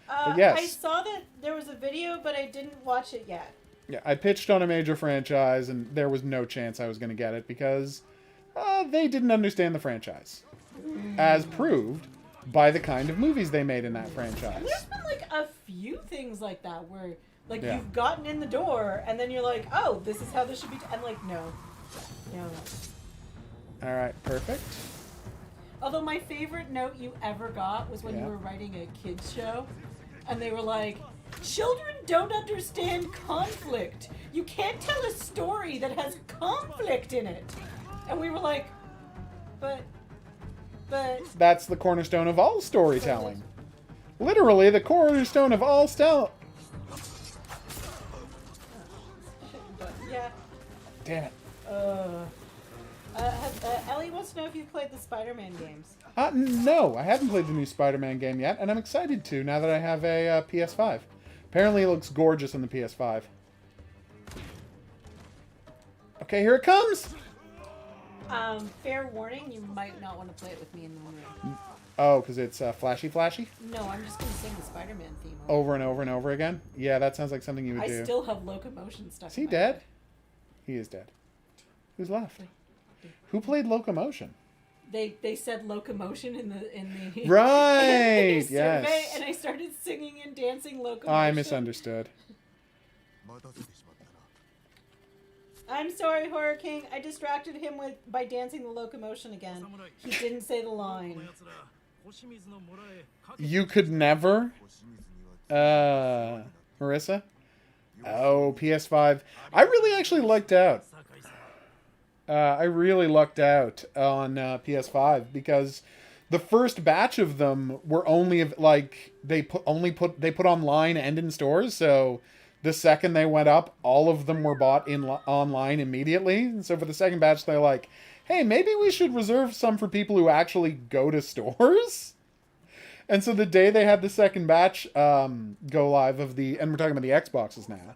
But yes. I saw that there was a video, but I didn't watch it yet. Yeah, I pitched on a major franchise, and there was no chance I was going to get it because they didn't understand the franchise. As proved by the kind of movies they made in that franchise. There's been like a few things like that where like Yeah. you've gotten in the door and then you're like, oh, this is how this should be. And like, no. All right, perfect. Although my favorite note you ever got was when you were writing a kids show, and they were like, children don't understand conflict. You can't tell a story that has conflict in it. And we were like, but. That's the cornerstone of all storytelling. Literally, the cornerstone of all Yeah. Damn it. Ellie wants to know if you've played the Spider-Man games. No, I haven't played the new Spider-Man game yet, and I'm excited to now that I have a PS5. Apparently, it looks gorgeous on the PS5. Okay, here it comes! Fair warning, you might not want to play it with me in the room. Oh, because it's flashy? No, I'm just going to sing the Spider-Man theme Over and over and over again? Yeah, that sounds like something you would do. I still have locomotion stuck Is he in my dead? head. He is dead. Who's left? Who played Locomotion? They said locomotion in the Right! survey, Yes. and I started singing and dancing locomotion. I misunderstood. I'm sorry, Horror King. I distracted him by dancing the locomotion again. He didn't say the line. You could never? Marissa? Oh, PS5. I really actually lucked out. I really lucked out on PS5 because the first batch of them were only like they put online and in stores. So the second they went up, all of them were bought online immediately. And so for the second batch, they're like, "Hey, maybe we should reserve some for people who actually go to stores." And so the day they had the second batch go live of and we're talking about the Xboxes now.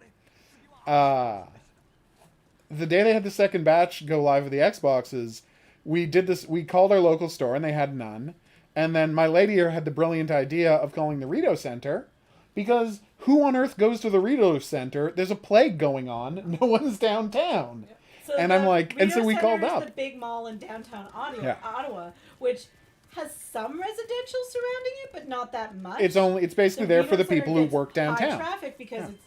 The day they had the second batch go live of the Xboxes, we called our local store and they had none. And then my lady here had the brilliant idea of calling the Rito Center because who on earth goes to the Rito Center? There's a plague going on. No one's downtown. So and I'm like, and so we called Center up. is the big mall in downtown Ottawa, which has some residential surrounding it, but not that much. It's basically there for the Rito people Center who gets work downtown. high traffic because it's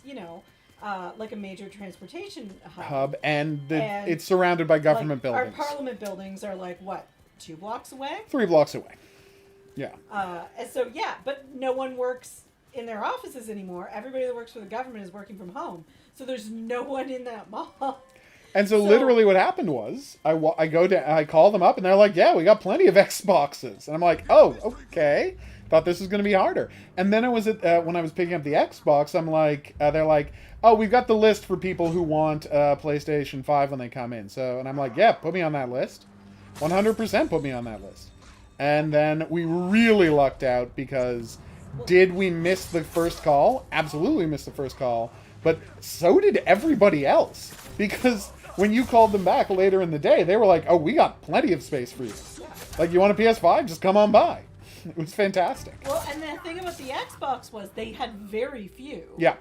like a major transportation hub, and it's surrounded by government buildings. Our parliament buildings are like what, 2 blocks away? 3 blocks away. Yeah. And so but no one works in their offices anymore. Everybody that works for the government is working from home, so there's no one in that mall. And so literally what happened was, I call them up, and they're like, "Yeah, we got plenty of Xboxes." And I'm like, "Oh, okay." Thought this was going to be harder. And then it was when I was picking up the Xbox, I'm like, they're like, "Oh, we've got the list for people who want PlayStation 5 when they come in." And I'm like, "Yeah, put me on that list. 100% put me on that list." And then we really lucked out because did we miss the first call? Absolutely missed the first call. But so did everybody else. Because when you called them back later in the day, they were like, "Oh, we got plenty of space for you. Like, you want a PS5? Just come on by." It was fantastic. Well, and the thing about the Xbox was they had very few. Yeah.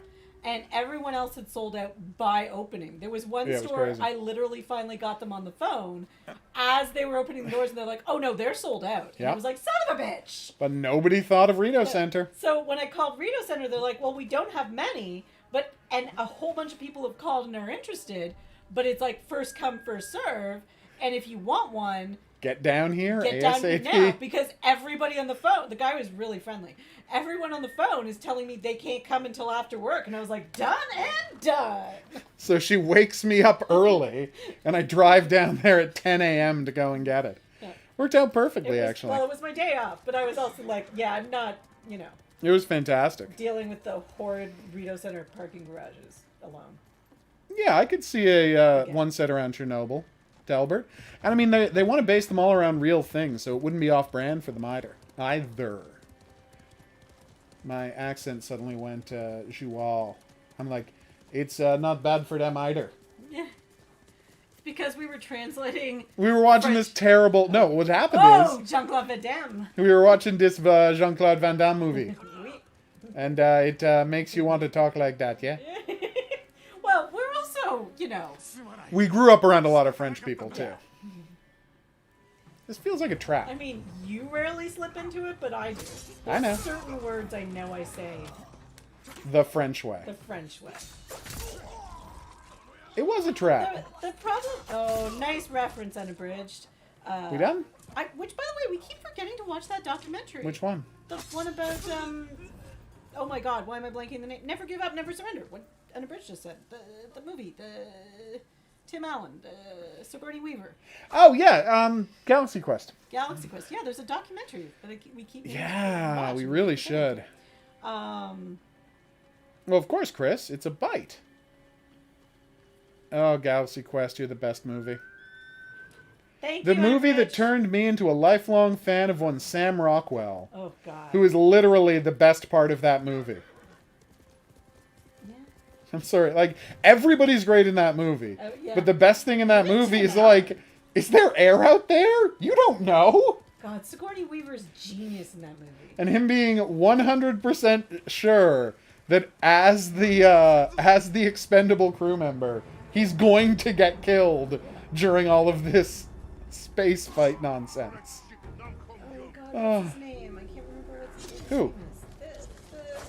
and everyone else had sold out by opening. There was one Yeah, it was store crazy. I literally finally got them on the phone as they were opening the doors, and they're like, "Oh no, they're sold out." And Yeah. I was like, "Son of a bitch!" But nobody thought of Reno Center. So when I called Reno Center, they're like, "Well, we don't have many, and a whole bunch of people have called and are interested, but it's like first come, first serve, and if you want one, Get down here, get ASAP. down here now," because everybody on the phone, the guy was really friendly. Everyone on the phone is telling me they can't come until after work, and I was like, done and done. So she wakes me up early, and I drive down there at 10 a.m. to go and get it. Yeah. Worked out perfectly, actually. Well, it was my day off, but I was also like, yeah, I'm not, It was fantastic. dealing with the horrid Reno Center parking garages alone. Yeah, I could see a one set around Chernobyl, Delbert. And I mean, they want to base them all around real things, so it wouldn't be off-brand for them either. My accent suddenly went joual. I'm like, it's not bad for them either. Yeah. It's because we were translating. We were watching French. this terrible... No, what happened Oh, is... Jean-Claude Van Damme. We were watching this Jean-Claude Van Damme movie. Oui. And it makes you want to talk like that, yeah? Well, we're also, We grew up around a lot of French people, too. This feels like a trap. I mean, you rarely slip into it, but I do. I know. There's certain words I know I say The French way. the French way. It was a trap. The problem... Oh, nice reference, Unabridged. We done? Which, by the way, we keep forgetting to watch that documentary. Which one? The one about, oh my god, why am I blanking the name? Never Give Up, Never Surrender. What Unabridged just said. The movie. The Tim Allen. The Sigourney Weaver. Oh, yeah. Galaxy Quest. Galaxy Quest. Yeah, there's a documentary that we keep... Yeah, watching. we really should. Well, of course, Chris. It's a bite. Oh, Galaxy Quest, you're the best movie. Thank The you, movie that Unabridged. turned me into a lifelong fan of one Sam Rockwell, Oh, God. who is literally the best part of that movie. Yeah. I'm sorry, like, everybody's great in that movie. Yeah. But the best thing in that Even movie Tim is, Allen. like, is there air out there? You don't know. God, Sigourney Weaver's genius in that movie. And him being 100% sure that as the expendable crew member, he's going to get killed during all of this space fight nonsense. Oh, God, what's his name? I can't remember what his Who? name is.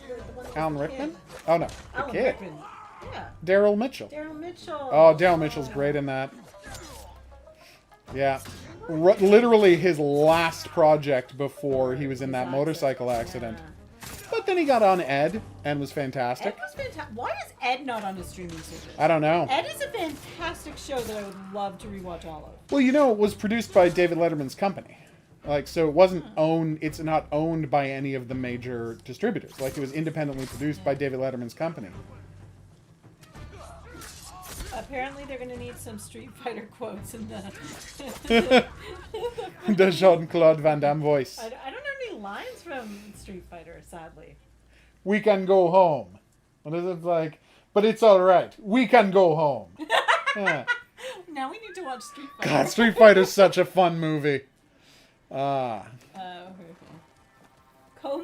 The one that Alan was the Rickman? kid. Oh, no. The Alan kid. Rickman. Yeah. Daryl Mitchell. Daryl Mitchell. Oh, Daryl Mitchell's great in that. Yeah. Literally his last project before he was in that motorcycle accident. But then he got on Ed and was fantastic. Ed was fantastic. Why is Ed not on a streaming service? I don't know. Ed is a fantastic show that I would love to rewatch all of. Well, it was produced by David Letterman's company. Like, so it wasn't owned, it's not owned by any of the major distributors. Like, it was independently produced by David Letterman's company. Apparently, they're going to need some Street Fighter quotes in the. The Jean-Claude Van Damme voice. I don't know any lines from Street Fighter, sadly. We can go home. What is it like? But it's alright. We can go home. Yeah. Now we need to watch Street Fighter. God, Street Fighter's such a fun movie. Comb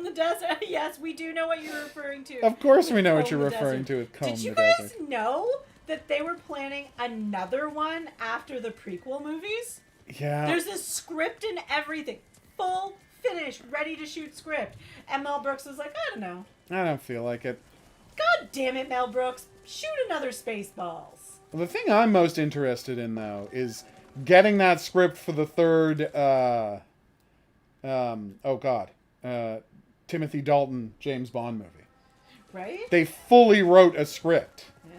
the Desert. Yes, we do know what you're referring to. Of course we know what Comb you're the referring Desert. to with Comb Did you the guys Desert. know that they were planning another one after the prequel movies? Yeah. There's a script and everything. Full, finished, ready to shoot script. And Mel Brooks was like, I don't know. I don't feel like it. God damn it, Mel Brooks. Shoot another Spaceballs. Well, the thing I'm most interested in, though, is getting that script for the third, Timothy Dalton James Bond movie. Right? They fully wrote a script Yeah.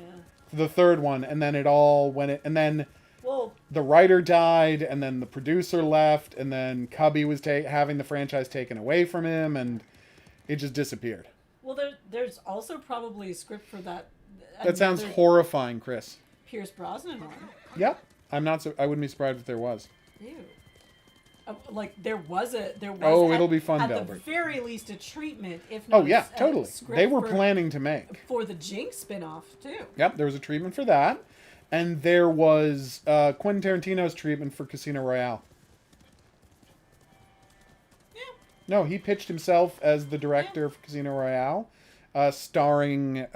for the third one, and then and then Well, the writer died, and then the producer left, and then Cubby was having the franchise taken away from him, and it just disappeared. well, there's also probably a script for that. That sounds another horrifying, Chris. Pierce Brosnan one. Yep. I wouldn't be surprised if there was. Ew. There was. Oh, it'll be fun, At the Delbert. very least, a treatment, if not. Oh, yeah, a totally. script They were for- planning to make. for the Jinx spin-off too. Yep, there was a treatment for that. And there was Quentin Tarantino's treatment for Casino Royale. Yeah. No, he pitched himself as the director for Casino Royale, starring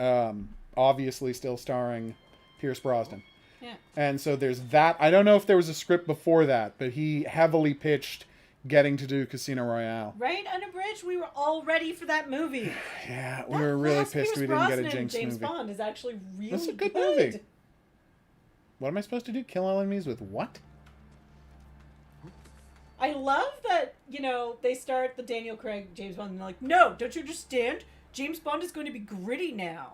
obviously still starring Pierce Brosnan. Yeah. And so there's that. I don't know if there was a script before that, but he heavily pitched getting to do Casino Royale. Right? Unabridged, we were all ready for that movie. Yeah, we were really pissed we didn't get a Jinx James movie. Bond is actually really That's a good movie. What am I supposed to do? Kill enemies with what? I love that, you know, they start the Daniel Craig James Bond and they're like, no, don't you understand? James Bond is going to be gritty now.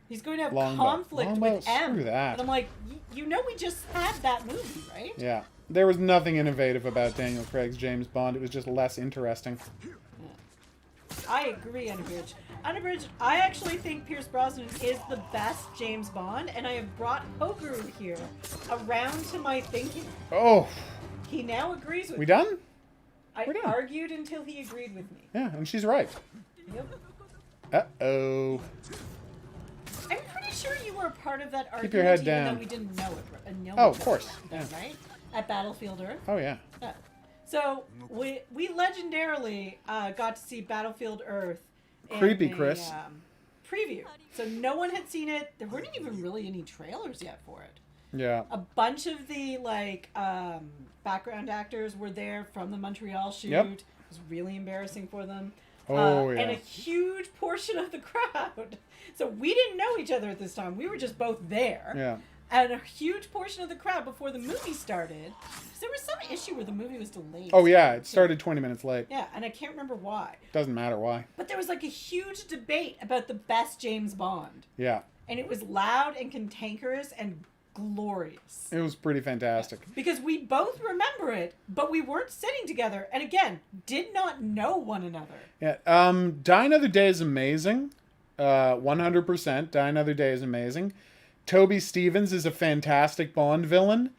He's going to have conflict with M. Screw that. And I'm like, you know we just had that movie, right? Yeah. There was nothing innovative about Daniel Craig's James Bond. It was just less interesting. I agree, Unabridged. Unabridged, I actually think Pierce Brosnan is the best James Bond, and I have brought HOGuru here around to my thinking. Oh. He now agrees with me. We done? I argued until he agreed with me. Yeah, and she's right. Yep. Uh-oh. I'm pretty sure you were a part of that argument. Keep your head even down. though we didn't know it. Oh, of course. Then, Yeah. right? At Battlefield Earth. Oh, yeah. Yeah. So we legendarily got to see Battlefield Earth. In Creepy, a, Chris. Preview. So no one had seen it. There weren't even really any trailers yet for it. Yeah. A bunch of the background actors were there from the Montreal shoot. Yep. It was really embarrassing for them. Oh, yeah. And a huge portion of the crowd. So we didn't know each other at this time. We were just both there. Yeah. And a huge portion of the crowd before the movie started. Because there was some issue where the movie was delayed. Oh, yeah. It started 20 minutes late. Yeah, and I can't remember why. Doesn't matter why. But there was like a huge debate about the best James Bond. Yeah. And it was loud and cantankerous and glorious. It was pretty fantastic. Because we both remember it, but we weren't sitting together. And again, did not know one another. Yeah. Die Another Day is amazing. 100%. Die Another Day is amazing. Toby Stevens is a fantastic Bond villain.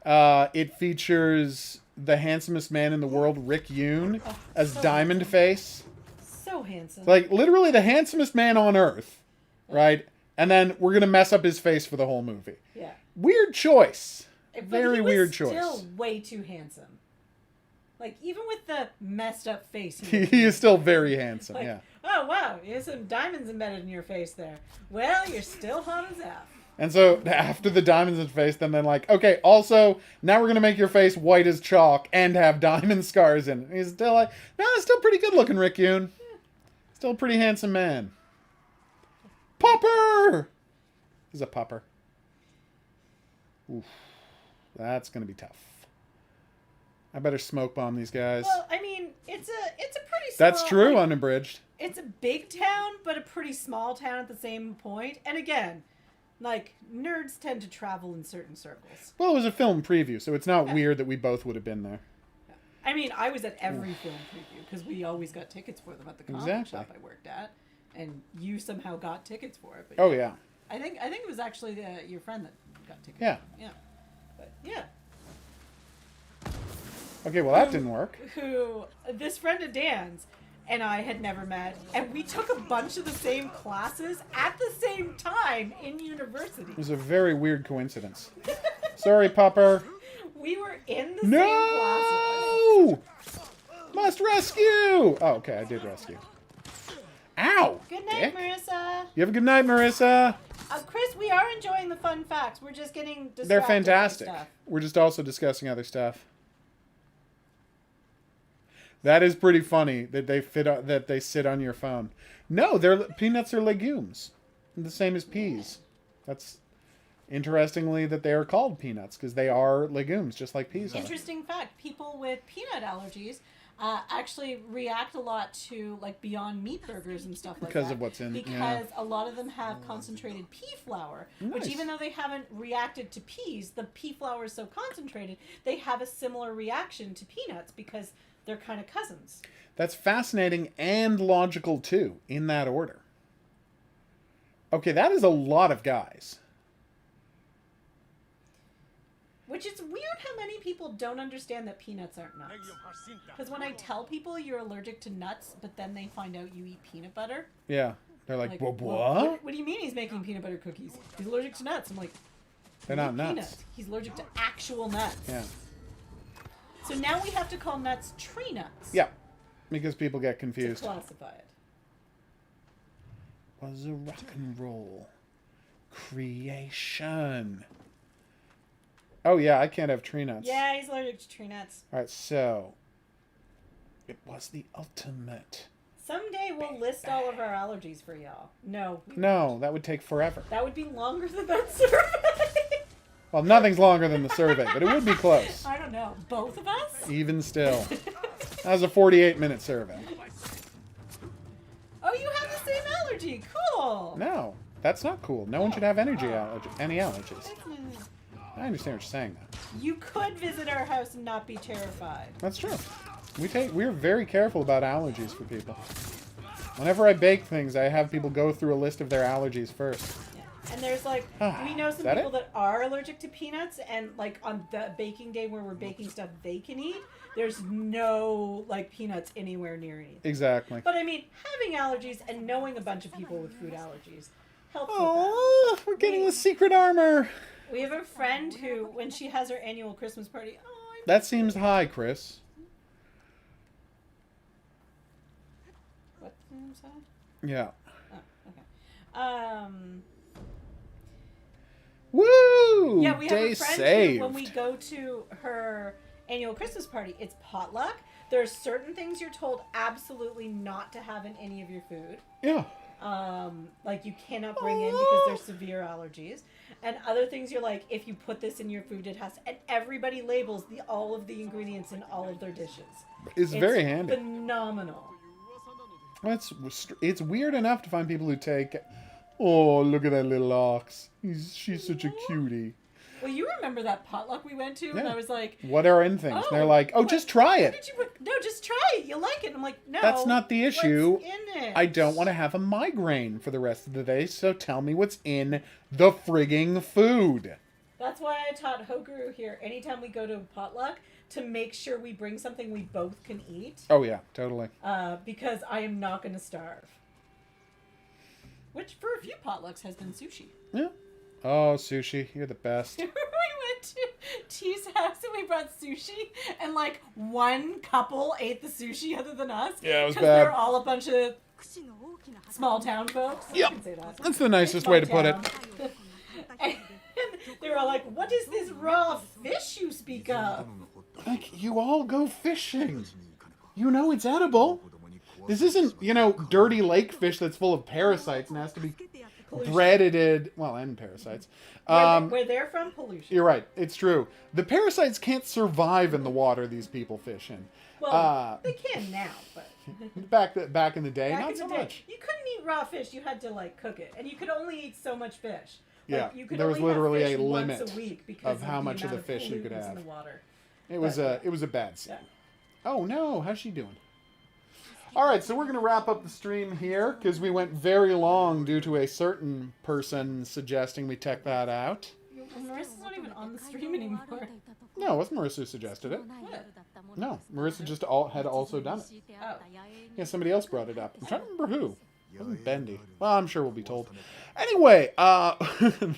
It features the handsomest man in the world, Rick Yoon, as so Diamond Face. So handsome. Like, literally the handsomest man on Earth, right? And then we're going to mess up his face for the whole movie. Yeah. Weird choice. But Very weird choice. Still way too handsome. Like, even with the messed up face. He is still very handsome, like, yeah. Oh, wow. You have some diamonds embedded in your face there. Well, you're still hot as F. And so after the diamonds in his face, then they're like, okay, also, now we're going to make your face white as chalk and have diamond scars in it. And he's still like, no, it's still pretty good looking, Rick Yoon. Still a pretty handsome man. Popper! He's a popper. Oof. That's going to be tough. I better smoke bomb these guys. Well, I mean, it's a pretty small... That's true, like, unabridged. It's a big town, but a pretty small town at the same point. And again, like, nerds tend to travel in certain circles. Well, it was a film preview, so it's not weird that we both would have been there. I mean, I was at every film preview because we always got tickets for them at the comic shop I worked at, and you somehow got tickets for it. But Oh, yeah. I think it was actually your friend that got tickets. Yeah. Yeah. But yeah. Okay, well, that didn't work. Who this friend of Dan's and I had never met, and we took a bunch of the same classes at the same time in university. It was a very weird coincidence. Sorry, Popper. We were in the same classes. No! Must rescue! Oh, okay, I did rescue. Ow! Good night, dick. Marissa. You have a good night, Marissa. Chris, we are enjoying the fun facts. We're just getting distracted. They're by fantastic. stuff. We're just also discussing other stuff. That is pretty funny that they sit on your phone. No, peanuts are legumes, the same as peas. That's interestingly that they are called peanuts because they are legumes, just like peas are. Interesting fact: people with peanut allergies actually react a lot to like Beyond Meat burgers and stuff like that Because of what's in because a lot of them have concentrated pea flour, which Nice. even though they haven't reacted to peas, the pea flour is so concentrated they have a similar reaction to peanuts because they're kind of cousins. That's fascinating and logical too, in that order. Okay, that is a lot of guys. Which is weird how many people don't understand that peanuts aren't nuts. Because when I tell people you're allergic to nuts, but then they find out you eat peanut butter. Yeah, they're like, what? What do you mean he's making peanut butter cookies? He's allergic to nuts. I'm like, They're not peanuts. nuts. He's allergic to actual nuts. Yeah. So now we have to call nuts tree nuts. Yeah, because people get To confused. classify it. Was a rock and roll. Creation. Oh, yeah, I can't have tree nuts. Yeah, he's allergic to tree nuts. All right, so it was the ultimate. Someday we'll list all of our allergies for y'all. No. No, that would take forever. That would be longer than that survey. Well, nothing's longer than the survey, but it would be close. I don't know. Both of us? Even still. That was a 48-minute survey. Oh, you have the same allergy. Cool. No, that's not cool. No one should have any allergies. I understand what you're saying, though. You could visit our house and not be terrified. That's true. We're very careful about allergies for people. Whenever I bake things, I have people go through a list of their allergies first. Yeah. And there's like, we know some people that are allergic to peanuts, and like on the baking day where we're baking stuff they can eat, there's no like peanuts anywhere near anything. Exactly. But I mean, having allergies and knowing a bunch of people with food allergies helps with that. Oh, we're getting the secret armor. We have a friend who, when she has her annual Christmas party, That seems high, Chris. What seems high? Yeah. Oh, okay. Woo! Yeah, we have Day a friend saved. who, when we go to her annual Christmas party, it's potluck. There's certain things you're told absolutely not to have in any of your food. Yeah. Like you cannot bring in because there's severe allergies. And other things you're like, if you put this in your food, it has to, and everybody labels all of the ingredients in all of their dishes. It's very handy. Phenomenal. It's weird enough to find people who take, oh, look at that little ox. She's such a cutie. Well, you remember that potluck we went to, and I was like, what are in things? And they're like, just try it. No, just try it. You'll like it. And I'm like, no. That's not the issue. What's in it? I don't want to have a migraine for the rest of the day, so tell me what's in the frigging food. That's why I taught HOGuru here, anytime we go to a potluck, to make sure we bring something we both can eat. Oh, yeah, totally. Because I am not going to starve. Which, for a few potlucks, has been sushi. Yeah. Oh, sushi, you're the best. We went to T's house and we brought sushi, and like one couple ate the sushi other than us. Yeah, it was bad. Because they're all a bunch of small town folks. Yep. I can say that. That's the nicest way to put it. And they were all like, "What is this raw fish you speak of?" Like, you all go fishing. You know it's edible. This isn't, dirty lake fish that's full of parasites and has to be breaded. Well, and parasites. Where they're from, pollution. You're right. It's true. The parasites can't survive in the water these people fish in. Well, they can now, but back in the day, not so much. You couldn't eat raw fish. You had to like cook it, and you could only eat so much fish. Yeah, you could there was only have literally fish a limit once a week because of how much of the fish you could pollutants have. in the water. It was a bad scene. Yeah. Oh no, how's she doing? All right, so we're going to wrap up the stream here because we went very long due to a certain person suggesting we check that out. Marissa's not even on the stream anymore. No, it wasn't Marissa who suggested it. What? No, Marissa just had also done it. Oh. Yeah, somebody else brought it up. I'm trying to remember who. It wasn't Bendy. Well, I'm sure we'll be told. Anyway,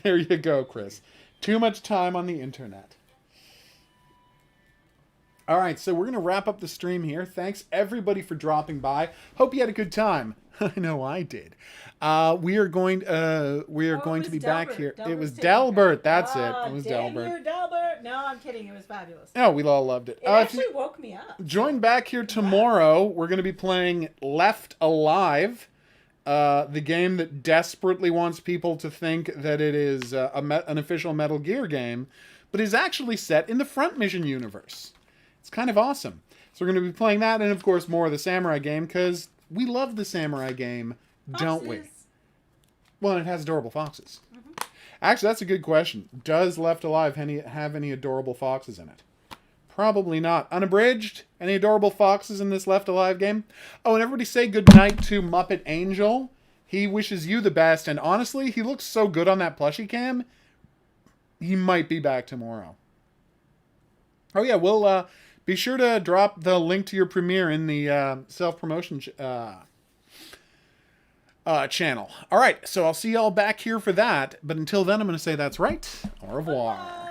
there you go, Chris. Too much time on the internet. All right, so we're going to wrap up the stream here. Thanks, everybody, for dropping by. Hope you had a good time. I know I did. We are going to be back here. It was Delbert. That's it. It was Delbert. You, Delbert. No, I'm kidding. It was fabulous. Oh, we all loved it. It actually woke me up. Join back here tomorrow. We're going to be playing Left Alive, the game that desperately wants people to think that it is an official Metal Gear game, but is actually set in the Front Mission universe. It's kind of awesome. So we're going to be playing that, and of course more of the Samurai game, because we love the Samurai game, don't we? Well, it has adorable foxes. Mm-hmm. Actually, that's a good question. Does Left Alive have any adorable foxes in it? Probably not. Unabridged? Any adorable foxes in this Left Alive game? Oh, and everybody say goodnight to Muppet Angel. He wishes you the best, and honestly, he looks so good on that plushie cam. He might be back tomorrow. Oh yeah, we'll be sure to drop the link to your premiere in the self-promotion channel. All right, so I'll see y'all back here for that. But until then, I'm going to say that's right. Au revoir.